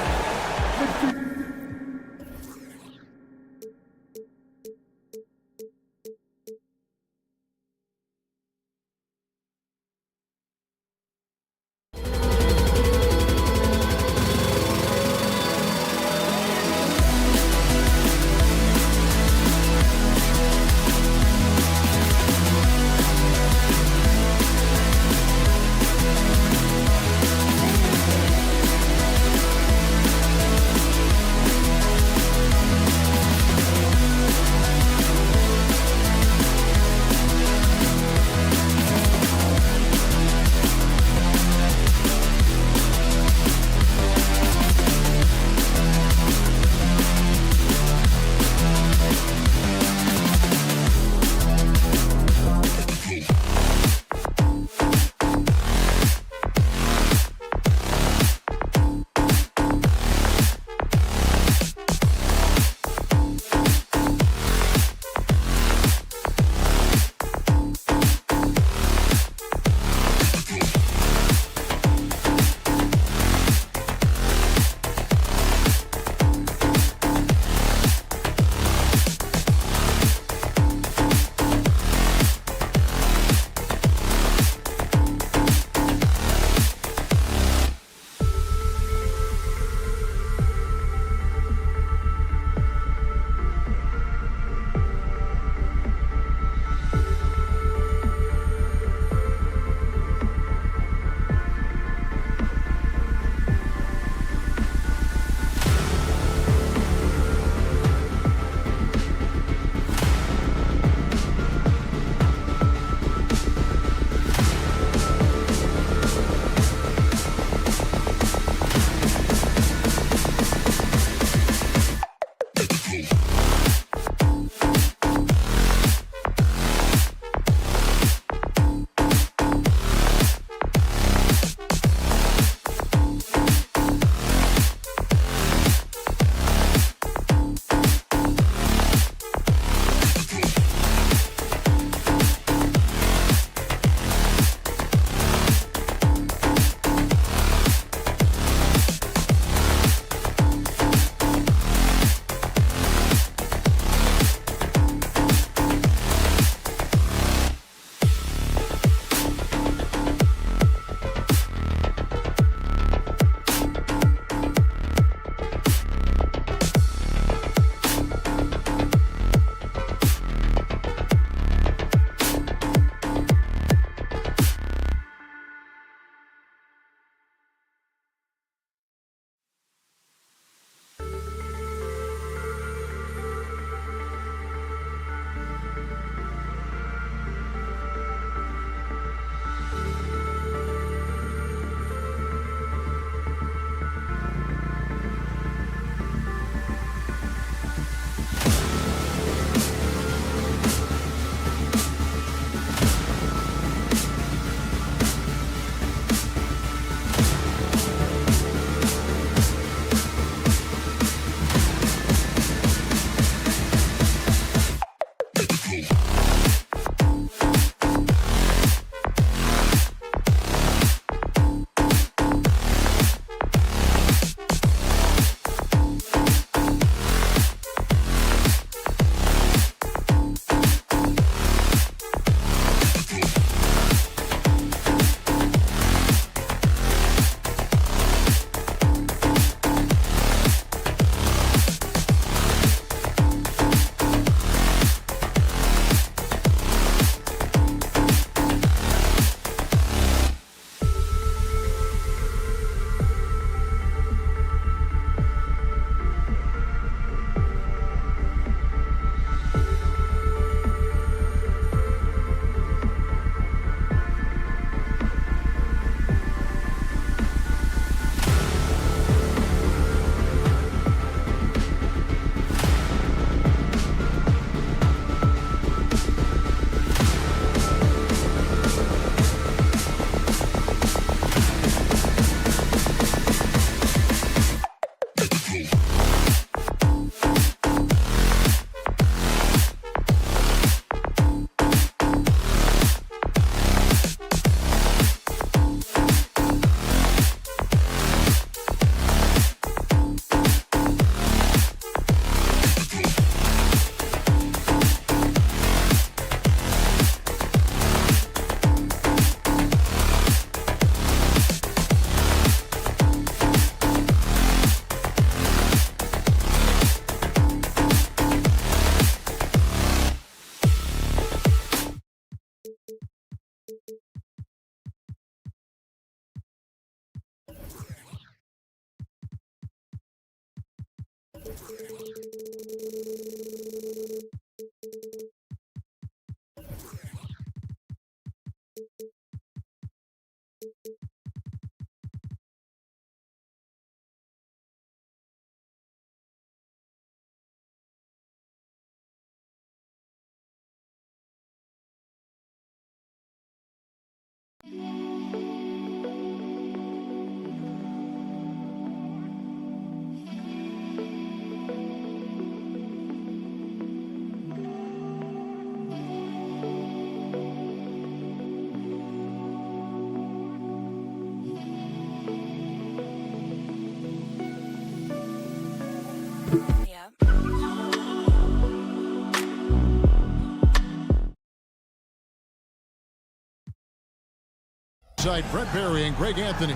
Side Brett Barry and Greg Anthony.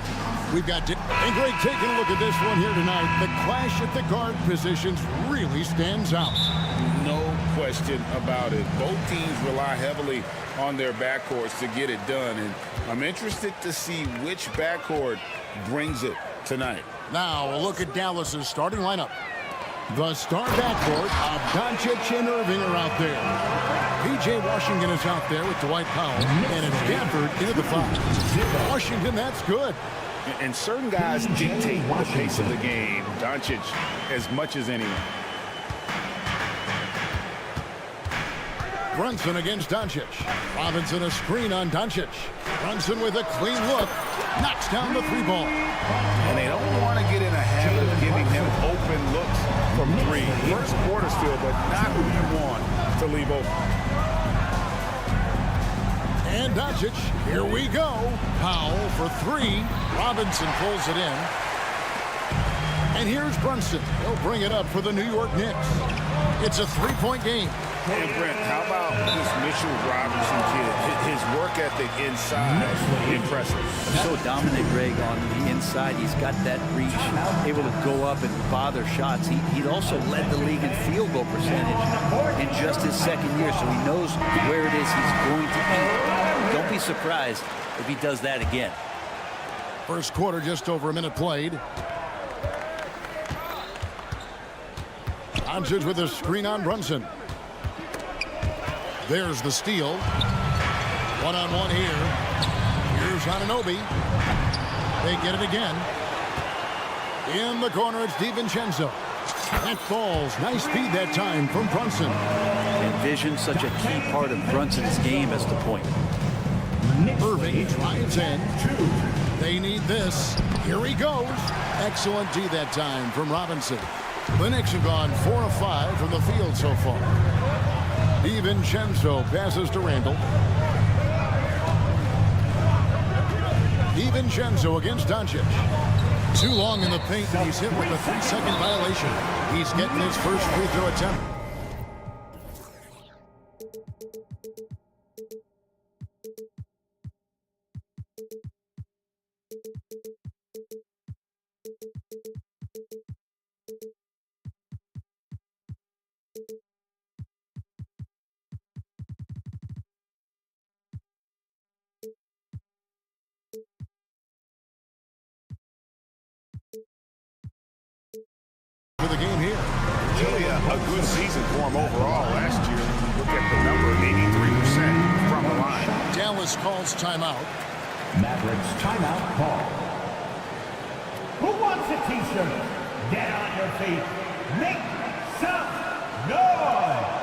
We've got and Greg taking a look at this one here tonight. The clash at the guard positions really stands out. No question about it. Both teams rely heavily on their backcourts to get it done, and I'm interested to see which backcourt brings it tonight. Now a look at Dallas's starting lineup. The star backcourt of Doncic and Irving are out there. P.J. Washington is out there with Dwight Powell, and it's Gafford into the five. Washington, that's good. And certain guys dictate the pace of the game. Doncic as much as anyone. Brunson against Doncic. Robinson a screen on Doncic. Brunson with a clean look. Knocks down the three ball. And they don't want to get in a habit of giving him open looks from three. First quarter still, but not who you want to leave open. And Doncic, here we go. Powell for three. Robinson pulls it in. And here's Brunson. He'll bring it up for the New York Knicks. It's a three-point game. And Brent, how about this Mitchell Robinson kid? His work ethic inside, impressive. So dominant, Greg, on the inside. He's got that reach, able to go up and bother shots. He also led the league in field goal percentage in just his second year, so he knows where it is he's going to eat. Don't be surprised if he does that again. First quarter, just over a minute played. Doncic with a screen on Brunson. There's the steal. One-on-one here. Here's Anunoby. They get it again. In the corner, it's DiVincenzo. That falls. Nice feed that time from Brunson. And vision, such a key part of Brunson's game as the point. Irving drives in. They need this. Here he goes. Excellent D that time from Robinson. The Knicks have gone 4 of 5 from the field so far. DiVincenzo passes to Randall. DiVincenzo against Doncic. Too long in the paint, and he's hit with a 3-second violation. He's getting his first free throw attempt. For the game here. Really a good season for him overall last year. Look at the number, 83% from the line. Dallas calls timeout. Mavericks timeout call. Who wants a t-shirt? Get on your feet. Make some noise.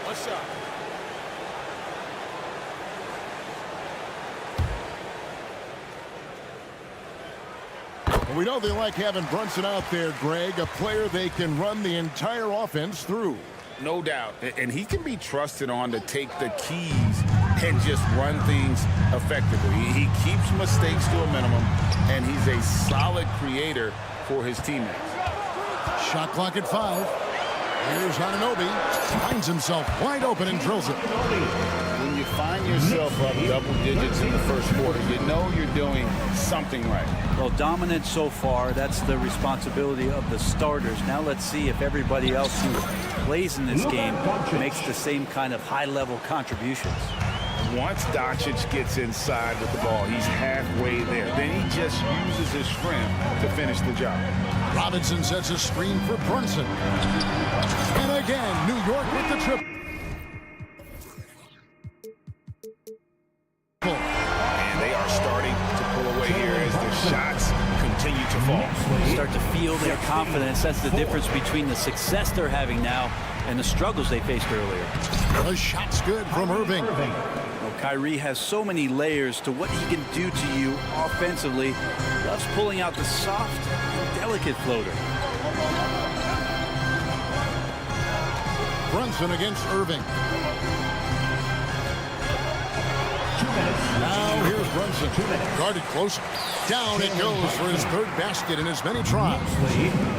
What's up? We know they like having Brunson out there, Greg, a player they can run the entire offense through. No doubt. And he can be trusted on to take the keys and just run things effectively. He keeps mistakes to a minimum, and he's a solid creator for his teammates. Shot clock at 5. Here's Anunoby. Finds himself wide open and drills it. When you find yourself up double digits in the first quarter, you know you're doing something right. Well, dominant so far, that's the responsibility of the starters. Now let's see if everybody else who plays in this game makes the same kind of high-level contributions. Once Doncic gets inside with the ball, he's halfway there. Then he just uses his strength to finish the job. Robinson sets a screen for Brunson. And again, New York with the triple. And they are starting to pull away here as the shots continue to fall. You start to feel their confidence. That's the difference between the success they're having now and the struggles they faced earlier. The shot's good from Irving. Well, Kyrie has so many layers to what he can do to you offensively. Loves pulling out the soft, delicate floater. Brunson against Irving. Now here's Brunson. Guarded close. Down it goes for his third basket in as many tries.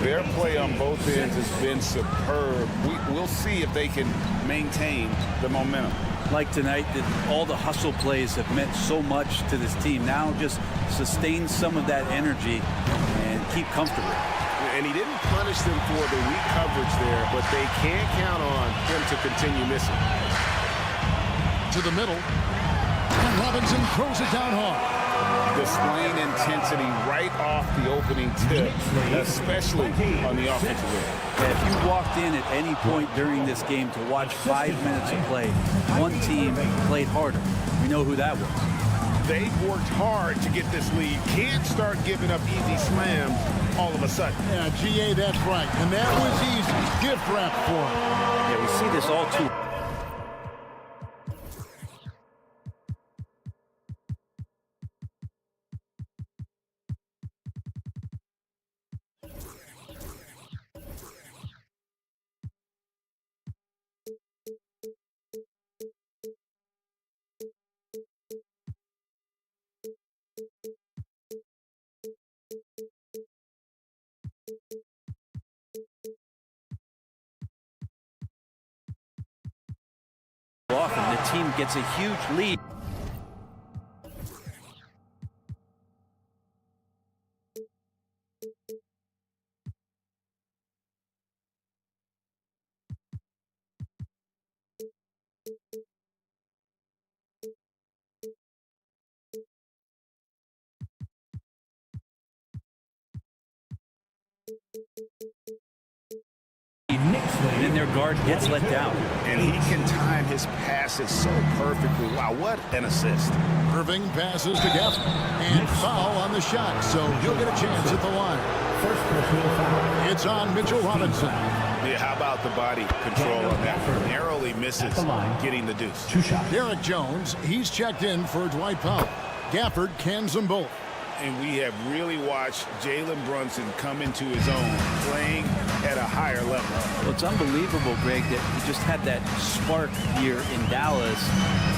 Their play on both ends has been superb. We'll see if they can maintain the momentum. Like tonight, all the hustle plays have meant so much to this team. Now just sustain some of that energy and keep comfortable. And he didn't punish them for the weak coverage there, but they can't count on him to continue missing. To the middle. And Robinson throws it down hard. Displaying intensity right off the opening tip, especially on the offensive end. If you walked in at any point during this game to watch 5 minutes of play, one team played harder. We know who that was. They've worked hard to get this lead. Can't start giving up easy slams all of a sudden. Yeah, GA, that's right. And that was easy. Gift wrap for him. Yeah, we see this all too. Often the team gets a huge lead. And then their guard gets let down. And he can time his passes so perfectly. Wow, what an assist. Irving passes to Gafford. And foul on the shot, so he'll get a chance at the line. First personal foul. It's on Mitchell Robinson. Yeah, how about the body control on that? Narrowly misses getting the deuce. Two shots. Derek Jones, he's checked in for Dwight Powell. Gafford cans them both. And we have really watched Jalen Brunson come into his own, playing at a higher level. Well, it's unbelievable, Greg, that he just had that spark here in Dallas,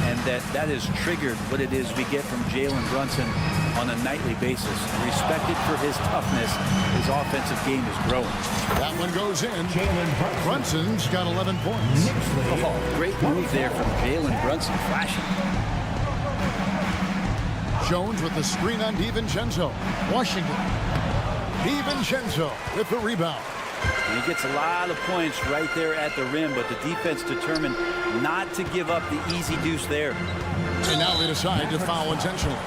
and that has triggered what it is we get from Jalen Brunson on a nightly basis. Respected for his toughness, his offensive game is growing. That one goes in. Brunson's got 11 points. Oh, great move there from Jalen Brunson, flashing. Jones with the screen on DiVincenzo. Washington. DiVincenzo with the rebound. And he gets a lot of points right there at the rim, but the defense determined not to give up the easy deuce there. And now they decide to foul intentionally.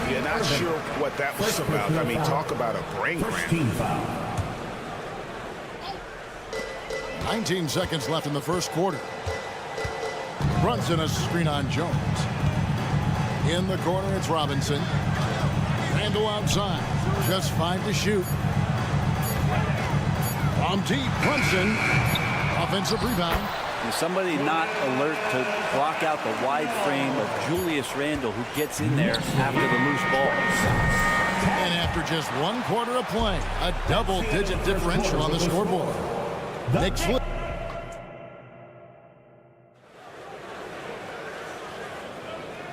Yeah, not sure what that was about. I mean, talk about a brain cramp. 19 seconds left in the first quarter. Brunson a screen on Jones. In the corner, it's Robinson. Randall outside. Just 5 to shoot. From deep, Brunson. Offensive rebound. And somebody not alert to block out the wide frame of Julius Randle, who gets in there after the loose ball. And after just 1 quarter of play, a double-digit differential on the scoreboard. Knicks flip.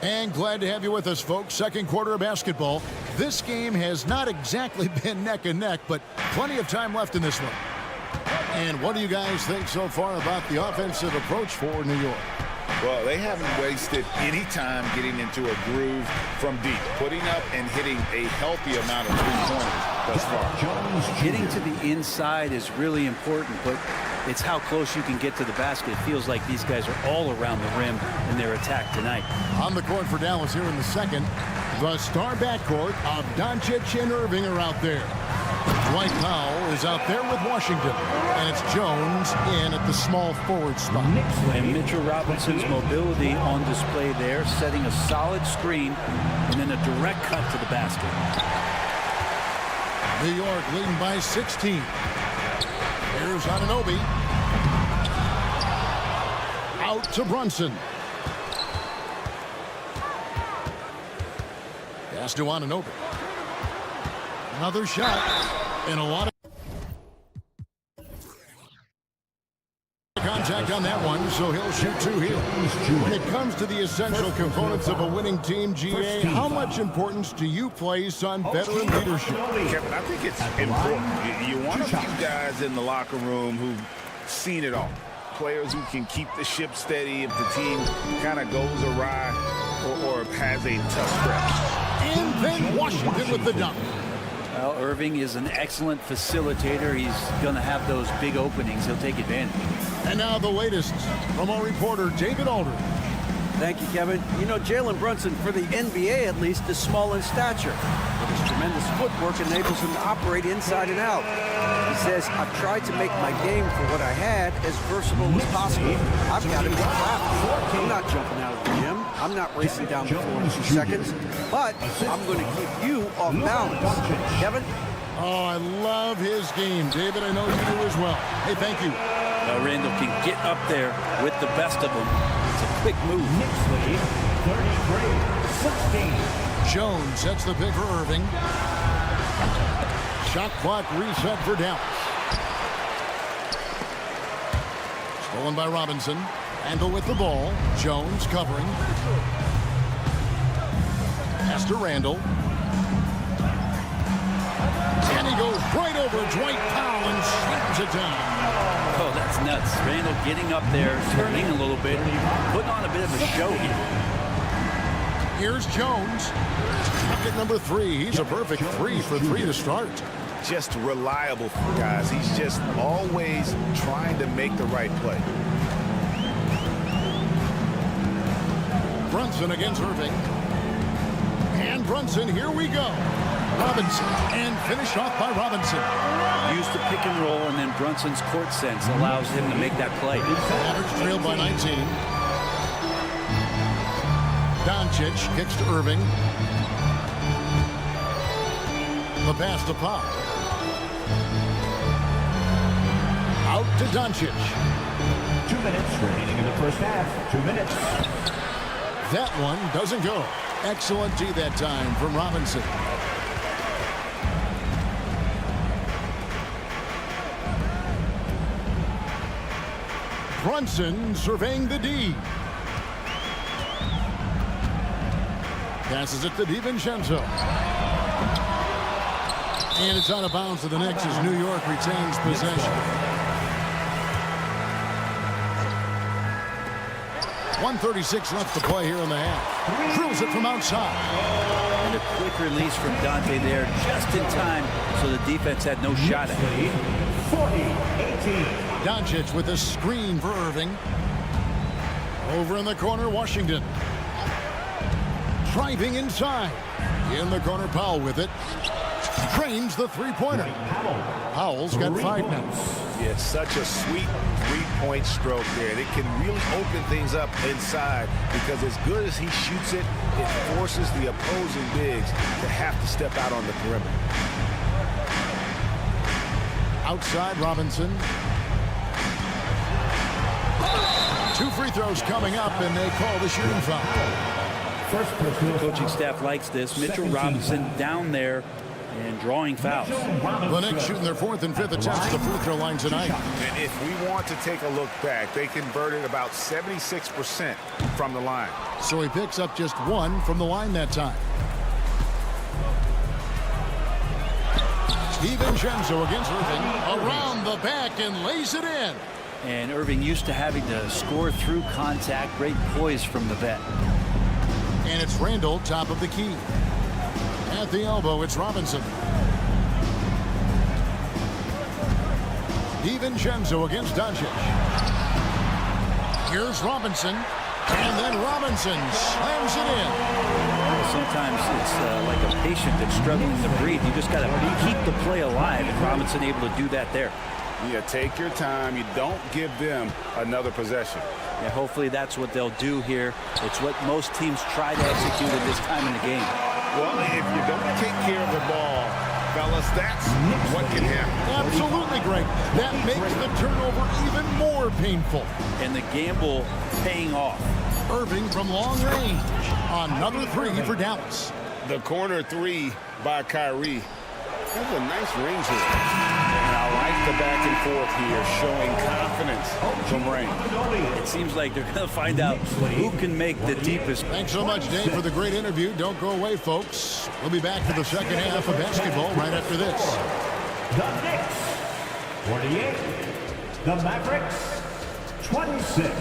And glad to have you with us, folks. Second quarter of basketball. This game has not exactly been neck and neck, but plenty of time left in this one. And what do you guys think so far about the offensive approach for New York? Well, they haven't wasted any time getting into a groove from deep, putting up and hitting a healthy amount of three-pointers thus far. Getting to the inside is really important, but it's how close you can get to the basket. It feels like these guys are all around the rim in their attack tonight. On the court for Dallas here in the second, the star backcourt of Doncic and Irving are out there. Dwight Powell is out there with Washington, and it's Jones in at the small forward spot. And Mitchell Robinson's mobility on display there, setting a solid screen and then a direct cut to the basket. New York leading by 16. Here's Anunoby. Out to Brunson. Pass to Anunoby. Another shot. And a lot of contact on that one, so he'll shoot two here. When it comes to the essential components of a winning team, GA, how much importance do you place on veteran leadership? Kevin, I think it's important. You want a few guys in the locker room who've seen it all. Players who can keep the ship steady if the team kind of goes awry or has a tough stretch. And then Washington with the dunk. Well, Irving is an excellent facilitator. He's going to have those big openings. He'll take advantage. And now the latest from our reporter, David Aldridge. Thank you, Kevin. You know, Jalen Brunson, for the NBA at least, is small in stature, but his tremendous footwork enables him to operate inside and out. He says, I've tried to make my game for what I had as versatile as possible. I've got to be crafty. I'm not jumping out of the gym. I'm not racing down the floor in 2 seconds, but I'm going to keep you off balance. Kevin? Oh, I love his game. David, I know you do as well. Hey, thank you. Randall can get up there with the best of them. It's a quick move. Knicks lead 33-16. Jones sets the pick for Irving. Shot clock reset for Dallas. Stolen by Robinson. Randall with the ball. Jones covering. Pass to Randall. And he goes right over Dwight Powell and slams it down. Oh, that's nuts. Randall getting up there, turning a little bit, putting on a bit of a show here. Here's Jones. Bucket number 3. He's a perfect 3 for 3 to start. Just reliable for guys. He's just always trying to make the right play. Brunson against Irving. And Brunson, here we go. Robinson, and finished off by Robinson. Used to pick and roll, and then Brunson's court sense allows him to make that play. Mavericks trailed by 19. Doncic kicks to Irving. The pass to Pop. Out to Doncic. 2 minutes remaining in the first half. 2 minutes. That one doesn't go. Excellent D that time from Robinson. Brunson surveying the D. Passes it to DiVincenzo. And it's out of bounds to the Knicks as New York retains possession. 1:36 left to play here in the half. Drills it from outside. And a quick release from Dante there just in time so the defense had no shot at it. 40-18. Doncic with a screen for Irving. Over in the corner, Washington. Driving inside. In the corner, Powell with it. Trains the three-pointer. Powell's got 5 minutes. Yeah, such a sweet three-point stroke there. It can really open things up inside because as good as he shoots it, it forces the opposing bigs to have to step out on the perimeter. Outside, Robinson. 2 free throws coming up, and they call the shooting foul. The coaching staff likes this. Mitchell Robinson down there and drawing fouls. The Knicks shooting their 4th and 5th attempts at the free throw line tonight. And if we want to take a look back, they converted about 76% from the line. So he picks up just 1 from the line that time. DiVincenzo against Irving. Around the back and lays it in. And Irving used to having to score through contact. Great poise from the vet. And it's Randall, top of the key. At the elbow, it's Robinson. DiVincenzo against Doncic. Here's Robinson. And then Robinson slams it in. Sometimes it's like a patient that's struggling to breathe. You just got to keep the play alive, and Robinson able to do that there. Yeah, take your time. You don't give them another possession. Yeah, hopefully that's what they'll do here. It's what most teams try to execute at this time in the game. Well, if you don't take care of the ball, fellas, that's what can happen. Absolutely great. That makes the turnover even more painful. And the gamble paying off. Irving from long range. Another three for Dallas. The corner three by Kyrie. That's a nice range here. And I like the back and forth here, showing confidence from range. It seems like they're going to find out who can make the deepest. Thanks so much, Dave, for the great interview. Don't go away, folks. We'll be back for the second half of basketball right after this. The Knicks, 48. The Mavericks, 26.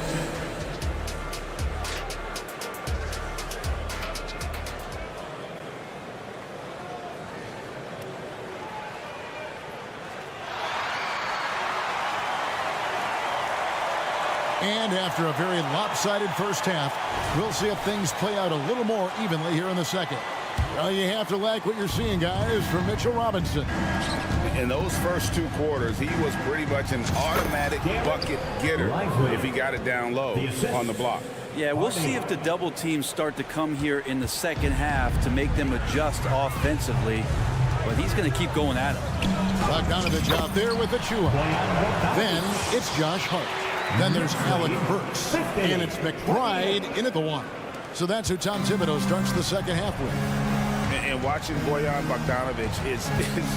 And after a very lopsided first half, we'll see if things play out a little more evenly here in the second. Well, you have to like what you're seeing, guys, from Mitchell Robinson. In those first two quarters, he was pretty much an automatic bucket getter if he got it down low on the block. Yeah, we'll see if the double teams start to come here in the second half to make them adjust offensively. But he's going to keep going at him. Bogdanovich out there with Achua. Then it's Josh Hart. Then there's Alec Burks. And it's McBride in at the one. So that's who Tom Thibodeau starts the second half with. And watching Bojan Bogdanovich is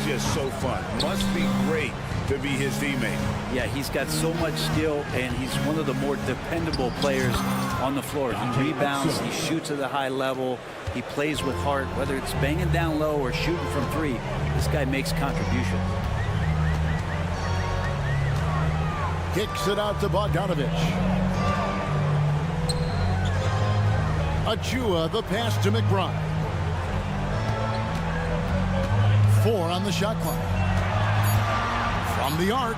just so fun. Must be great to be his teammate. Yeah, he's got so much skill, and he's one of the more dependable players on the floor. He rebounds, he shoots at a high level, he plays with heart. Whether it's banging down low or shooting from three, this guy makes contributions. Kicks it out to Bogdanovich. Achua, the pass to McBride. 4 on the shot clock. From the arc,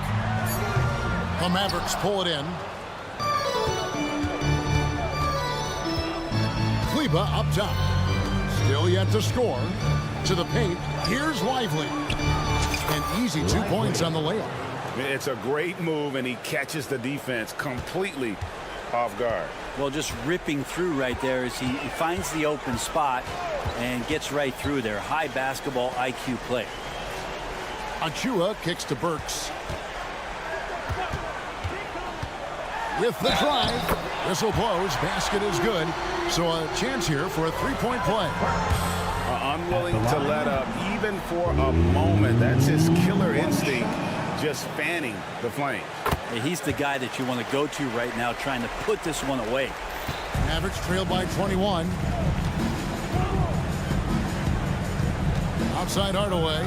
the Mavericks pull it in. Kleba up top. Still yet to score. To the paint. Here's Lively. An easy 2 points on the layup. It's a great move, and he catches the defense completely off guard. Well, just ripping through right there as he finds the open spot and gets right through there. High basketball IQ play. Achua kicks to Burks. With the drive, whistle blows, basket is good. So a chance here for a three-point play. Unwilling to let up even for a moment. That's his killer instinct, just fanning the flame. He's the guy that you want to go to right now, trying to put this one away. Mavericks trailed by 21. Outside Hardaway.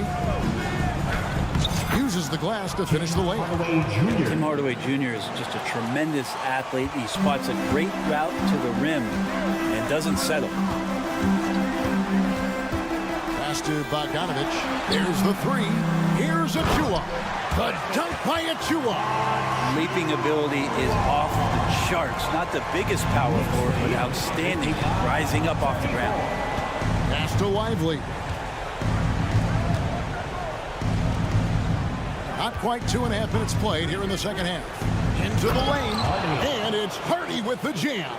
Uses the glass to finish the layup. Tim Hardaway Jr. is just a tremendous athlete. He spots a great route to the rim and doesn't settle. Pass to Bogdanovich. There's the three. Here's Achua. The dunk by Achua. Leaping ability is off the charts. Not the biggest power forward, but outstanding. Rising up off the ground. Pass to Lively. Not quite 2.5 minutes played here in the second half. Into the lane, and it's Hardy with the jam.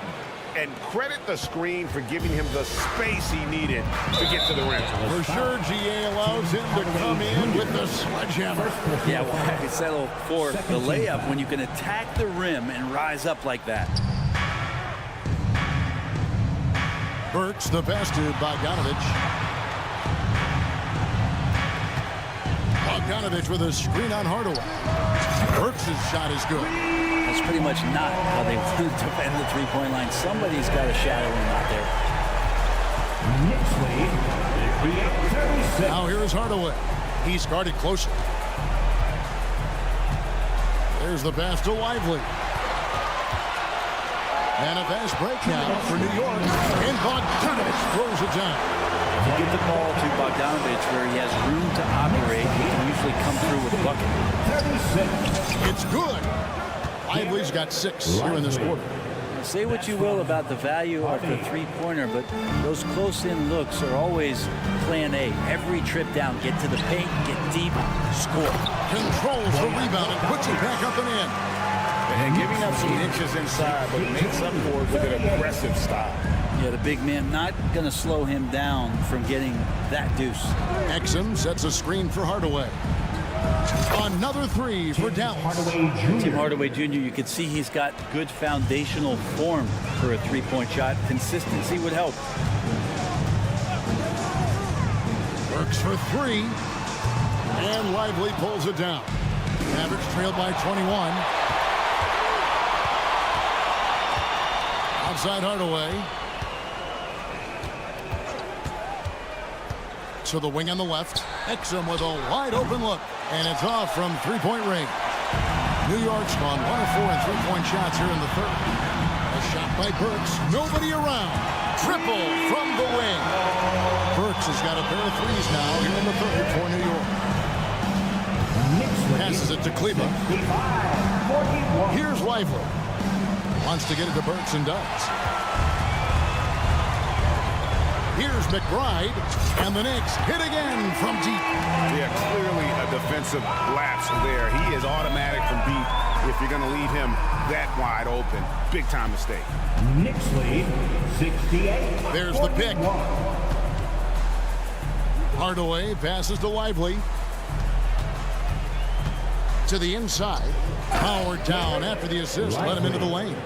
And credit the screen for giving him the space he needed to get to the rim. For sure, GA allows him to come in with the sledgehammer. Yeah, well, I could settle for the layup when you can attack the rim and rise up like that. Burks, the pass to Bogdanovich. Bogdanovich with a screen on Hardaway. Burks' shot is good. That's pretty much not how they want to defend the three-point line. Somebody's got to shadow him out there. Now here is Hardaway. He's guarded closely. There's Here's the pass to Lively. And a fast break now for New York. And Bogdanovich throws it down. If you get the ball to Bogdanovich where he has room to operate, he can usually come through with a bucket. It's good. Lively's got 6 here in this quarter. Say what you will about the value of the three-pointer, but those close-in looks are always plan A. Every trip down, get to the paint, get deep, score. Controls the rebound and puts it back up and in. And giving up some inches inside, but makes up for it with an aggressive style. Yeah, the big man not going to slow him down from getting that deuce. Exum sets a screen for Hardaway. Another 3 for Dallas. Tim Hardaway Jr., you can see he's got good foundational form for a three-point shot. Consistency would help. Works for 3. And Lively pulls it down. Mavericks trail by 21. Outside Hardaway. To the wing on the left. Exum with a wide open look. And it's off from three-point range. New York's gone 1 of 4 in three-point shots here in the third. A shot by Burks. Nobody around. Triple from the wing. Burks has got a pair of threes now here in the third for New York. Passes it to Cleveland. Here's Lively. Wants to get it to Burks and does. Here's McBride, and the Knicks hit again from deep. Yeah, clearly a defensive lapse there. He is automatic from deep if you're going to leave him that wide open. Big time mistake. Knicks lead 68. There's the pick. Hardaway passes to Lively. To the inside. Powered down after the assist. Let him into the lane.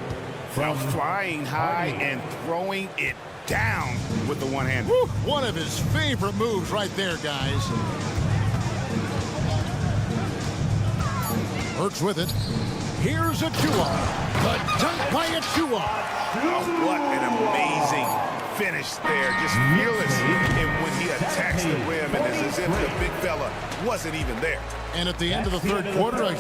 From flying high and throwing it down with the one hand. One of his favorite moves right there, guys. Burks with it. Here's Achua. The dunk by Achua. Oh, what an amazing finish there. Just fearless. And when he attacks the rim, and it's as if the big fella wasn't even there. And at the end of the third quarter,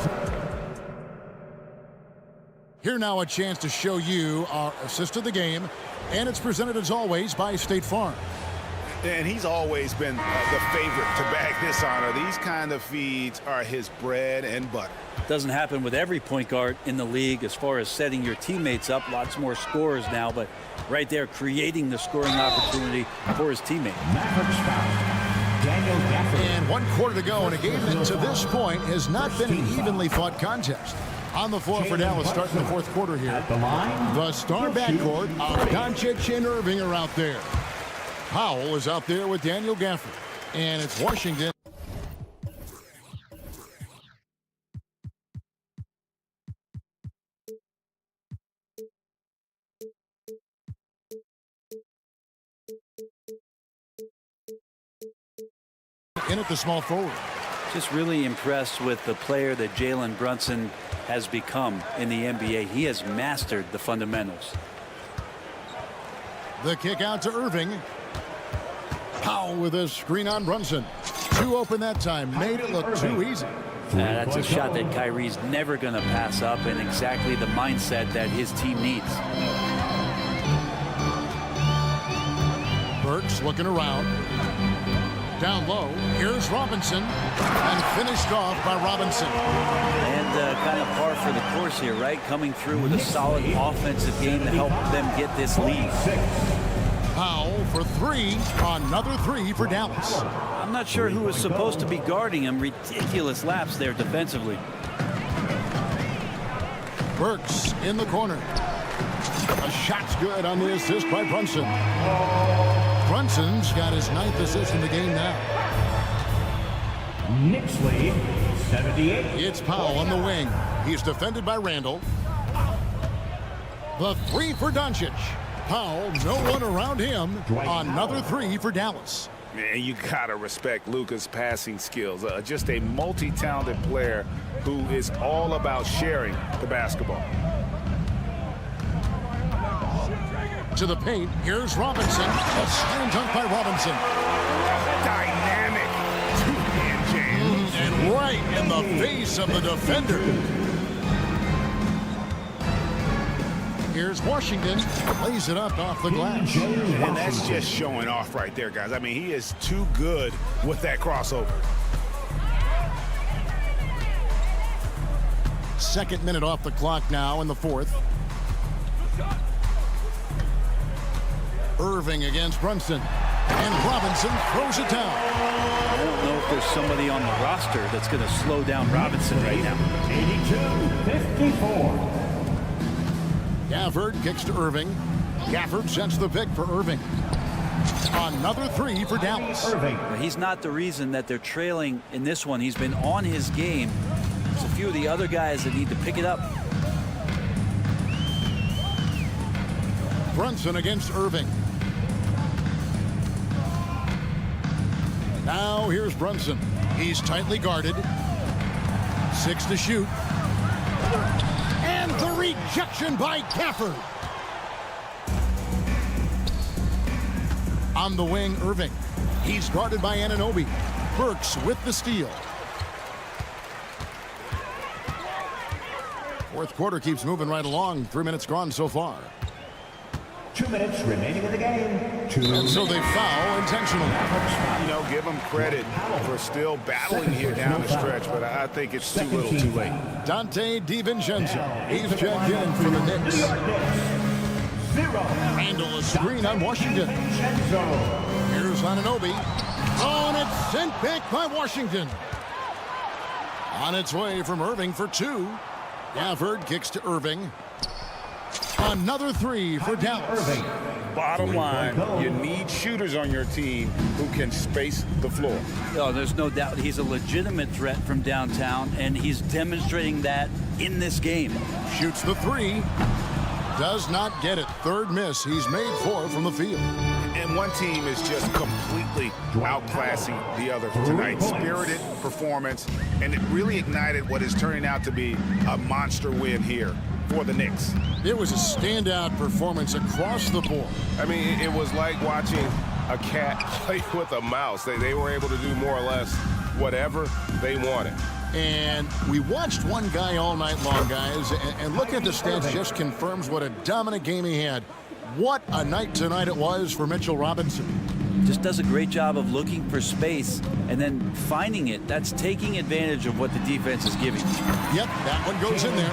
here now a chance to show you our assist of the game. And it's presented, as always, by State Farm. And he's always been the favorite to bag this honor. These kind of feeds are his bread and butter. Doesn't happen with every point guard in the league as far as setting your teammates up. Lots more scorers now, but right there creating the scoring opportunity for his teammate. And 1 quarter to go in a game that to this point has not been an evenly fought contest. On the floor for Dallas starting the fourth quarter here. The star backcourt of Doncic and Irving are out there. Powell is out there with Daniel Gafford. And it's Washington. In at the small forward. Just really impressed with the player that Jalen Brunson has become in the NBA. He has mastered the fundamentals. The kick out to Irving. Powell with a screen on Brunson. 2 open that time. Made it look too easy. That's a shot that Kyrie's never going to pass up, and exactly the mindset that his team needs. Burks looking around. Down low, here's Robinson, and finished off by Robinson. And kind of par for the course here, right? Coming through with a solid offensive game to help them get this lead. Powell for 3, another 3 for Dallas. I'm not sure who was supposed to be guarding him. Ridiculous lapse there defensively. Burks in the corner. A shot's good on the assist by Brunson. Brunson's got his 9th assist in the game now. Knicks lead 78. It's Powell on the wing. He's defended by Randall. The 3 for Doncic. Powell, no one around him. Another 3 for Dallas. Man, you gotta respect Luka's passing skills. Just a multi-talented player who is all about sharing the basketball. To the paint, here's Robinson. A slam dunk by Robinson. Dynamic two-hand jam. And right in the face of the defender. Here's Washington. Lays it up off the glass. And that's just showing off right there, guys. I mean, he is too good with that crossover. Second minute off the clock now in the fourth. Irving against Brunson. And Robinson throws it down. I don't know if there's somebody on the roster that's going to slow down Robinson right now. 82-54. Gafford kicks to Irving. Gafford sets the pick for Irving. Another three for Dallas. He's not the reason that they're trailing in this one. He's been on his game. There's a few of the other guys that need to pick it up. Brunson against Irving. Now here's Brunson. He's tightly guarded. 6 to shoot. And the rejection by Gafford. On the wing, Irving. He's guarded by Anunoby. Burks with the steal. Fourth quarter keeps moving right along. 3 minutes gone so far. 2 minutes remaining in the game. And so they foul intentionally. You know, give them credit for still battling here down the stretch, but I think it's too little too late. Dante DiVincenzo. He's checked in for the Knicks. Handle a screen on Washington. Here's Anunoby. Oh, and it's sent back by Washington. On its way from Irving for 2. Gafford kicks to Irving. Another three for Dallas. Bottom line, you need shooters on your team who can space the floor. Oh, there's no doubt he's a legitimate threat from downtown, and he's demonstrating that in this game. Shoots the three. Does not get it. Third miss. He's made 4 from the field. And one team is just completely outclassing the other tonight. Spirited performance, and it really ignited what is turning out to be a monster win here for the Knicks. It was a standout performance across the board. I mean, it was like watching a cat play with a mouse. They were able to do more or less whatever they wanted. And we watched one guy all night long, guys, and looking at the stats just confirms what a dominant game he had. What a night tonight it was for Mitchell Robinson. Just does a great job of looking for space and then finding it. That's taking advantage of what the defense is giving. Yep, that one goes in there.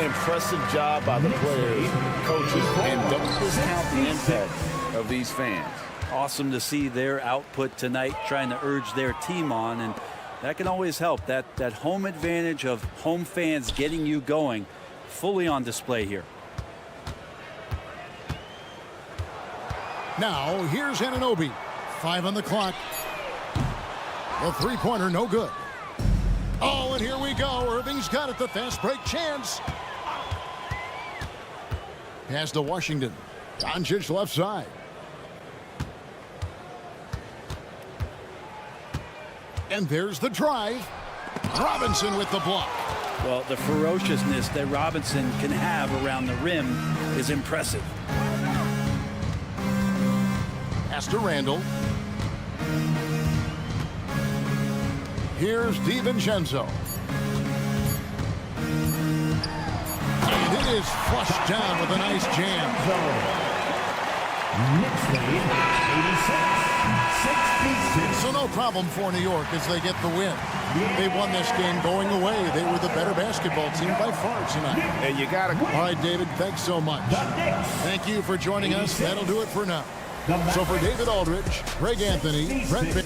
Impressive job by the players, coaches, and don't discount the impact of these fans. Awesome to see their output tonight, trying to urge their team on, and that can always help. That home advantage of home fans getting you going, fully on display here. Now, here's Anunoby. 5 on the clock. The three-pointer, no good. Oh, and here we go. Irving's got it. The fast break chance. Pass to Washington. Doncic left side. And there's the drive. Robinson with the block. Well, the ferociousness that Robinson can have around the rim is impressive. Pass to Randall. Here's DiVincenzo. And it is flushed down with a nice jam. Knicks lead 86-66. So no problem for New York as they get the win. They won this game going away. They were the better basketball team by far tonight. And you got to. All right, David, thanks so much. Thank you for joining us. That'll do it for now. So for David Aldridge, Greg Anthony, Brent Bates.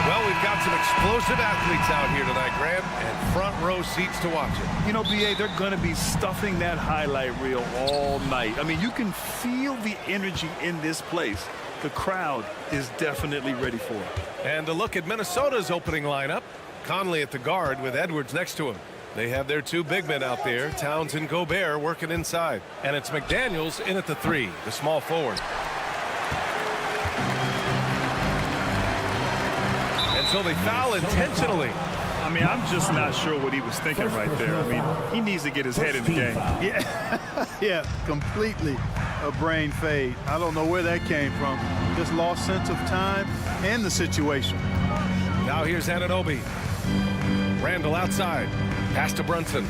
Well, we've got some Explosive athletes out here tonight, Grant, and front row seats to watch it. You know, BA, they're going to be stuffing that highlight reel all night. I mean, you can feel the energy in this place. The crowd is definitely ready for it. And a look at Minnesota's opening lineup. Conley at the guard with Edwards next to him. They have their two big men out there, Towns and Gobert, working inside. And it's McDaniels in at the 3, the small forward. And so they foul intentionally. I mean, I'm just not sure what he was thinking right there. I mean, he needs to get his head in the game. Yeah, yeah, completely a brain fade. I don't know where that came from. Just lost sense of time and the situation. Now here's Anunoby. Randall outside. Pass to Brunson.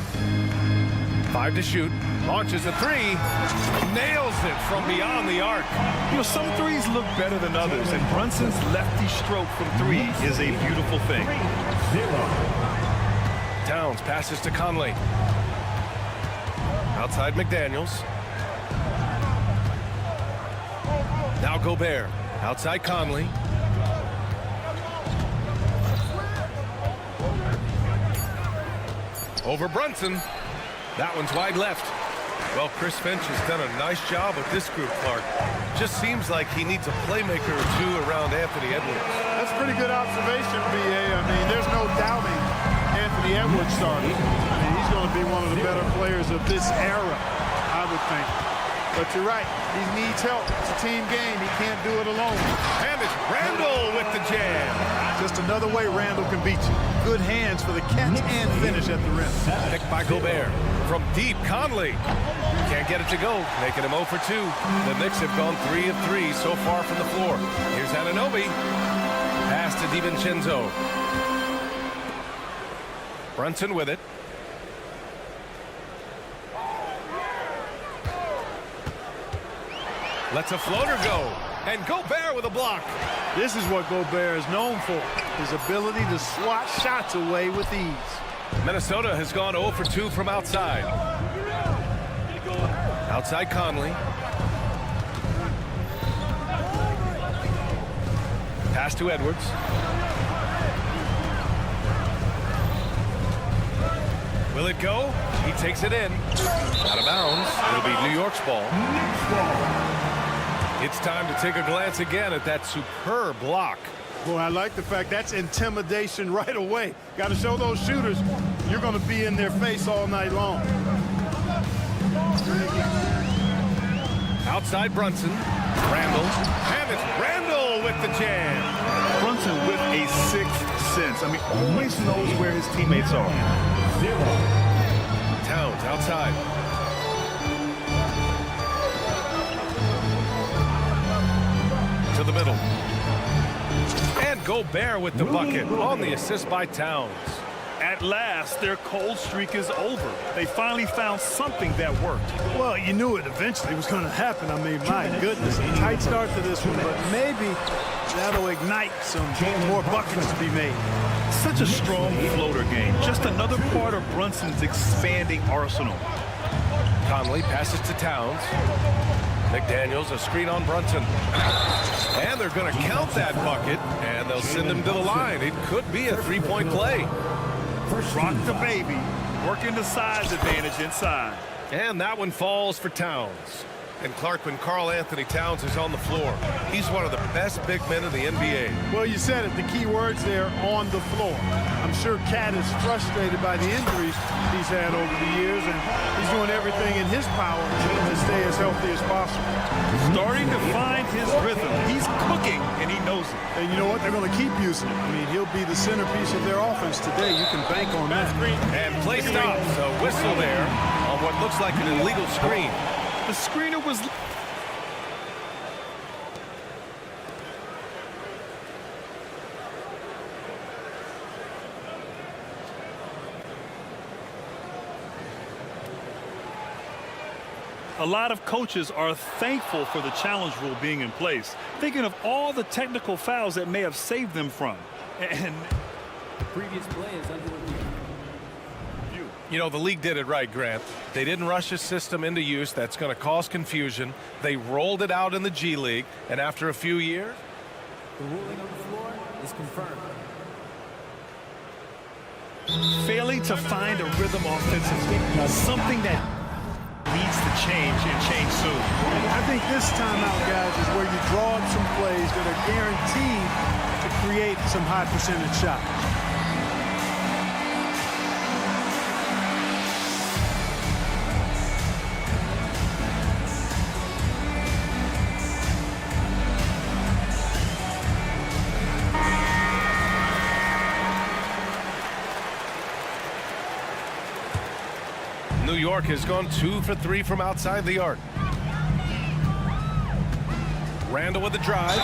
5 to shoot. Launches a 3. Nails it from beyond the arc. You know, some threes look better than others, and Brunson's lefty stroke from 3 is a beautiful thing. Towns passes to Conley. Outside McDaniels. Now Gobert. Outside Conley. Over Brunson. That one's wide left. Well, Chris Finch has done a nice job with this group, Clark. Just seems like he needs a playmaker or two around Anthony Edwards. That's a pretty good observation, BA. I mean, there's no doubting Anthony Edwards starting. I mean, he's going to be one of the better players of this era, I would think. But you're right. He needs help. It's a team game. He can't do it alone. And it's Randall with the jam. Just another way Randall can beat you. Good hands for the catch and finish at the rim. Picked by Gobert. From deep, Conley. Can't get it to go, making him 0 for 2. The Knicks have gone 3 of 3 so far from the floor. Here's Anunoby. Pass to DiVincenzo. Brunson with it. Lets a floater go. And Gobert with a block. This is what Gobert is known for. His ability to swat shots away with ease. Minnesota has gone 0 for 2 from outside. Outside Conley. Pass to Edwards. Will it go? He takes it in. Out of bounds. It'll be New York's ball. It's time to take a glance again at that superb block. Boy, I like the fact that's intimidation right away. Got to show those shooters you're going to be in their face all night long. Outside Brunson. Randall. And it's Randall with the jam. Brunson with a sixth sense. I mean, always knows where his teammates are. Towns outside. To the middle. And Gobert with the bucket on the assist by Towns. At last, their cold streak is over. They finally found something that worked. Well, you knew it eventually was going to happen. I mean, my goodness, a tight start to this one, but maybe that'll ignite some more buckets to be made. Such a strong floater game. Just another part of Brunson's expanding arsenal. Conley passes to Towns. McDaniels, a screen on Brunson. And they're going to count that bucket, and they'll send him to the line. It could be a three-point play. Rock the baby, working the size advantage inside. And that one falls for Towns. And Clark, when Karl Anthony Towns is on the floor, he's one of the best big men in the NBA. Well, you said it. The key words there, on the floor. I'm sure Cat is frustrated by the injuries he's had over the years, and he's doing everything in his power to stay as healthy as possible. Starting to find his rhythm. He's cooking, and he knows it. And you know what? They're going to keep using it. I mean, he'll be the centerpiece of their offense today. You can bank on that. And play stops. A whistle there on what looks like an illegal screen. The screener was... A lot of coaches are thankful for the challenge rule being in place, thinking of all the technical fouls that may have saved them from. And the previous play is under review. You know, the league did it right, Grant. They didn't rush a system into use that's going to cause confusion. They rolled it out in the G League, and after a few years, the ruling on the floor is confirmed. failing to find a rhythm offensively, something that needs to change and change soon. I think this timeout, guys, is where you draw up some plays that are guaranteed to create some high percentage shots. New York has gone 2 for 3 from outside the arc. Randall with the drive,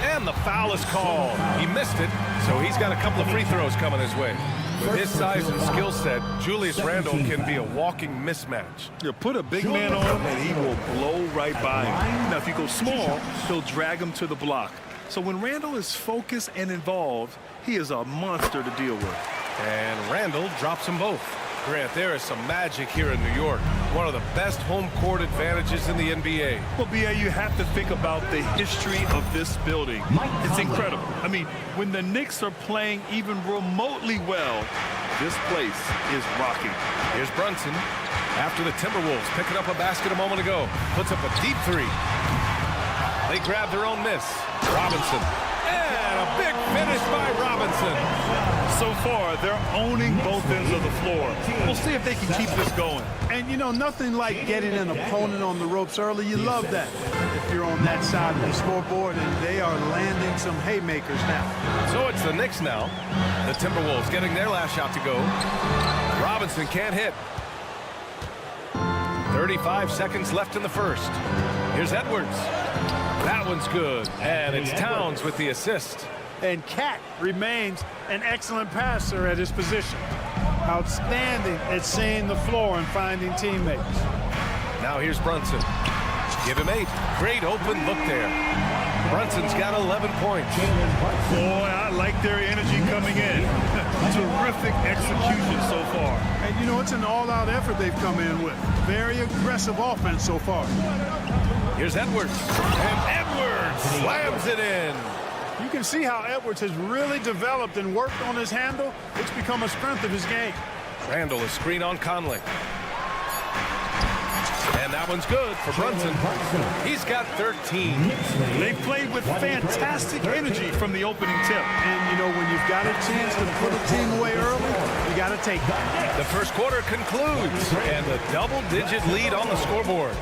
and the foul is called. He missed it, so he's got a couple of free throws coming his way. With his size and skill set, Julius Randle can be a walking mismatch. You put a big man on him, and he will blow right by him. Now, if you go small, he'll drag him to the block. So when Randle is focused and involved, he is a monster to deal with. And Randle drops them both. Grant, there is some magic here in New York. One of the best home court advantages in the NBA. Well, B.A., you have to think about the history of this building. It's incredible. I mean, when the Knicks are playing even remotely well, this place is rocking. Here's Brunson. After the Timberwolves picking up a basket a moment ago. Puts up a deep three. They grab their own miss. Robinson. And a big finish by Robinson. So far, they're owning both ends of the floor. We'll see if they can keep this going. And, you know, nothing like getting an opponent on the ropes early. You love that if you're on that side of the scoreboard, and they are landing some haymakers now. So it's the Knicks now. The Timberwolves getting their last shot to go. Robinson can't hit. 35 seconds left in the first. Here's Edwards. That one's good. And it's Towns with the assist. And Cat remains an excellent passer at his position. Outstanding at seeing the floor and finding teammates. Now here's Brunson. Give him 8. Great open look there. Brunson's got 11 points. Boy, I like their energy coming in. Terrific execution so far. And, you know, it's an all-out effort they've come in with. Very aggressive offense so far. Here's Edwards. And Edwards slams it in. You can see how Edwards has really developed and worked on his handle. It's become a strength of his game. Randall is screen on Conley. And that one's good for Brunson. He's got 13. They played with fantastic energy from the opening tip. And, you know, when you've got a chance to put a team away early, you got to take that. The first quarter concludes, and the double-digit lead on the scoreboard.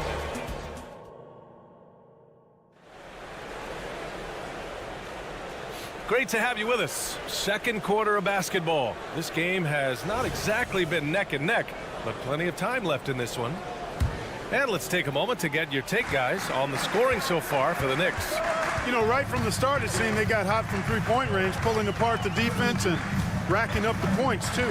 Great to have you with us. Second quarter of basketball. This game has not exactly been neck and neck, but plenty of time left in this one. And let's take a moment to get your take, guys, on the scoring so far for the Knicks. You know, right from the start, it seemed they got hot from three-point range, pulling apart the defense and racking up the points, too.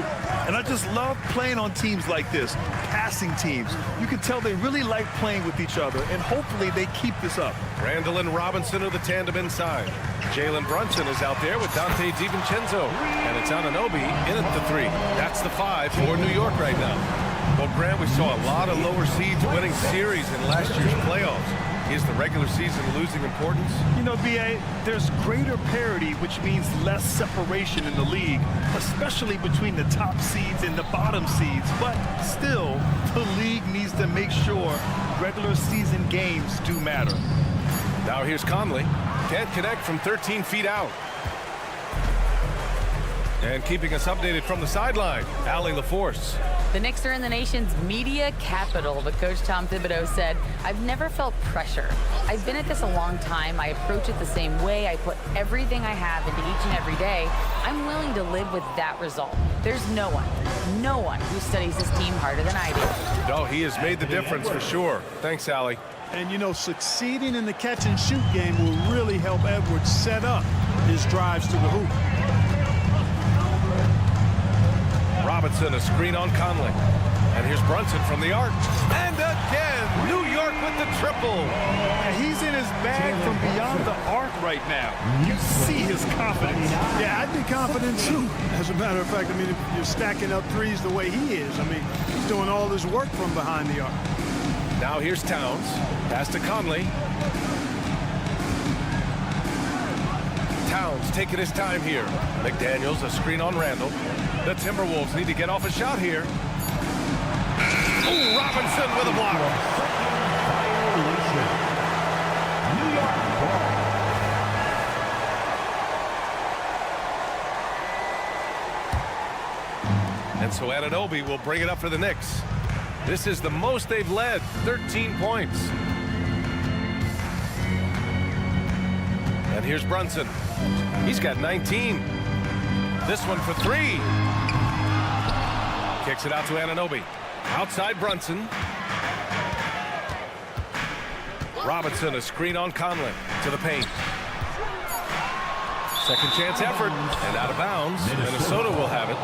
And I just love playing on teams like this, passing teams. You can tell they really like playing with each other, and hopefully they keep this up. Randall and Robinson are the tandem inside. Jalen Brunson is out there with Dante DiVincenzo. And it's Anunoby in at the 3. That's the 5 for New York right now. Well, Grant, we saw a lot of lower seeds winning series in last year's playoffs. Is the regular season losing importance? You know, B.A., there's greater parity, which means less separation in the league, especially between the top seeds and the bottom seeds. But still, the league needs to make sure regular season games do matter. Now here's Conley. Can't connect from 13 feet out. And keeping us updated from the sideline, Allie LaForce. The Knicks are in the nation's media capital, but Coach Tom Thibodeau said, "I've never felt pressure. I've been at this a long time. I approach it the same way. I put everything I have into each and every day. I'm willing to live with that result. There's no one who studies this team harder than I do." No, he has made the difference for sure. Thanks, Allie. And, you know, succeeding in the catch-and-shoot game will really help Edwards set up his drives to the hoop. Robinson, a screen on Conley. And here's Brunson from the arc. And again, New York with the triple. And he's in his bag from beyond the arc right now. You see his confidence. Yeah, I'd be confident too. As a matter of fact, I mean, if you're stacking up threes the way he is, I mean, he's doing all his work from behind the arc. Now here's Towns. Pass to Conley. Towns taking his time here. McDaniels, a screen on Randall. The Timberwolves need to get off a shot here. Ooh, Robinson with a block. New York ball. And so Anunoby will bring it up for the Knicks. This is the most they've led, 13 points. And here's Brunson. He's got 19. This one for 3. Kicks it out to Anunoby. Outside Brunson. Robinson, a screen on Conley to the paint. Second chance effort and out of bounds. Minnesota will have it.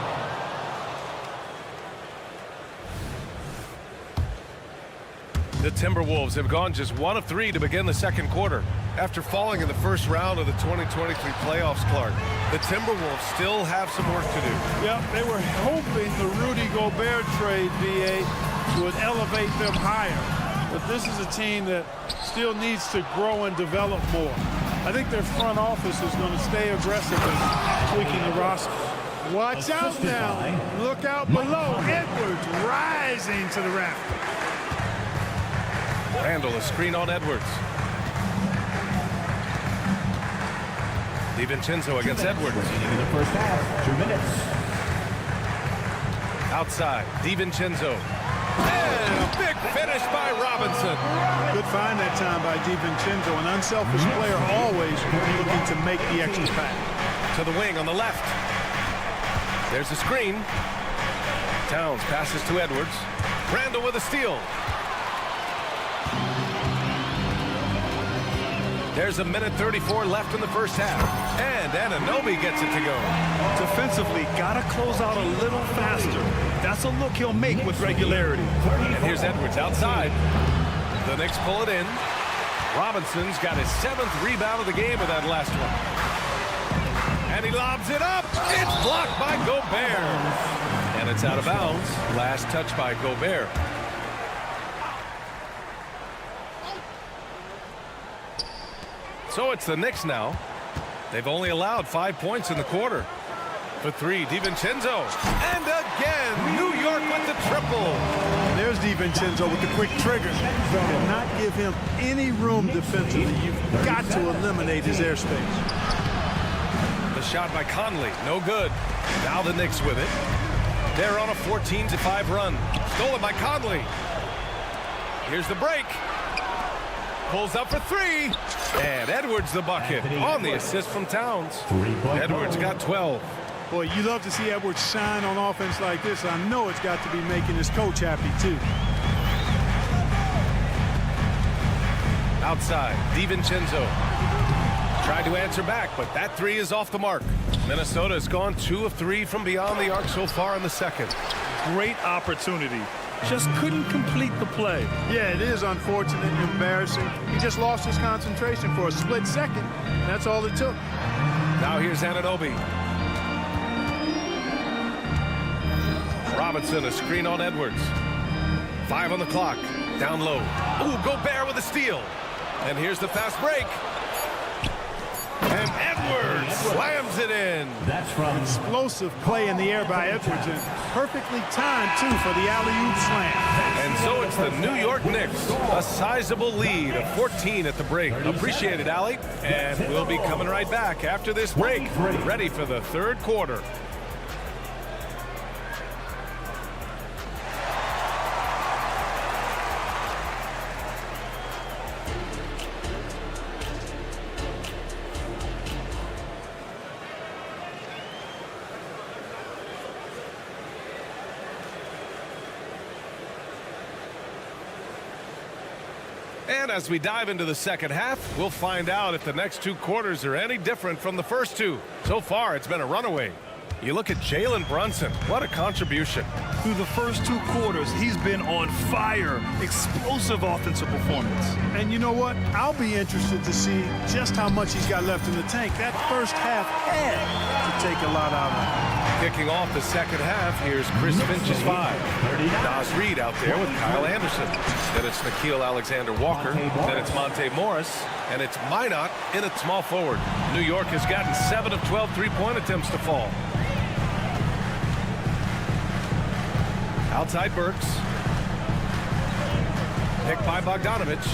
The Timberwolves have gone just 1 of 3 to begin the second quarter. After falling in the first round of the 2023 playoffs, Clark, the Timberwolves still have some work to do. Yep, they were hoping the Rudy Gobert trade, VA, would elevate them higher. But this is a team that still needs to grow and develop more. I think their front office is going to stay aggressive in tweaking the roster. Watch out now. Look out below. Edwards rising to the rafters. Randall, a screen on Edwards. DiVincenzo against Edwards. In the first half, 2 minutes. Outside, DiVincenzo. And a big finish by Robinson. Good find that time by DiVincenzo. An unselfish player always looking to make the extra pass. To the wing on the left. There's the screen. Towns passes to Edwards. Randall with a steal. There's 1:34 left in the first half. And Anunoby gets it to go. Defensively, got to close out a little faster. That's a look he'll make with regularity. And here's Edwards outside. The Knicks pull it in. Robinson's got his 7th rebound of the game with that last one. And he lobs it up. It's blocked by Gobert. And it's out of bounds. Last touch by Gobert. So it's the Knicks now. They've only allowed 5 points in the quarter. For 3, DiVincenzo. And again, New York with the triple. There's DiVincenzo with the quick trigger. And not give him any room defensively. You've got to eliminate his airspace. The shot by Conley, no good. Now the Knicks with it. They're on a 14-5 run. Stolen by Conley. Here's the break. Pulls up for 3. And Edwards the bucket on the assist from Towns. Edwards got 12. Boy, you love to see Edwards shine on offense like this. I know it's got to be making his coach happy, too. Outside, DiVincenzo. Tried to answer back, but that 3 is off the mark. Minnesota has gone 2 of 3 from beyond the arc so far in the second. Great opportunity. Just couldn't complete the play. Yeah, it is unfortunate and embarrassing. He just lost his concentration for a split second. That's all it took. Now here's Anunoby. Robinson, a screen on Edwards. 5 on the clock. Down low. Ooh, Gobert with a steal. And here's the fast break. And Edwards slams it in. That's from explosive play in the air by Edwards, and perfectly timed, too, for the alley-oop slam. And so it's the New York Knicks, a sizable lead of 14 at the break. Appreciate it, Allie. And we'll be coming right back after this break, ready for the third quarter. And as we dive into the second half, we'll find out if the next 2 quarters are any different from the first 2. So far, it's been a runaway. You look at Jalen Brunson. What a contribution. Through the first 2 quarters, he's been on fire. Explosive offensive performance. And you know what? I'll be interested to see just how much he's got left in the tank. That first half had to take a lot out of him. Kicking off the second half, here's Chris Finch's 5. Nas Reed out there with Kyle Anderson. Then it's Nickeil Alexander-Walker. Then it's Monte Morris. And it's Minot in at small forward. New York has gotten 7 of 12 3-point attempts to fall. Outside Burks. Picked by Bogdanovich.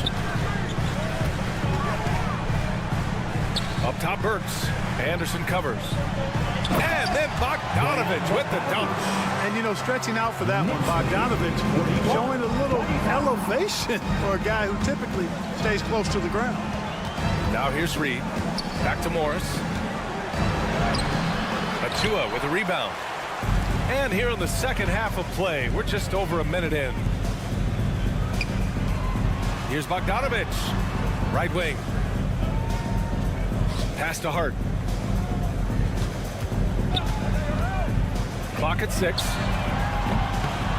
Up top Burks. Anderson covers. And then Bogdanovich with the dunk. And, you know, stretching out for that one, Bogdanovich showing a little elevation for a guy who typically stays close to the ground. Now here's Reed. Back to Morris. Achua with a rebound. And here in the second half of play, we're just over a minute in. Here's Bogdanovich. Right wing. Pass to Hart. Clock at 6.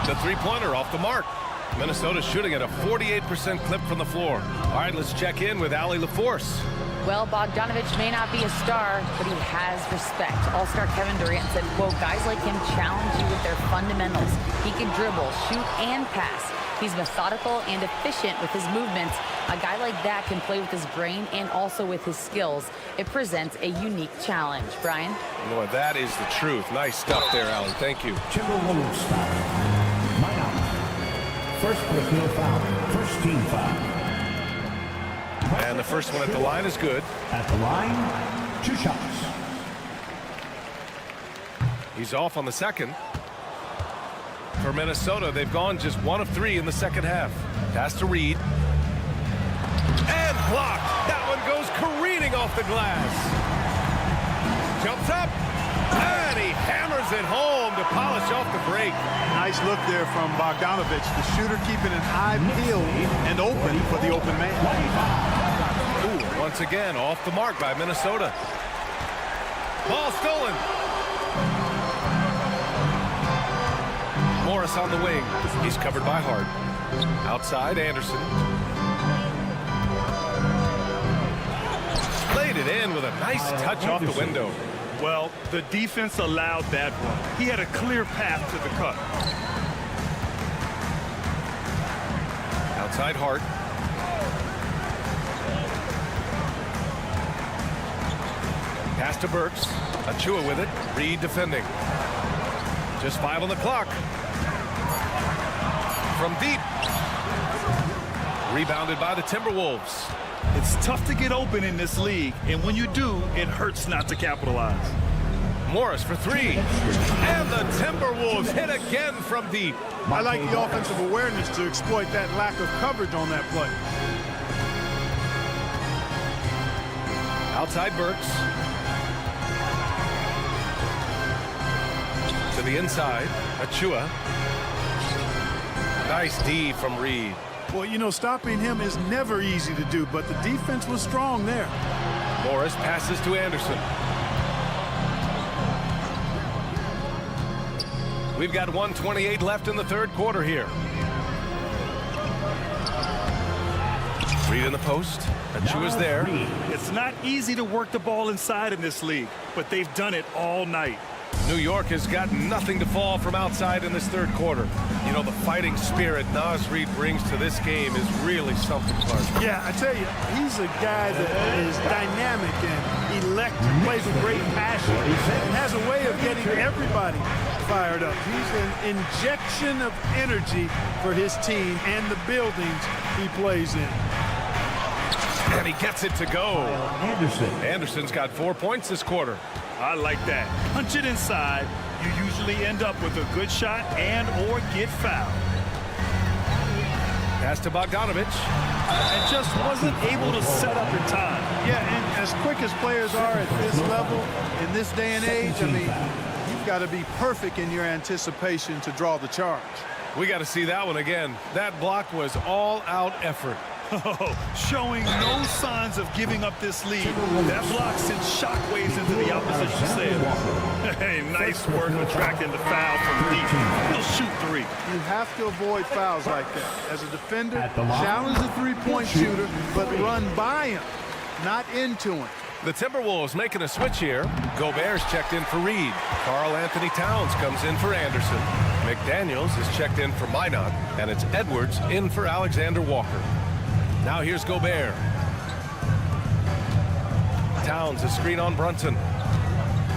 The three-pointer off the mark. Minnesota shooting at a 48% clip from the floor. All right, let's check in with Allie LaForce. Well, Bogdanovich may not be a star, but he has respect. All-star Kevin Durant said, quote, guys like him challenge you with their fundamentals. He can dribble, shoot, and pass. He's methodical and efficient with his movements. A guy like that can play with his brain and also with his skills. It presents a unique challenge. Brian? Boy, that is the truth. Nice stuff there, Allie. Thank you. Timberwolves foul. Minot. First personal foul. First team foul. And the first one at the line is good. At the line, 2 shots. He's off on the second. For Minnesota, they've gone just 1 of 3 in the second half. Pass to Reed. And blocked. That one goes careening off the glass. Jumps up. And he hammers it home to polish off the break. Nice look there from Bogdanovich. The shooter keeping an eye peeled and open for the open man. Ooh, once again, off the mark by Minnesota. Ball stolen. Morris on the wing. He's covered by Hart. Outside, Anderson. Laid it in with a nice touch off the window. Well, the defense allowed that one. He had a clear path to the cut. Outside Hart. Pass to Burks. Achua with it. Reed defending. Just 5 on the clock. From deep. Rebounded by the Timberwolves. It's tough to get open in this league, and when you do, it hurts not to capitalize. Morris for 3. And the Timberwolves hit again from deep. I like the offensive awareness to exploit that lack of coverage on that play. Outside Burks. To the inside. Achua. Nice D from Reed. Well, you know, stopping him is never easy to do, but the defense was strong there. Morris passes to Anderson. We've got 1:28 left in the third quarter here. Reed in the post. Achua's there. It's not easy to work the ball inside in this league, but they've done it all night. New York has got nothing to fall from outside in this third quarter. You know, the fighting spirit Naz Reid brings to this game is really something, Clark. Yeah, I tell you, he's a guy that is dynamic and electric, plays with great passion, and has a way of getting everybody fired up. He's an injection of energy for his team and the buildings he plays in. And he gets it to go. Anderson's got 4 points this quarter. I like that. Punch it inside. You usually end up with a good shot and or get fouled. Pass to Bogdanovich. And just wasn't able to set up in time. Yeah, and as quick as players are at this level, in this day and age, I mean, you've got to be perfect in your anticipation to draw the charge. We got to see that one again. That block was all-out effort. Showing no signs of giving up this lead. That block sent shockwaves into the opposition stand. Hey, nice work attracting the foul from deep. He'll shoot 3. You have to avoid fouls like that. As a defender, challenge the three-point shooter, but run by him, not into him. The Timberwolves making a switch here. Gobert's checked in for Reed. Karl Anthony Towns comes in for Anderson. McDaniels is checked in for Minot. And it's Edwards in for Alexander Walker. Now here's Gobert. Towns, a screen on Brunson.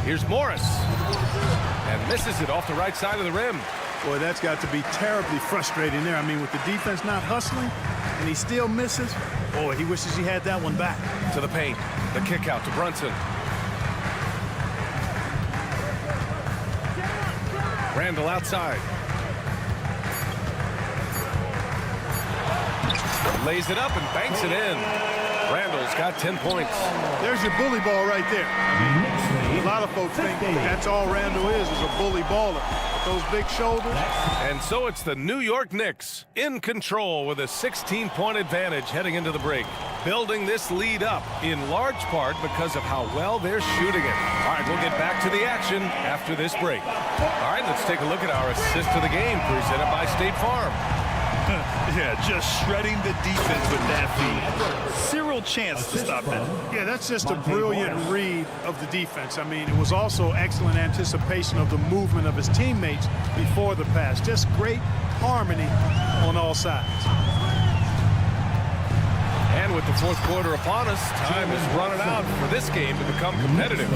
Here's Morris. And misses it off the right side of the rim. Boy, that's got to be terribly frustrating there. I mean, with the defense not hustling and he still misses, boy, he wishes he had that one back. To the paint. The kick out to Brunson. Randall outside. Lays it up and banks it in. Randall's got 10 points. There's your bully ball right there. I mean, a lot of folks think that's all Randall is a bully baller. With those big shoulders. And so it's the New York Knicks in control with a 16-point advantage heading into the break. Building this lead up in large part because of how well they're shooting it. All right, we'll get back to the action after this break. All right, let's take a look at our assist of the game presented by State Farm. Yeah, just shredding the defense with that feed. Zero chance to stop that. Yeah, that's just a brilliant read of the defense. I mean, it was also excellent anticipation of the movement of his teammates before the pass. Just great harmony on all sides. And with the fourth quarter upon us, time is running out for this game to become competitive.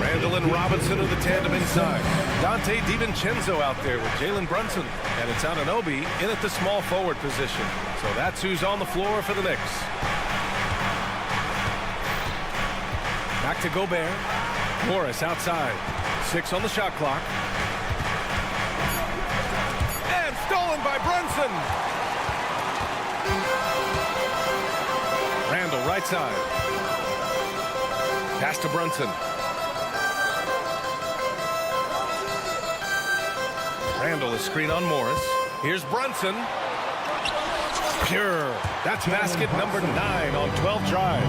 Randall and Robinson are the tandem inside. Dante DiVincenzo out there with Jalen Brunson. And it's Anunoby in at the small forward position. So that's who's on the floor for the Knicks. Back to Gobert. Morris outside. 6 on the shot clock. And stolen by Brunson. Randall right side. Pass to Brunson. Randall is screen on Morris. Here's Brunson. Pure. That's basket number 9 on 12 drives.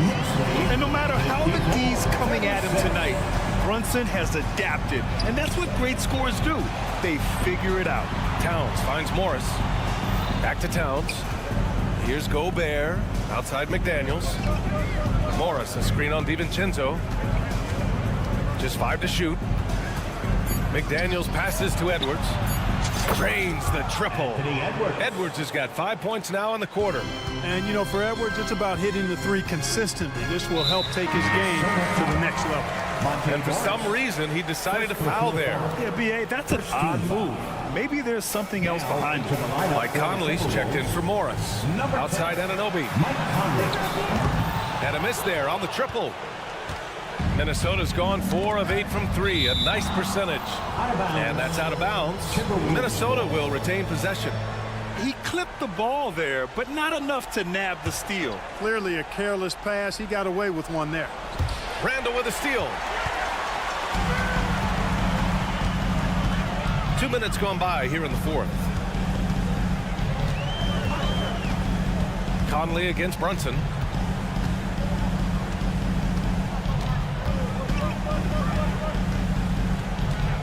And no matter how the D's coming at him tonight, Brunson has adapted. And that's what great scorers do. They figure it out. Towns finds Morris. Back to Towns. Here's Gobert. Outside McDaniels. Morris, a screen on DiVincenzo. Just 5 to shoot. McDaniels passes to Edwards. Drains the triple. Edwards has got 5 points now in the quarter. And, you know, for Edwards, it's about hitting the 3 consistently. This will help take his game to the next level. And for some reason, he decided to foul there. Yeah, B.A., that's an odd move. Maybe there's something else behind it. Mike Conley's checked in for Morris. Outside Anunoby. And a miss there on the triple. Minnesota's gone 4 of 8 from 3. A nice percentage. And that's out of bounds. Minnesota will retain possession. He clipped the ball there, but not enough to nab the steal. Clearly a careless pass. He got away with one there. Randall with a steal. 2 minutes gone by here in the fourth. Conley against Brunson.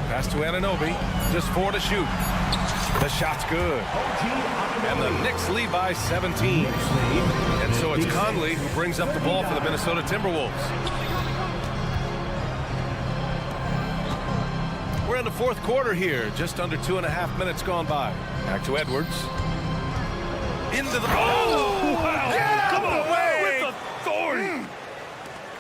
Pass to Anunoby. Just 4 to shoot. The shot's good. And the Knicks lead by 17. And so it's Conley who brings up the ball for the Minnesota Timberwolves. We're in the fourth quarter here. Just under 2.5 minutes gone by. Back to Edwards. Into the... Oh! Wow! Get Come out on, of the way! with authority!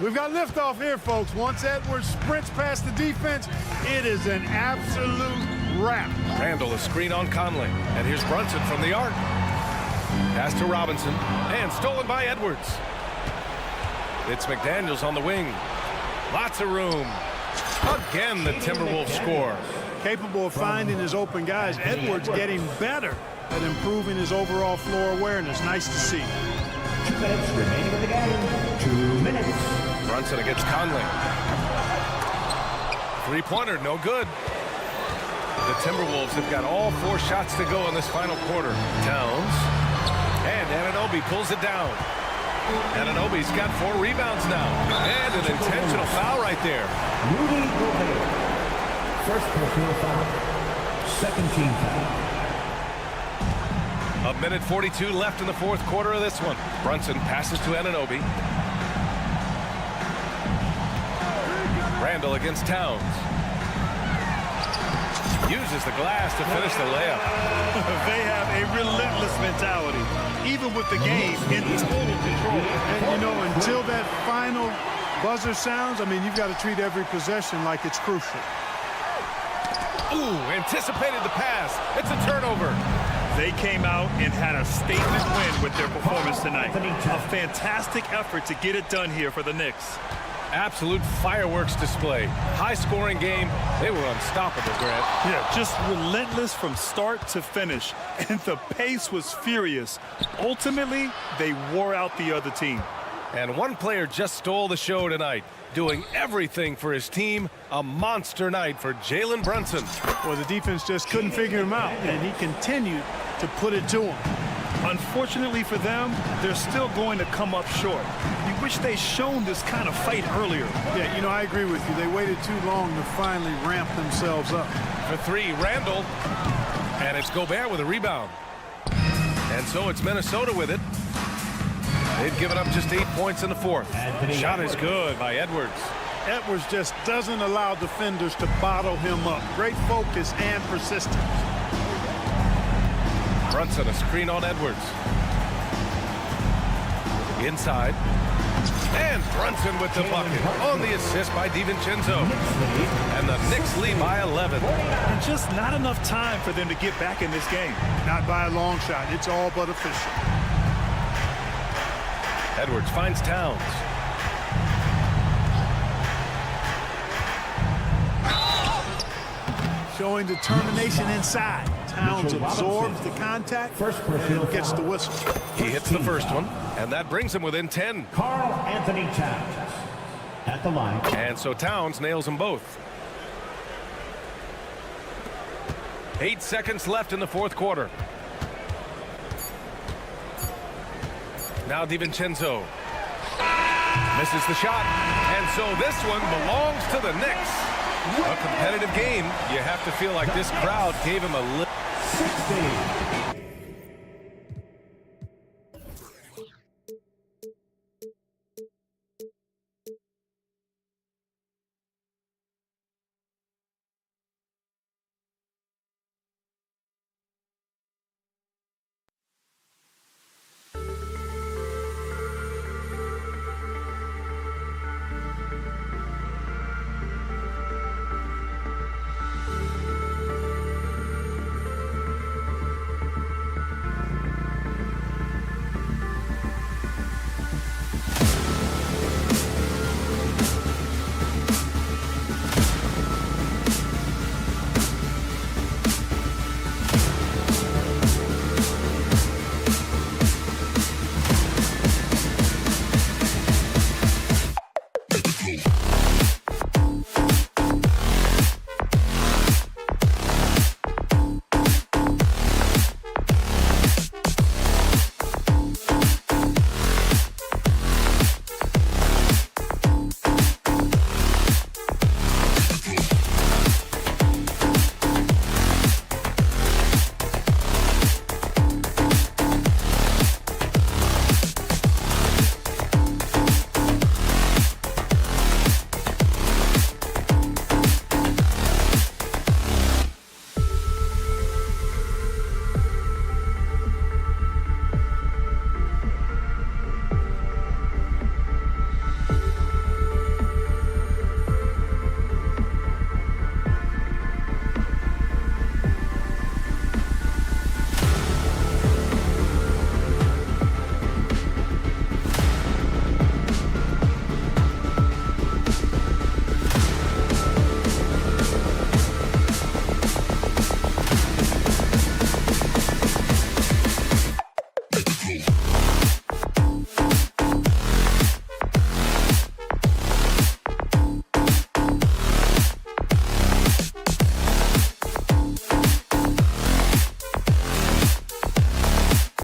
We've got liftoff here, folks. Once Edwards sprints past the defense, it is an absolute wrap. Randall a screen on Conley. And here's Brunson from the arc. Pass to Robinson. And stolen by Edwards. It's McDaniels on the wing. Lots of room. Again, the Timberwolves score. Capable of finding his open guys. Edwards getting better at improving his overall floor awareness. Nice to see. 2 minutes remaining in the game. 2 minutes. Brunson against Conley. Three-pointer, no good. The Timberwolves have got all 4 shots to go in this final quarter. Towns. And Anunoby pulls it down. Anunoby's got 4 rebounds now. And an intentional foul right there. Rudy Gobert. First personal foul. Second team foul. 1:42 left in the fourth quarter of this one. Brunson passes to Anunoby. Randall against Towns. Uses the glass to finish the layup. They have a relentless mentality, even with the game in total control. And, you know, until that final buzzer sounds, I mean, you've got to treat every possession like it's crucial. Ooh, anticipated the pass. It's a turnover. They came out and had a statement win with their performance tonight. A fantastic effort to get it done here for the Knicks. Absolute fireworks display. High-scoring game. They were unstoppable, Grant. Yeah, just relentless from start to finish. And the pace was furious. Ultimately, they wore out the other team. And one player just stole the show tonight, doing everything for his team. A monster night for Jalen Brunson. Well, the defense just couldn't figure him out, and he continued to put it to him. Unfortunately for them, they're still going to come up short. You wish they'd shown this kind of fight earlier. Yeah, you know, I agree with you. They waited too long to finally ramp themselves up. For three, Randall. And it's Gobert with a rebound. And so it's Minnesota with it. They've given up just 8 points in the fourth. Shot is good by Edwards. Edwards just doesn't allow defenders to bottle him up. Great focus and persistence. Brunson, a screen on Edwards. Inside. And Brunson with the bucket on the assist by DiVincenzo. And the Knicks lead by 11. And just not enough time for them to get back in this game. Not by a long shot. It's all but official. Edwards finds Towns. Showing determination inside. Towns absorbs the contact and gets the whistle. He hits the first one, and that brings him within 10. Karl Anthony Towns at the line. And so Towns nails them both. 8 seconds left in the fourth quarter. Now DiVincenzo misses the shot, and so this one belongs to the Knicks. A competitive game. You have to feel like this crowd gave him a little. 60.